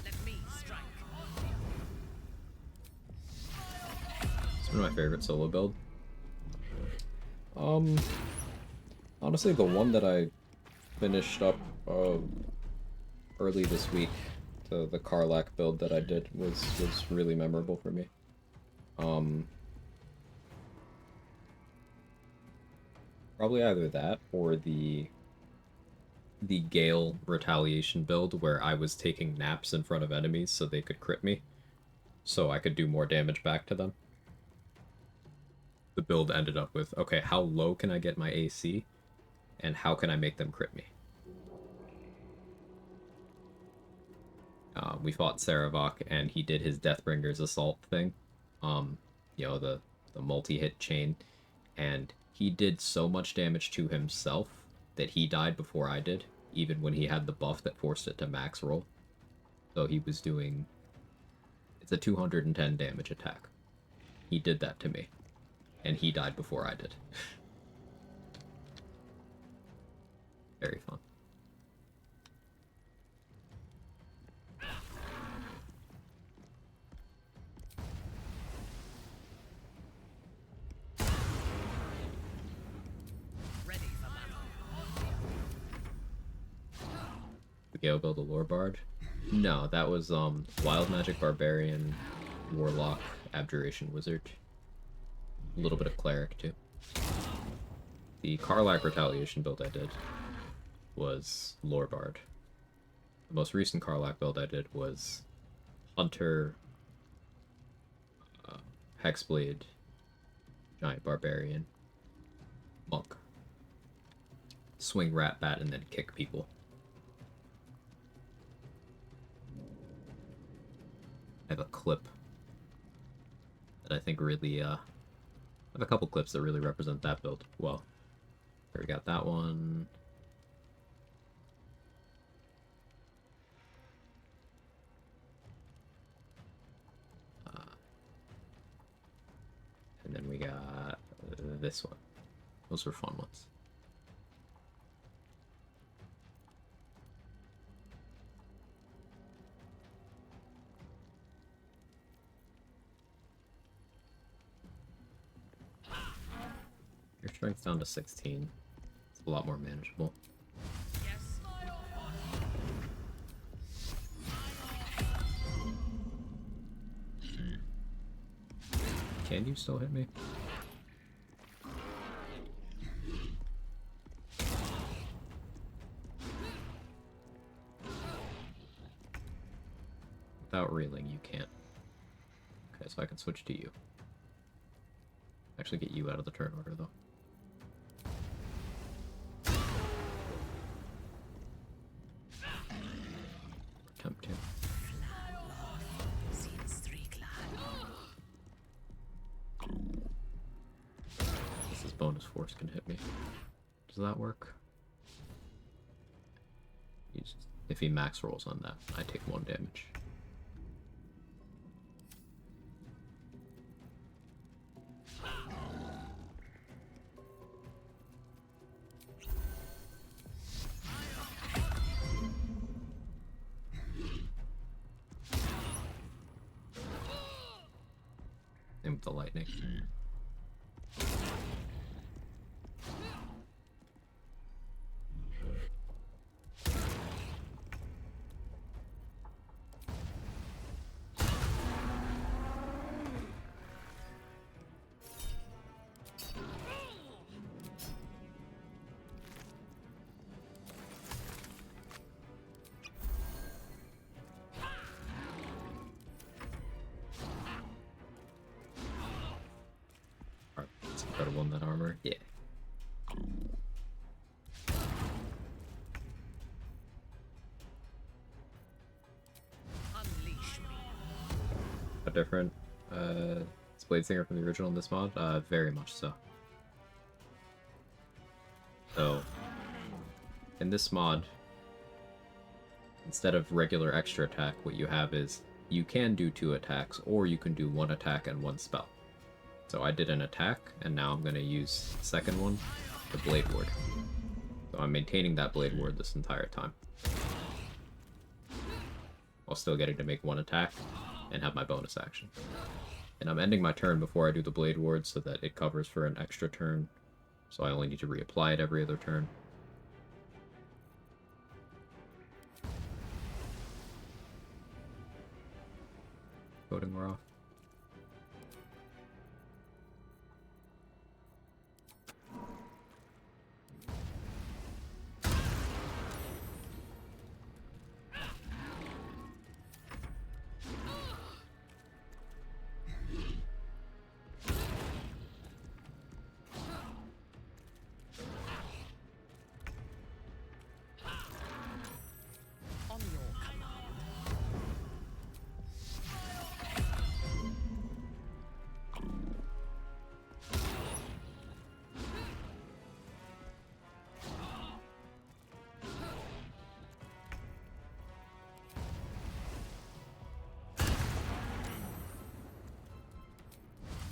Let me strike. It's one of my favorite solo build. Honestly, the one that I finished up early this week, the Karlach build that I did was really memorable for me. Probably either that or the Gale retaliation build where I was taking naps in front of enemies so they could crit me, so I could do more damage back to them. The build ended up with, okay, how low can I get my AC, and how can I make them crit me? We fought Saravok, and he did his Deathbringer's Assault thing. You know, the multi-hit chain, and he did so much damage to himself that he died before I did, even when he had the buff that forced it to max roll. So he was doing... It's a 210 damage attack. He did that to me, and he died before I did. Very fun. Ready for battle. The Gale build a Lore Bard? No, that was Wild Magic Barbarian, Warlock, Abjuration Wizard. A little bit of Cleric too. The Karlach Retaliation build I did was Lore Bard. The most recent Karlach build I did was Hunter, Hexblade, Giant Barbarian, Monk. Swing Rat Bat and then kick people. I have a clip that I think really, I have a couple clips that really represent that build well. Here we got that one. And then we got this one. Those were fun ones. Your strength's down to 16. It's a lot more manageable. Can you still hit me? Without reeling, you can't. Okay, so I can switch to you. Actually get you out of the turn order, though. Attempt to. This is bonus force can hit me. Does that work? If he max rolls on that, I take 1 damage. And with the lightning. have won that armor. Yeah. Unleash me. A different is Bladesinger from the original in this mod? Very much so. So, in this mod, instead of regular extra attack, what you have is you can do 2 attacks, or you can do 1 attack and 1 spell. So I did an attack, and now I'm going to use the second one, the Blade Ward. So I'm maintaining that Blade Ward this entire time, while still getting to make 1 attack and have my bonus action. And I'm ending my turn before I do the Blade Ward so that it covers for an extra turn, so I only need to reapply it every other turn. Voting we're off. On your command.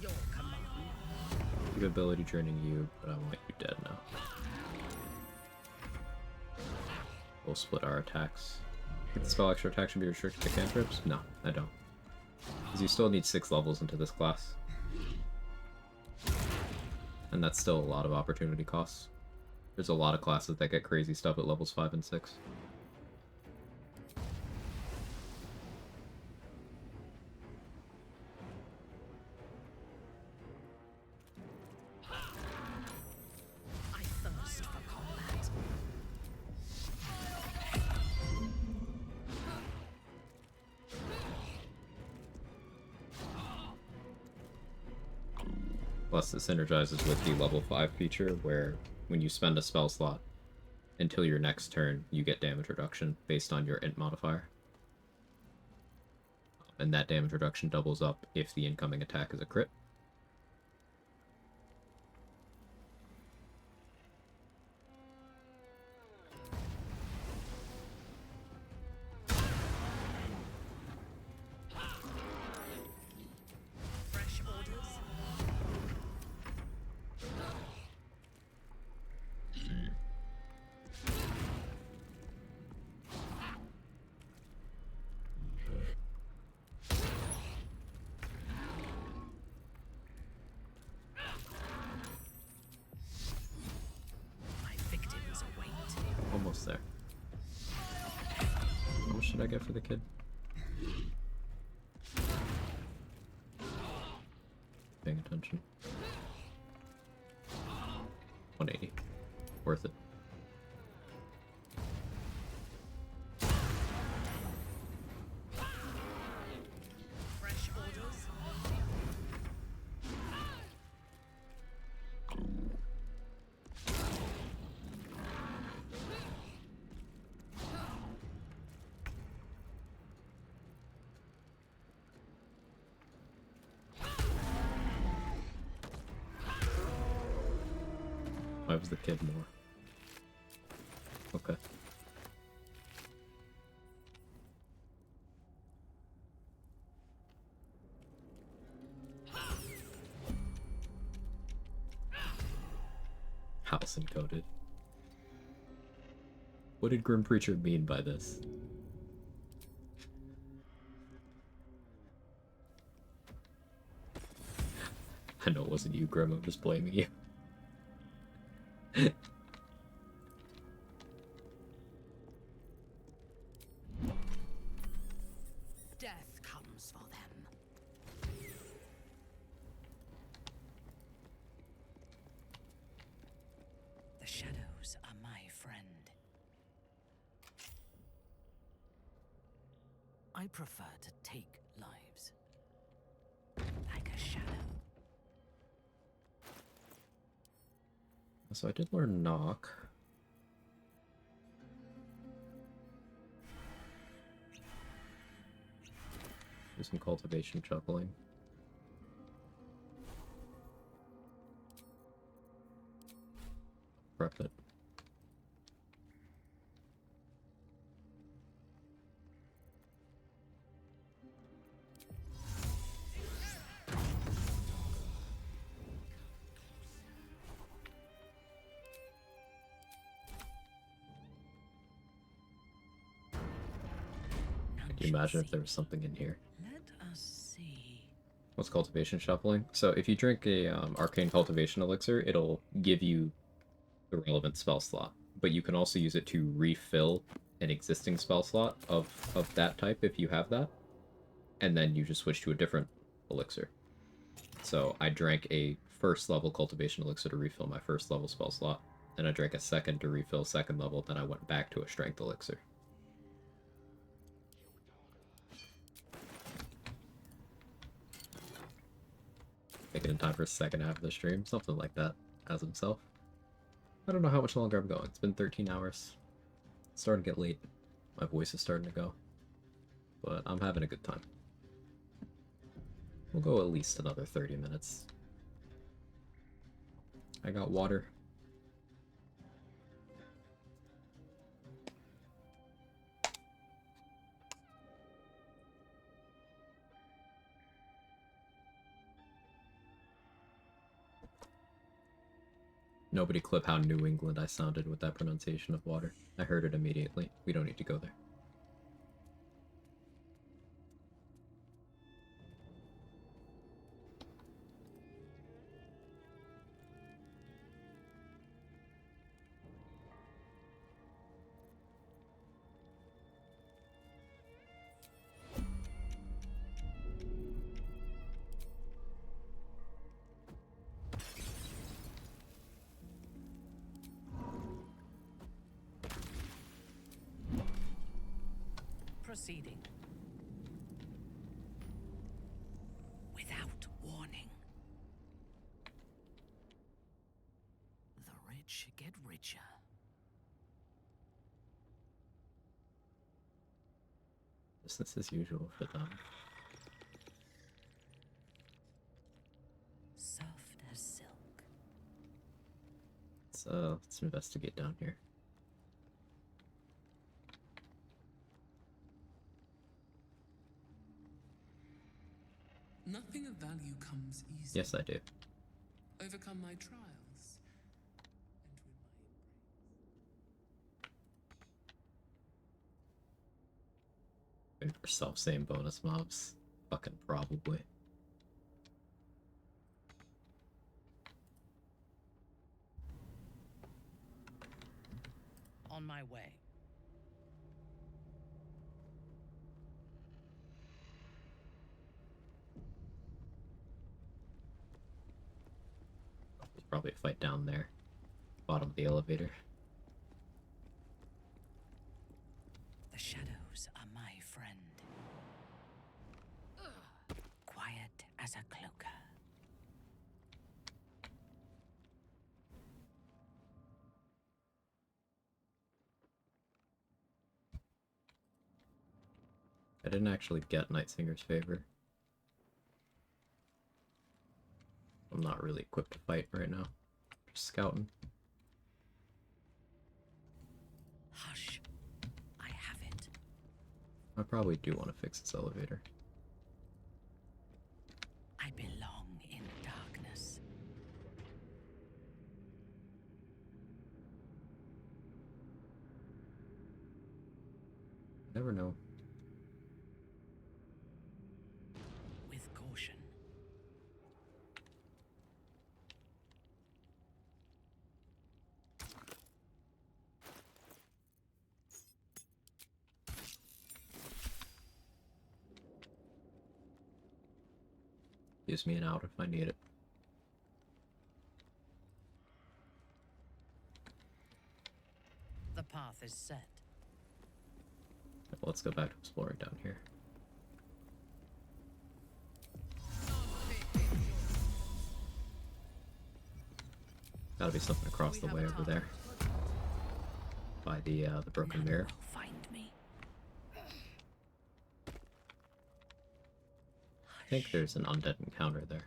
Your command. Keep ability draining you, but I want you dead now. We'll split our attacks. Think the spell extra attack should be restricted to cantrips? No, I don't. Because you still need 6 levels into this class. And that's still a lot of opportunity costs. There's a lot of classes that get crazy stuff at levels 5 and 6. I thirst for combat. Plus, it synergizes with the level 5 feature, where when you spend a spell slot until your next turn, you get damage reduction based on your int modifier. And that damage reduction doubles up if the incoming attack is a crit. Fresh orders. My victims await. Almost there. How much should I get for the kid? Paying attention. 180. Worth it. Fresh orders. Why was the kid more? Okay. House encoded. What did Grimpreacher mean by this? I know it wasn't you, Grim, I'm just blaming you. Death comes for them. The shadows are my friend. I prefer to take lives. Like a shadow. So I did learn knock. Do some cultivation shuffling. Prep it. Can you imagine if there was something in here? Let us see. What's cultivation shuffling? So if you drink a arcane cultivation elixir, it'll give you the relevant spell slot, but you can also use it to refill an existing spell slot of that type if you have that, and then you just switch to a different elixir. So I drank a first level cultivation elixir to refill my first level spell slot, and I drank a second to refill second level, then I went back to a strength elixir. Make it in time for the second half of the stream, something like that, as himself. I don't know how much longer I'm going. It's been 13 hours. It's starting to get late. My voice is starting to go. But I'm having a good time. We'll go at least another 30 minutes. I got water. Nobody clip how New England I sounded with that pronunciation of water. I heard it immediately. We don't need to go there. Proceeding. Without warning. The rich get richer. Business as usual for them. Soft as silk. Let's investigate down here. Nothing of value comes easy. Yes, I do. Overcome my trials. Maybe for self-same bonus mobs. Fucking probably. On my way. There's probably a fight down there. Bottom of the elevator. The shadows are my friend. Quiet as a cloaker. I didn't actually get Nightsinger's favor. I'm not really equipped to fight right now. Just scouting. Hush. I have it. I probably do want to fix this elevator. I belong in darkness. Never know. With caution. Gives me an out if I need it. The path is set. Let's go back to exploring down here. Gotta be something across the way over there. By the broken mirror. Find me. I think there's an undead encounter there.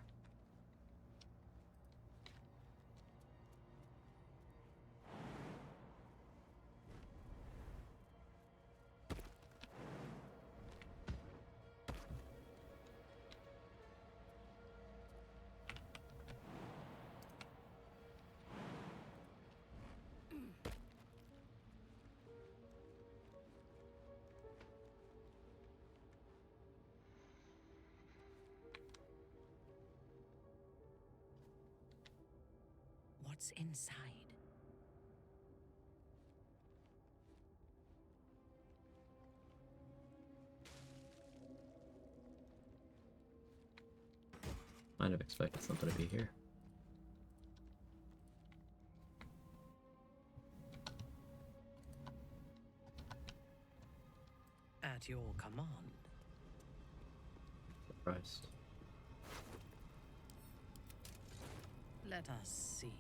What's inside? Might have expected something to be here. At your command. Surprised. Let us see.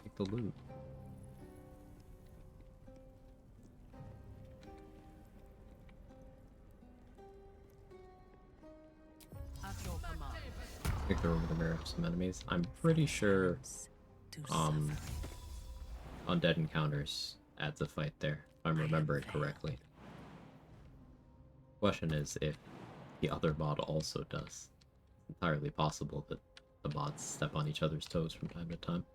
Take the loot. At your command. Take the room with the mirror of some enemies. I'm pretty sure undead encounters adds a fight there, if I'm remembering correctly. Question is if the other mod also does. It's entirely possible that the mods step on each other's toes from time to time.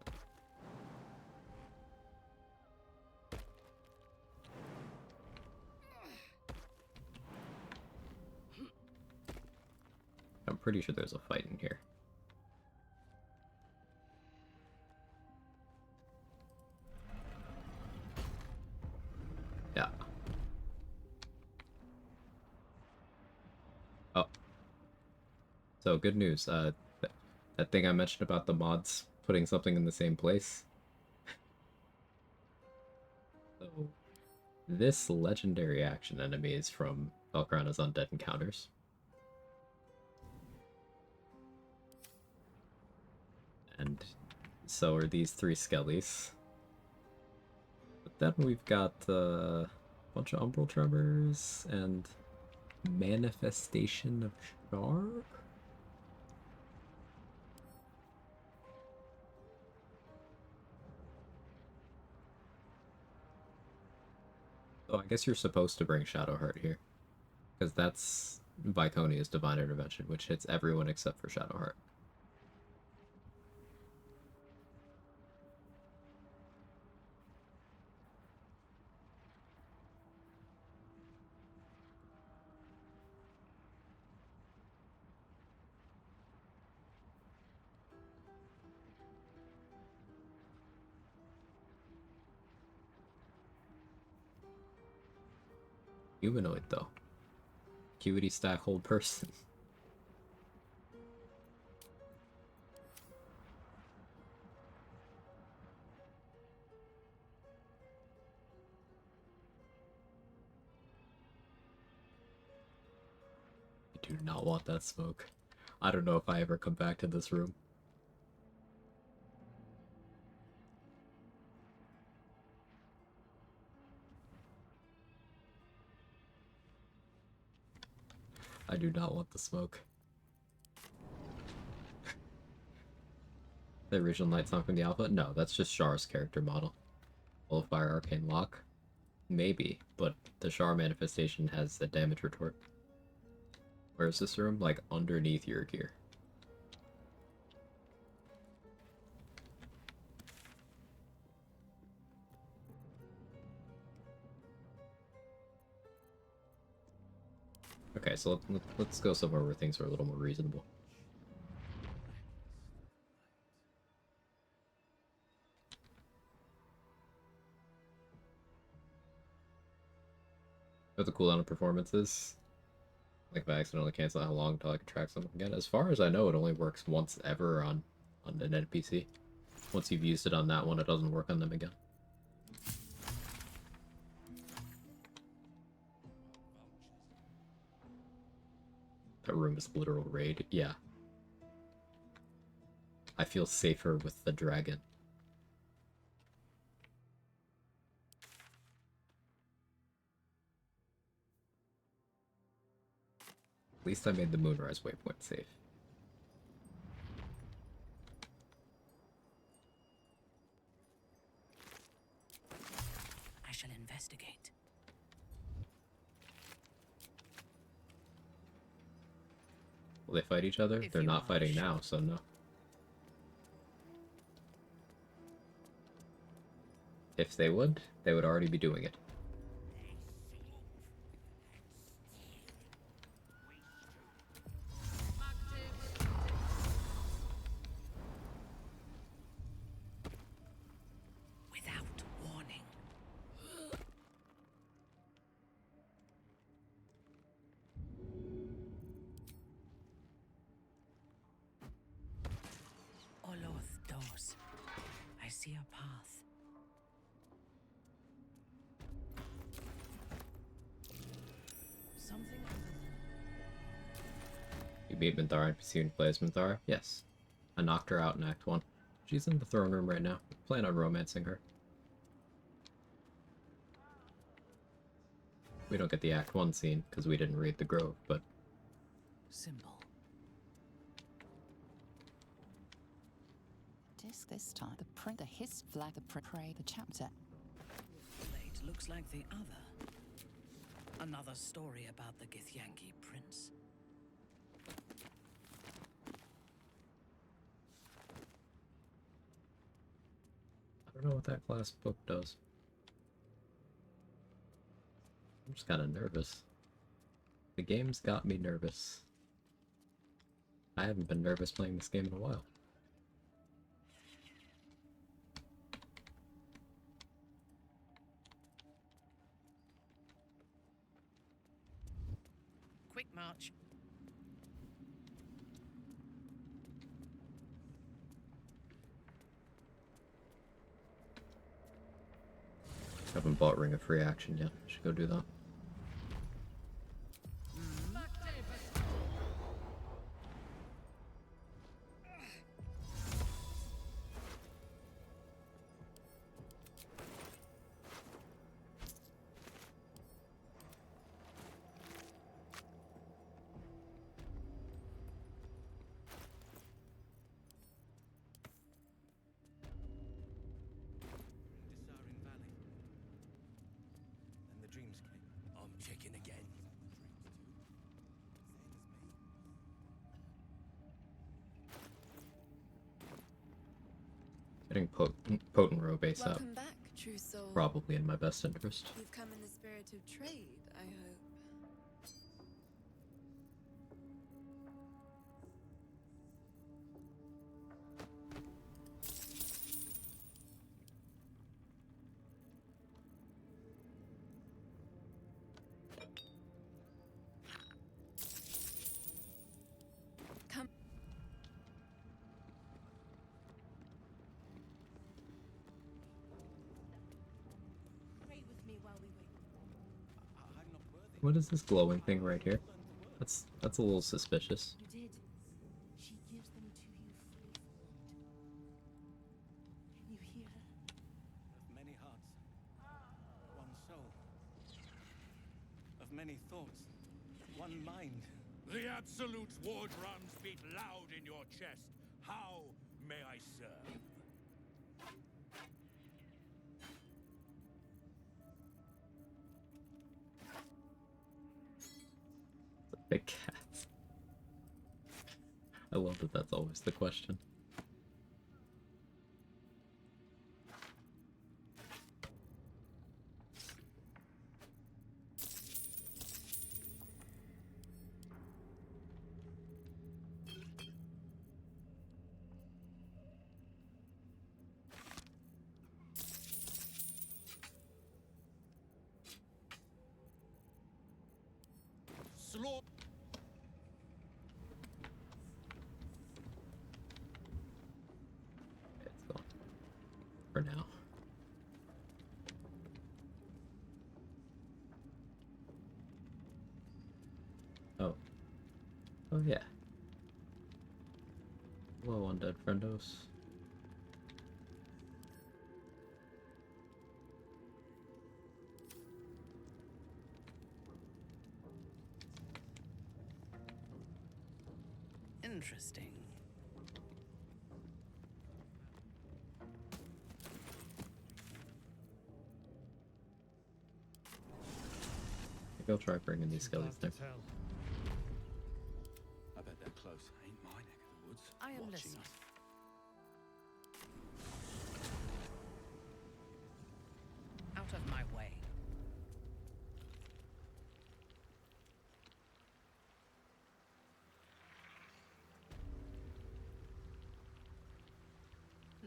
I'm pretty sure there's a fight in here. Yeah. Oh. So, good news. That thing I mentioned about the mods putting something in the same place. So, this legendary action enemy is from Valkrana's Undead Encounters. And so are these three skellies. But then we've got a bunch of Umbral Tremors and Manifestation of Shar? So I guess you're supposed to bring Shadowheart here. Because that's Viconia's Divine Intervention, which hits everyone except for Shadowheart. Humanoid, though. Acuity stack hold person. I do not want that smoke. I don't know if I ever come back to this room. I do not want the smoke. The original Night Song from the alpha? No, that's just Char's character model. Will fire Arcane Lock? Maybe, but the Char manifestation has the damage retort. Where is this room? Like underneath your gear. Okay, so let's go somewhere where things are a little more reasonable. What the cooldown of performances? Like if I accidentally cancel how long until I can track something again. As far as I know, it only works once ever on an NPC. Once you've used it on that one, it doesn't work on them again. That room is literal raid. Yeah. I feel safer with the dragon. At least I made the Moonrise waypoint safe. I shall investigate. Will they fight each other? If They're you not are fighting sure. now, so no. If they would already be doing it. Without warning. Oloth Dos. I see a path. Something You beat Minthara and pursued play as Minthara? Yes. I knocked her out in Act 1. She's in the throne room right now. Plan on romancing her. We don't get the Act 1 scene, because we didn't read the Grove, but... symbol. This time, the hist flag, the pray, the chapter. Blade looks like the other. Another story about the Githyanki prince. I don't know what that class book does. I'm just kind of nervous. The game's got me nervous. I haven't been nervous playing this game in a while. Quick march. Haven't bought Ring of Free Action yet. Should go do that. I'm checking again. Getting potent robe base up. Welcome back, true soul. Probably in my best interest. You've come in the spirit of trade, I hope. Come. Pray with me while we wait. What is this glowing thing right here? That's a little suspicious. You did. She gives them to you fully formed. Can you hear her? Of many hearts, one soul. Of many thoughts, one mind. The Absolute's war drums beat loud in your chest. How may I serve? Big cats. I love that that's always the question. Slaughter. It's gone. For now. Oh. Oh yeah. Hello, undead friendos. Interesting. Maybe I'll try bringing these skellies there. I bet they're close. Ain't my neck of the woods. I am watching listening. us. Out of my way.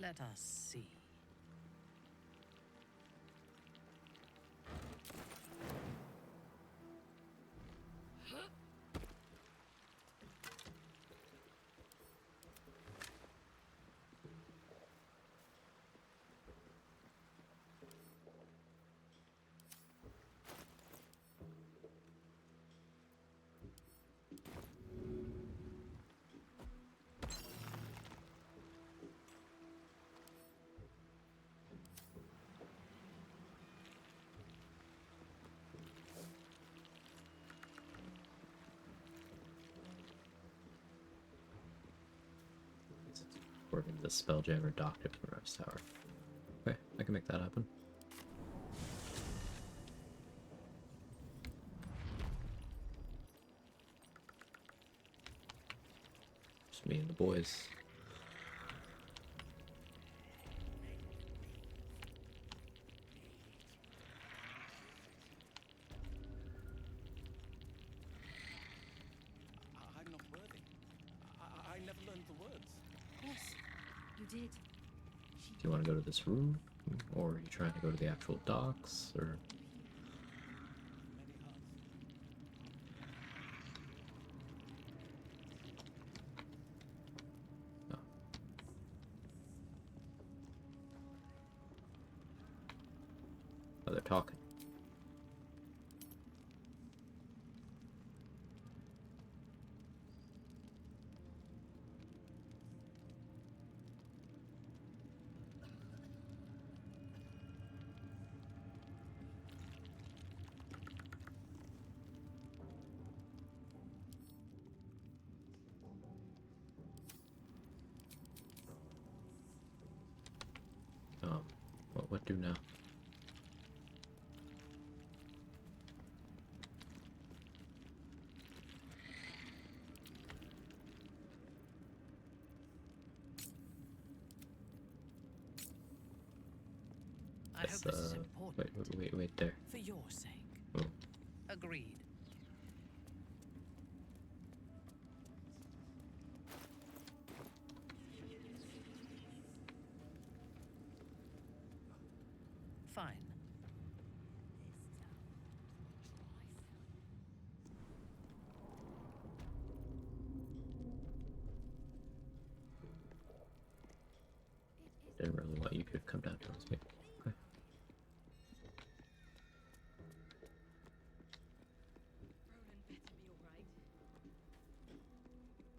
Let us see. According to the Spelljammer docked it from the Rose Tower. Okay, I can make that happen. Just me and the boys. I'm not worthy. I never learned the words. Yes, you did. Do you want to go to this room? Or are you trying to go to the actual docks? Or... Oh. Oh, they're talking. What do now? I hope this is important. Wait there. For your sake. Oh. Agreed. Fine. Didn't really want you to come down towards me. Okay.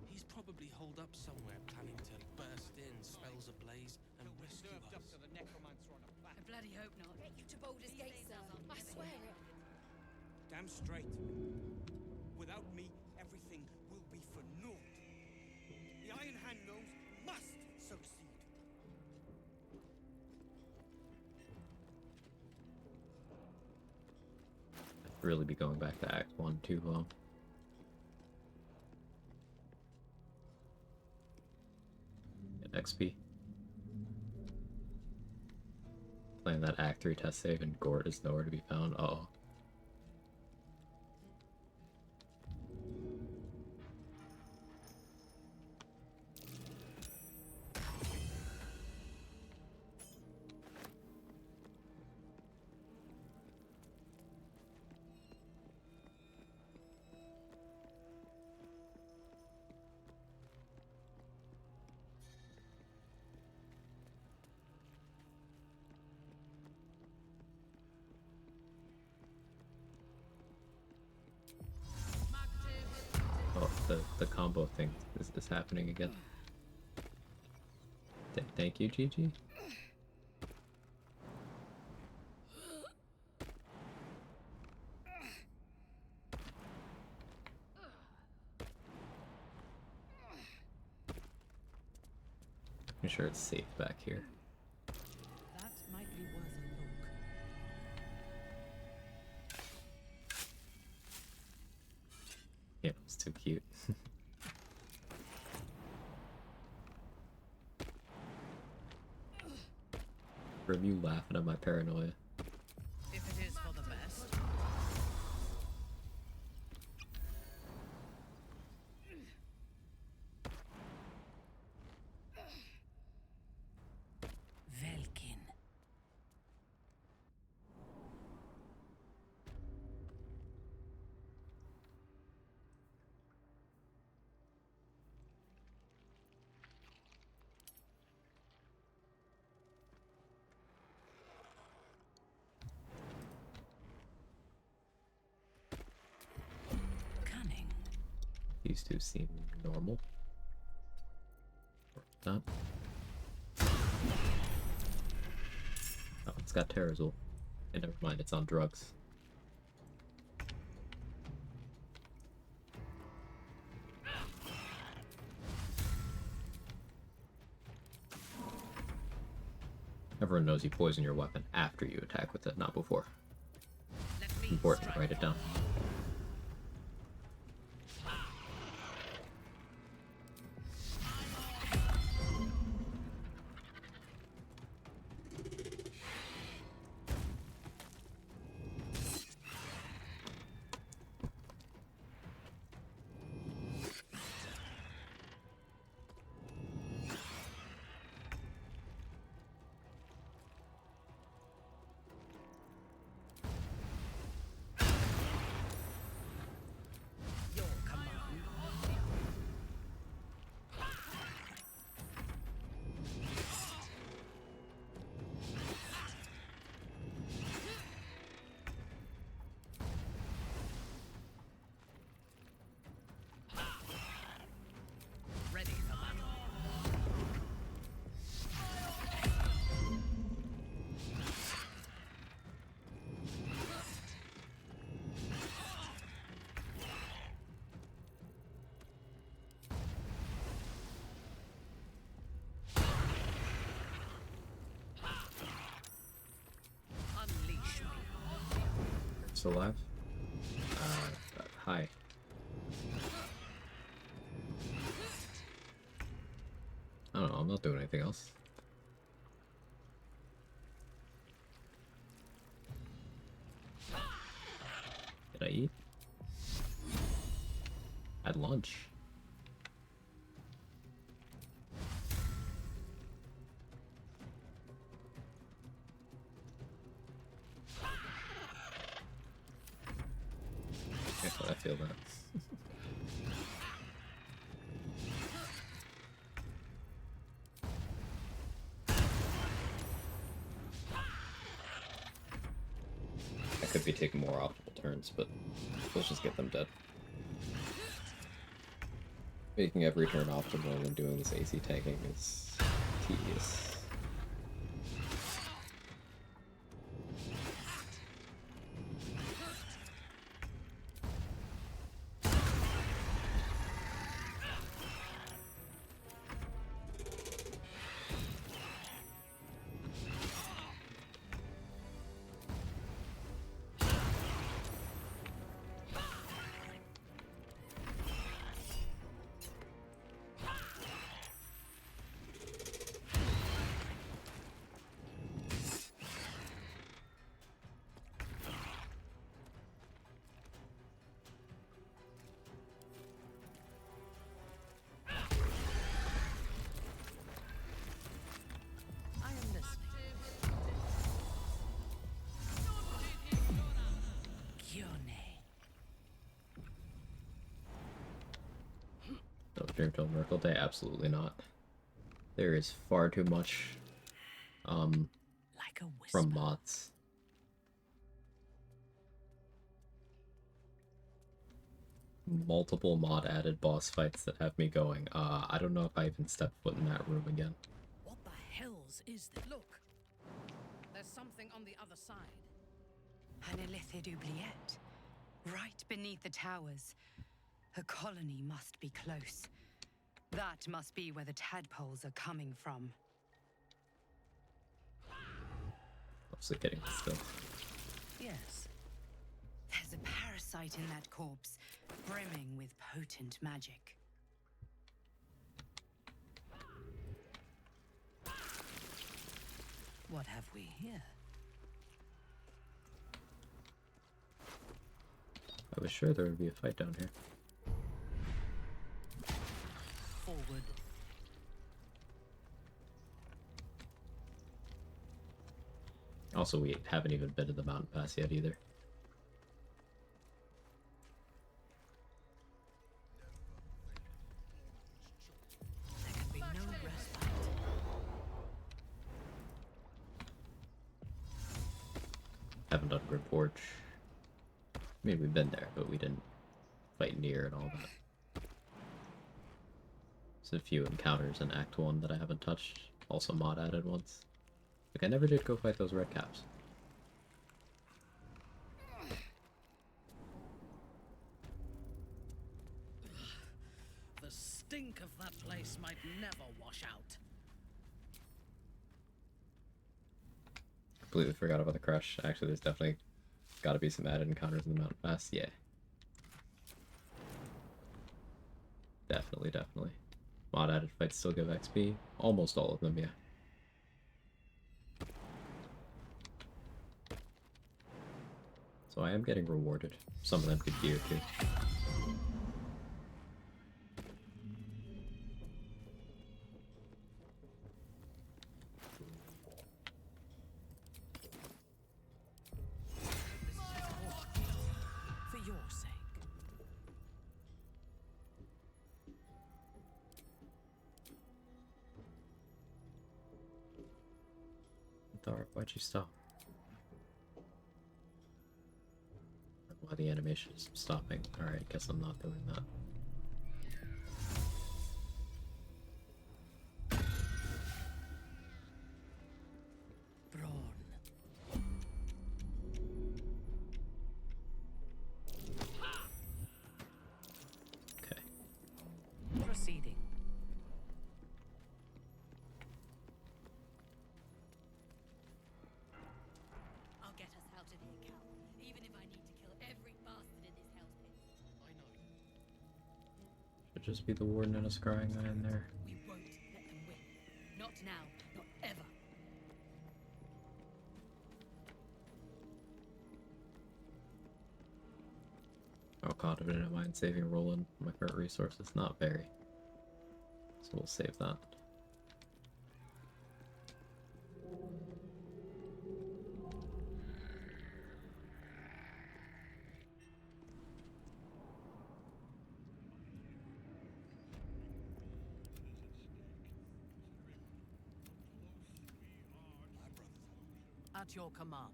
He's probably holed up somewhere, planning to burst in, spells ablaze, and rescue us. I bloody hope not. Get you to Boulder's Gate, sir. I swear it. Damn straight. Without me, everything will be for naught. The Iron Hand Gnomes must succeed. I'd really be going back to Act 1 too long. Get XP. Playing that Act 3 test save and Gort is nowhere to be found. Uh-oh. Oh, the combo thing is happening again. Thank you, Gigi. I'm sure it's safe back here. That might be worth a look. Yeah, it's too cute. From you laughing at my paranoia. If it is for the best. Velkin. Cunning. These two seem normal. Or not. Oh, it's got Terrazol. And never mind, it's on drugs. Everyone knows you poison your weapon after you attack with it, not before. Important, write it down. Ready for battle. Unleash me. It's alive? Hi. I don't know, I'm not doing anything else. Did I eat? At lunch. Guess what, I feel that. I could be taking more optimal turns, but let's just get them dead. Making every turn optimal when doing this AC tanking is tedious. Dreamfall Miracle Day? Absolutely not. There is far too much from mods. Multiple mod added boss fights that have me going, I don't know if I even step foot in that room again. What the else is there? Look, there's something on the other side. An illithid oubliette. Right beneath the towers. A colony must be close. That must be where the tadpoles are coming from. Also getting still. Yes. There's a parasite in that corpse, brimming with potent magic. What have we here? I was sure there would be a fight down here. Forward. Also, we haven't even been to the mountain pass yet either. There can be no respite. Haven't done Grimpreacher. I mean, we've been there, but we didn't fight near and all that. There's a few encounters in Act 1 that I haven't touched. Also mod added once. Like, I never did go fight those red caps. The stink of that place might never wash out. Completely forgot about the crush. Actually, there's definitely got to be some added encounters in the mountain pass. Yeah. Definitely. Mod added fights still give XP. Almost all of them, yeah. So I am getting rewarded. Some of them good gear too. For your sake. Dark, why'd you stop? Why the animation is stopping. Alright, guess I'm not doing that. Proceeding. I'll get us out of here, Cal. Even if I need to kill every bastard in this hell's pit. I know. Should just be the warden and a scrying eye in there. We won't let them win. Not now. Not ever. How confident am I in saving Roland? My current resources, not very. So we'll save that. At your command.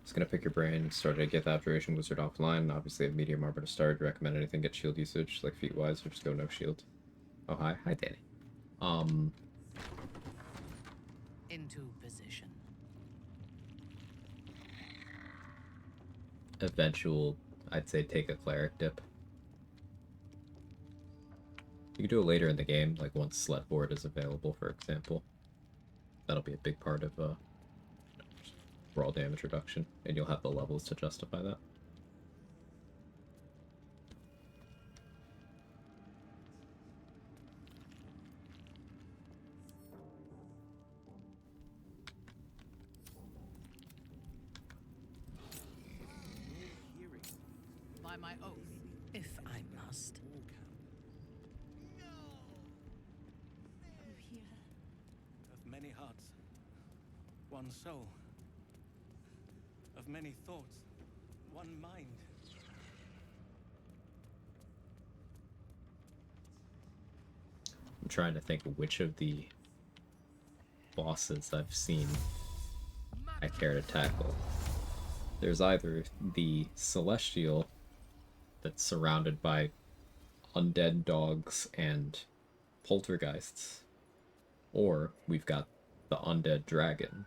Just gonna pick your brain, start to get the Abjuration Wizard offline. Obviously, have Medium Armor to start. Recommend anything get shield usage, like feet wise, or just go no shield. Oh, hi. Hi, Danny. Into position. Eventual, I'd say take a cleric dip. You can do it later in the game, like once Sled Board is available, for example. That'll be a big part of raw damage reduction, and you'll have the levels to justify that. By my oath, if I must. Of many hearts, one soul. Of many thoughts, one mind. I'm trying to think which of the bosses I've seen I care to tackle. There's either the Celestial that's surrounded by undead dogs and poltergeists, or we've got the undead dragon,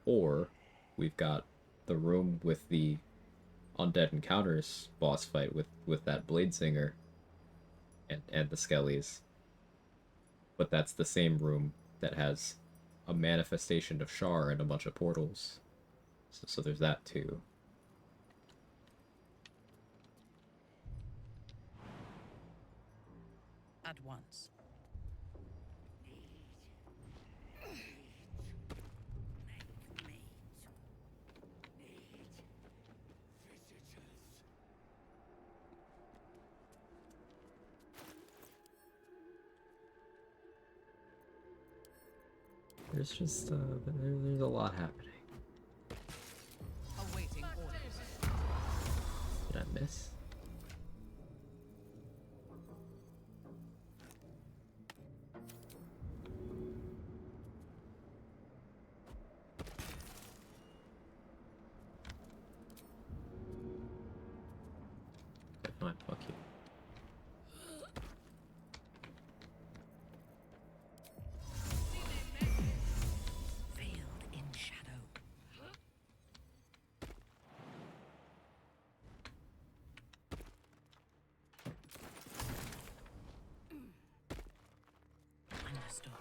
or we've got the room with the undead encounters boss fight with that Bladesinger and the Skellies. But that's the same room that has a manifestation of Shar and a bunch of portals. So there's that too. At once. There's just there's a lot happening. Awaiting orders. Did I miss? Okay, fine, fuck you. Veiled in shadow. Understood.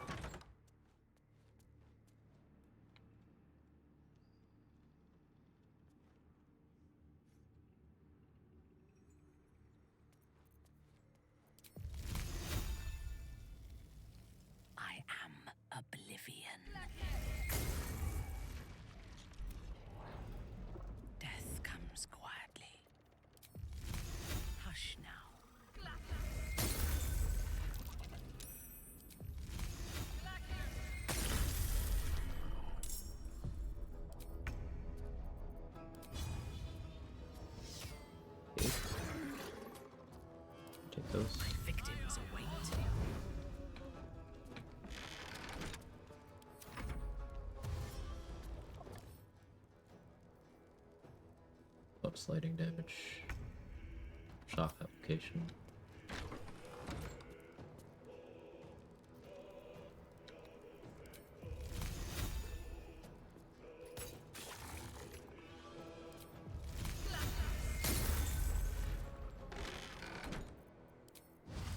I am oblivion. Death comes quietly. Hush now. Okay. Take those. My victims await. Up sliding damage. Shock application.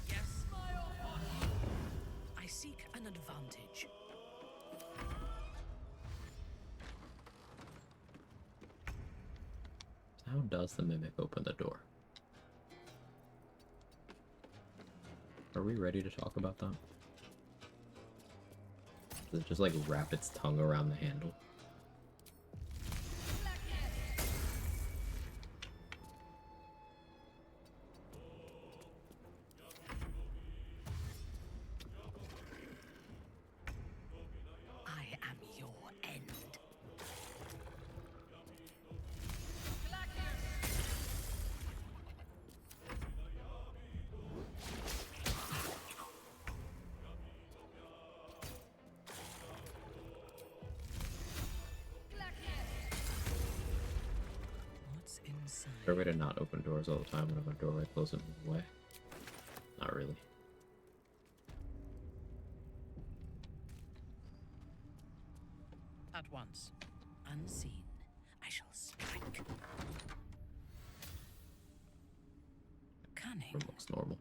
Yes. I seek an advantage. How does the mimic open the door? Are we ready to talk about that? Does it just like wrap its tongue around the handle? I am your end. What's inside? Is there a way to not open doors all the time whenever a doorway closes and move away? Not really. At once. Unseen, I shall strike. Cunning. Room looks normal.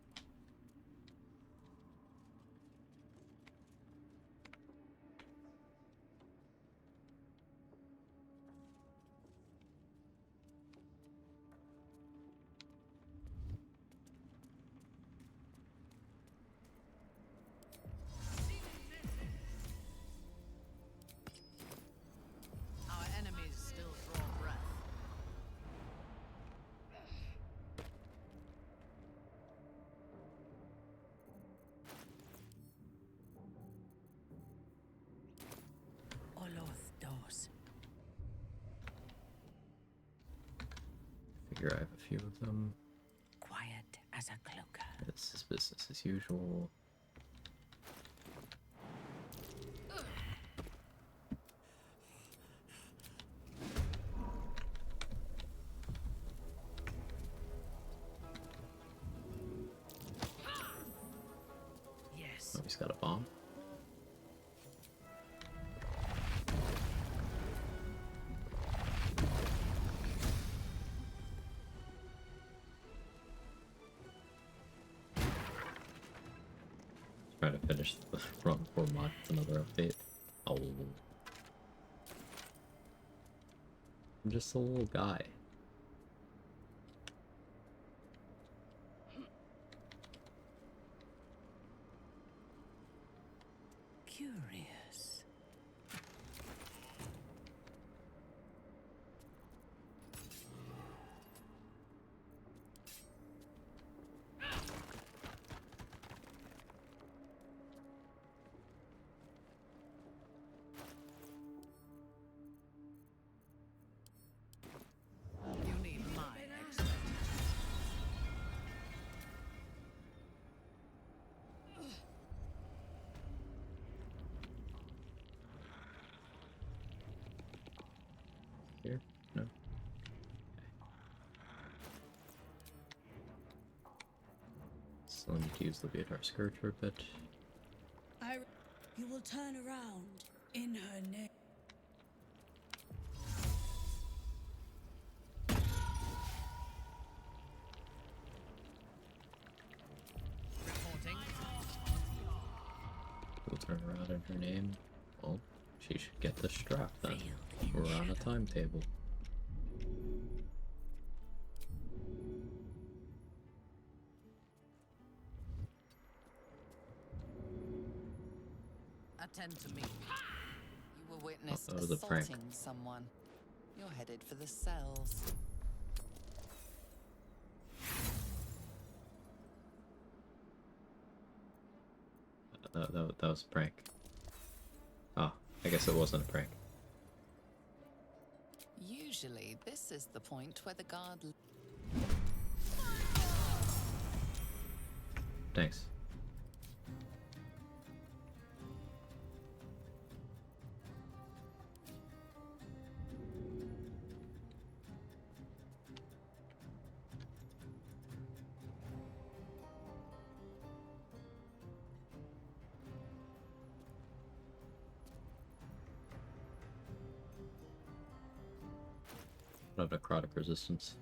Our enemies still draw breath. Oloth dos. Figure I have a few of them. Quiet as a cloaker. This is business as usual. Yes. Oh, he's got a bomb. Trying to finish the run for mod another update. Oh. I'm just a little guy. Curious. You need my expertise. Here? No. Still need to use the Viatar skirt for a bit. You will turn around in her name. Reporting. We'll turn around in her name. Well, she should get the strap then. We're on a timetable. Attend to me. You were witnessed that was a prank. assaulting someone. You're headed for the cells. That was a prank. Ah, I guess it wasn't a prank. Usually, this is the point where the guard... Thanks. Not necrotic resistance.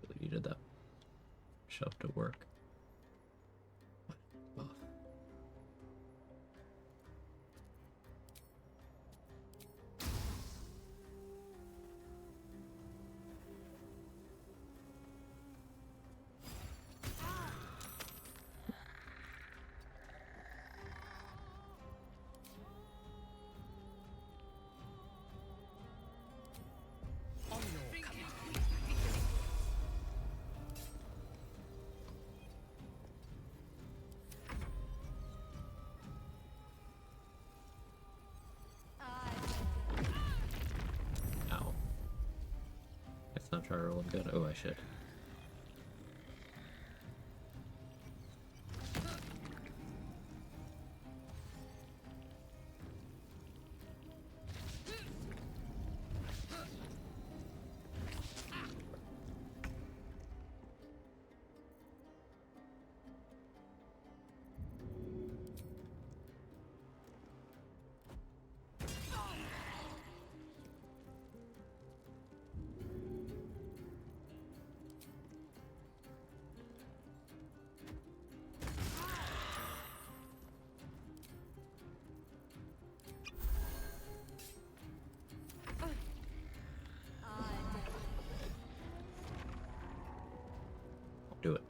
Really needed that shove to work. Buff. On your command. Ow. Let's not try rolling good. Oh, I should. Do it.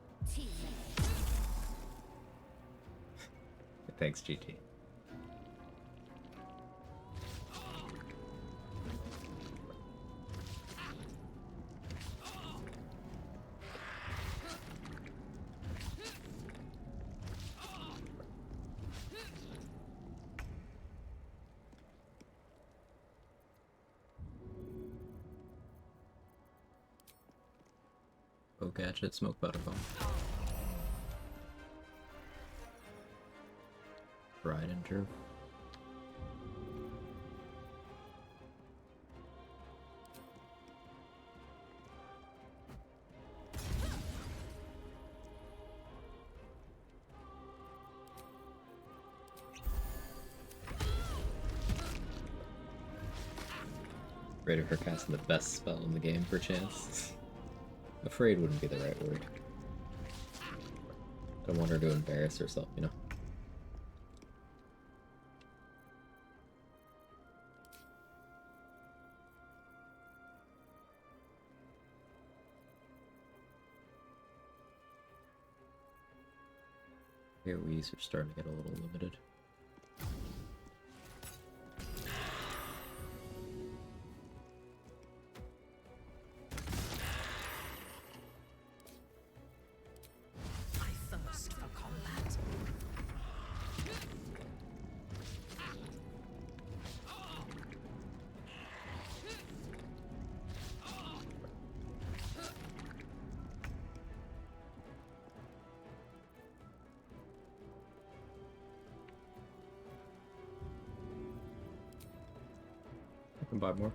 Thanks, GT. Oh, gadget, smoke butter bomb. Ride and Drew. afraid of her casting the best spell in the game, perchance. Afraid wouldn't be the right word. I don't want her to embarrass herself, you know? Here we's are starting to get a little limited. I thirst for combat. I can buy more.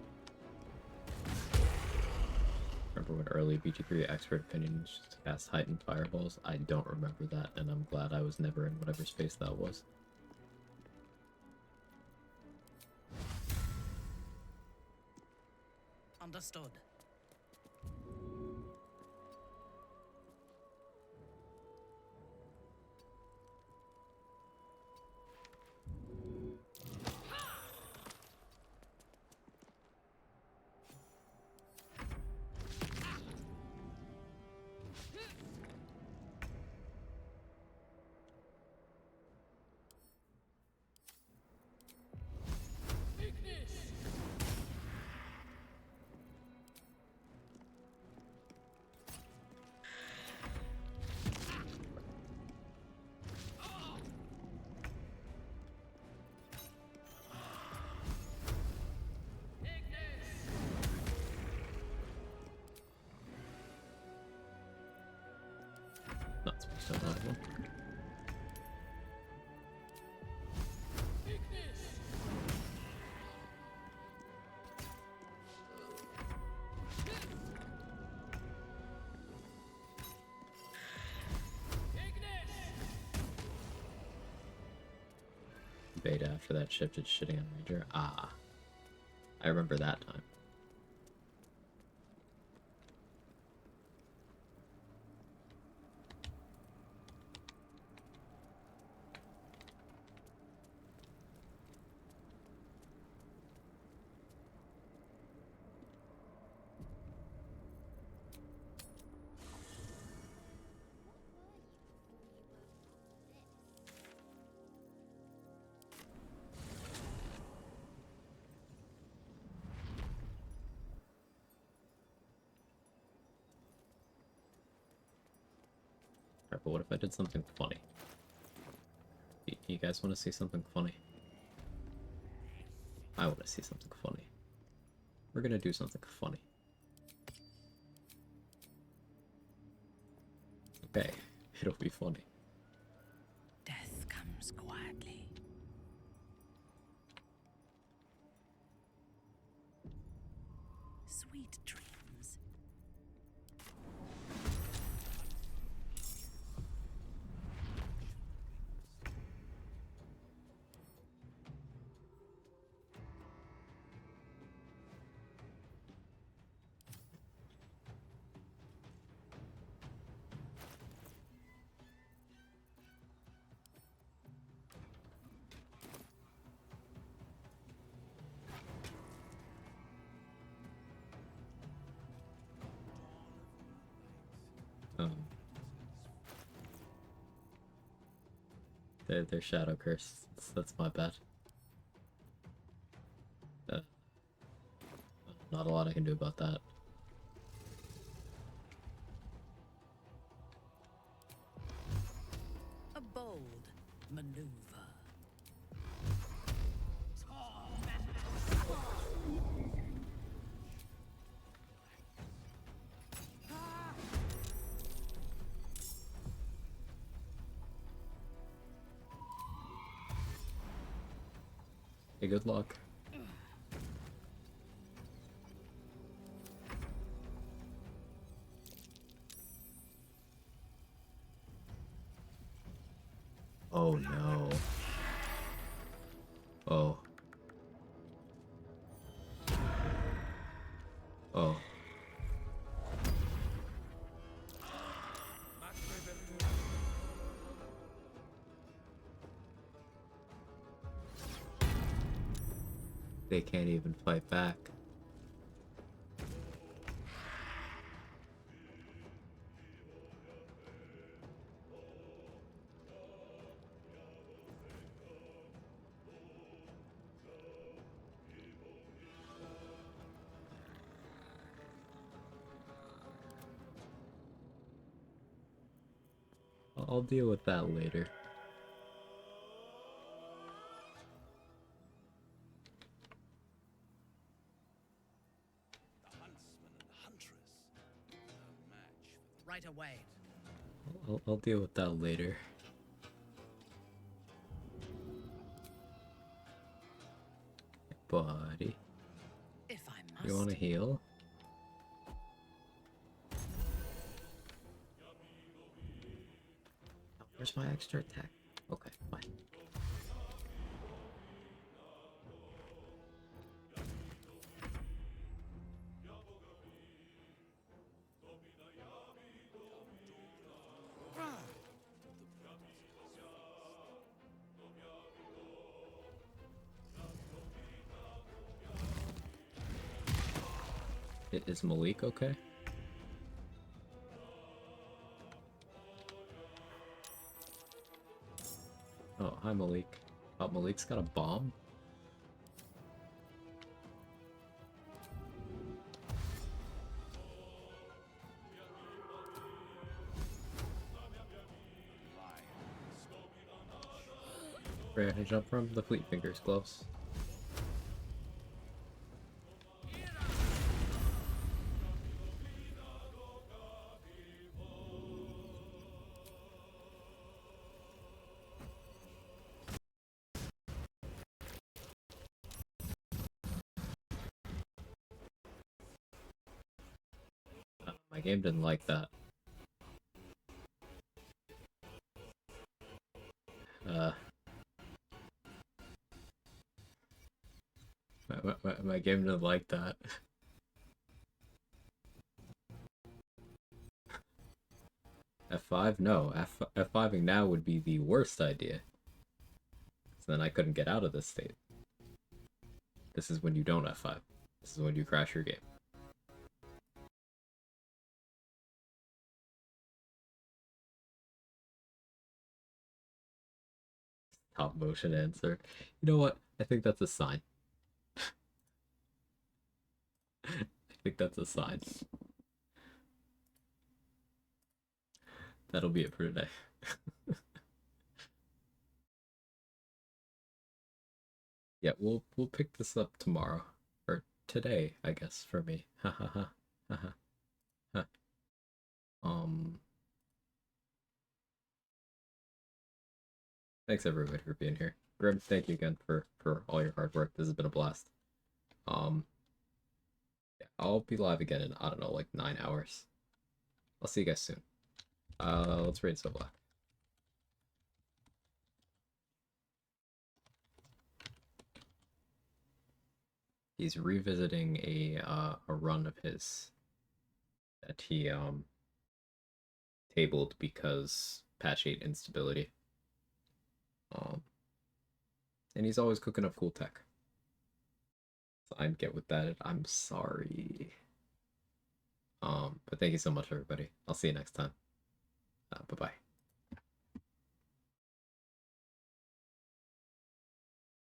Remember when early BG3 expert opinion was just to cast heightened fireballs? I don't remember that, and I'm glad I was never in whatever space that was. Understood. Not supposed to have another one. Beta after that shifted shitting on Ranger. Ah. I remember that time. Alright, but what if I did something funny? You guys want to see something funny? I want to see something funny. We're gonna do something funny. Okay, it'll be funny. Death comes quietly. Sweet dreams. They're shadow cursed. That's my bad. Not a lot I can do about that. A bold maneuver. Hey, good luck. Oh no. Oh. They can't even fight back. I'll deal with that later. Right away. I'll deal with that later. Buddy. If I must. You wanna heal? Oh, where's my extra attack? Okay, fine. Is Malik okay? Oh, hi Malik. Oh, Malik's got a bomb? Right, I jump from the Fleet Fingers gloves. My game didn't like that. My game didn't like that. F5? No, F5ing now would be the worst idea. So then I couldn't get out of this state. This is when you don't F5. This is when you crash your game. Top motion answer. You know what? I think that's a sign. I think that's a sign. That'll be it for today. Yeah, we'll pick this up tomorrow. Or today, I guess, for me. Ha ha ha. Ha ha. Ha. Thanks everybody for being here. Grim, thank you again for all your hard work. This has been a blast. Yeah, I'll be live again in, I don't know, like 9 hours. I'll see you guys soon. Let's raid So Black. He's revisiting a run of his that he tabled because patch 8 instability. And he's always cooking up cool tech. So I'd get with that. I'm sorry. But thank you so much, everybody. I'll see you next time. Bye-bye.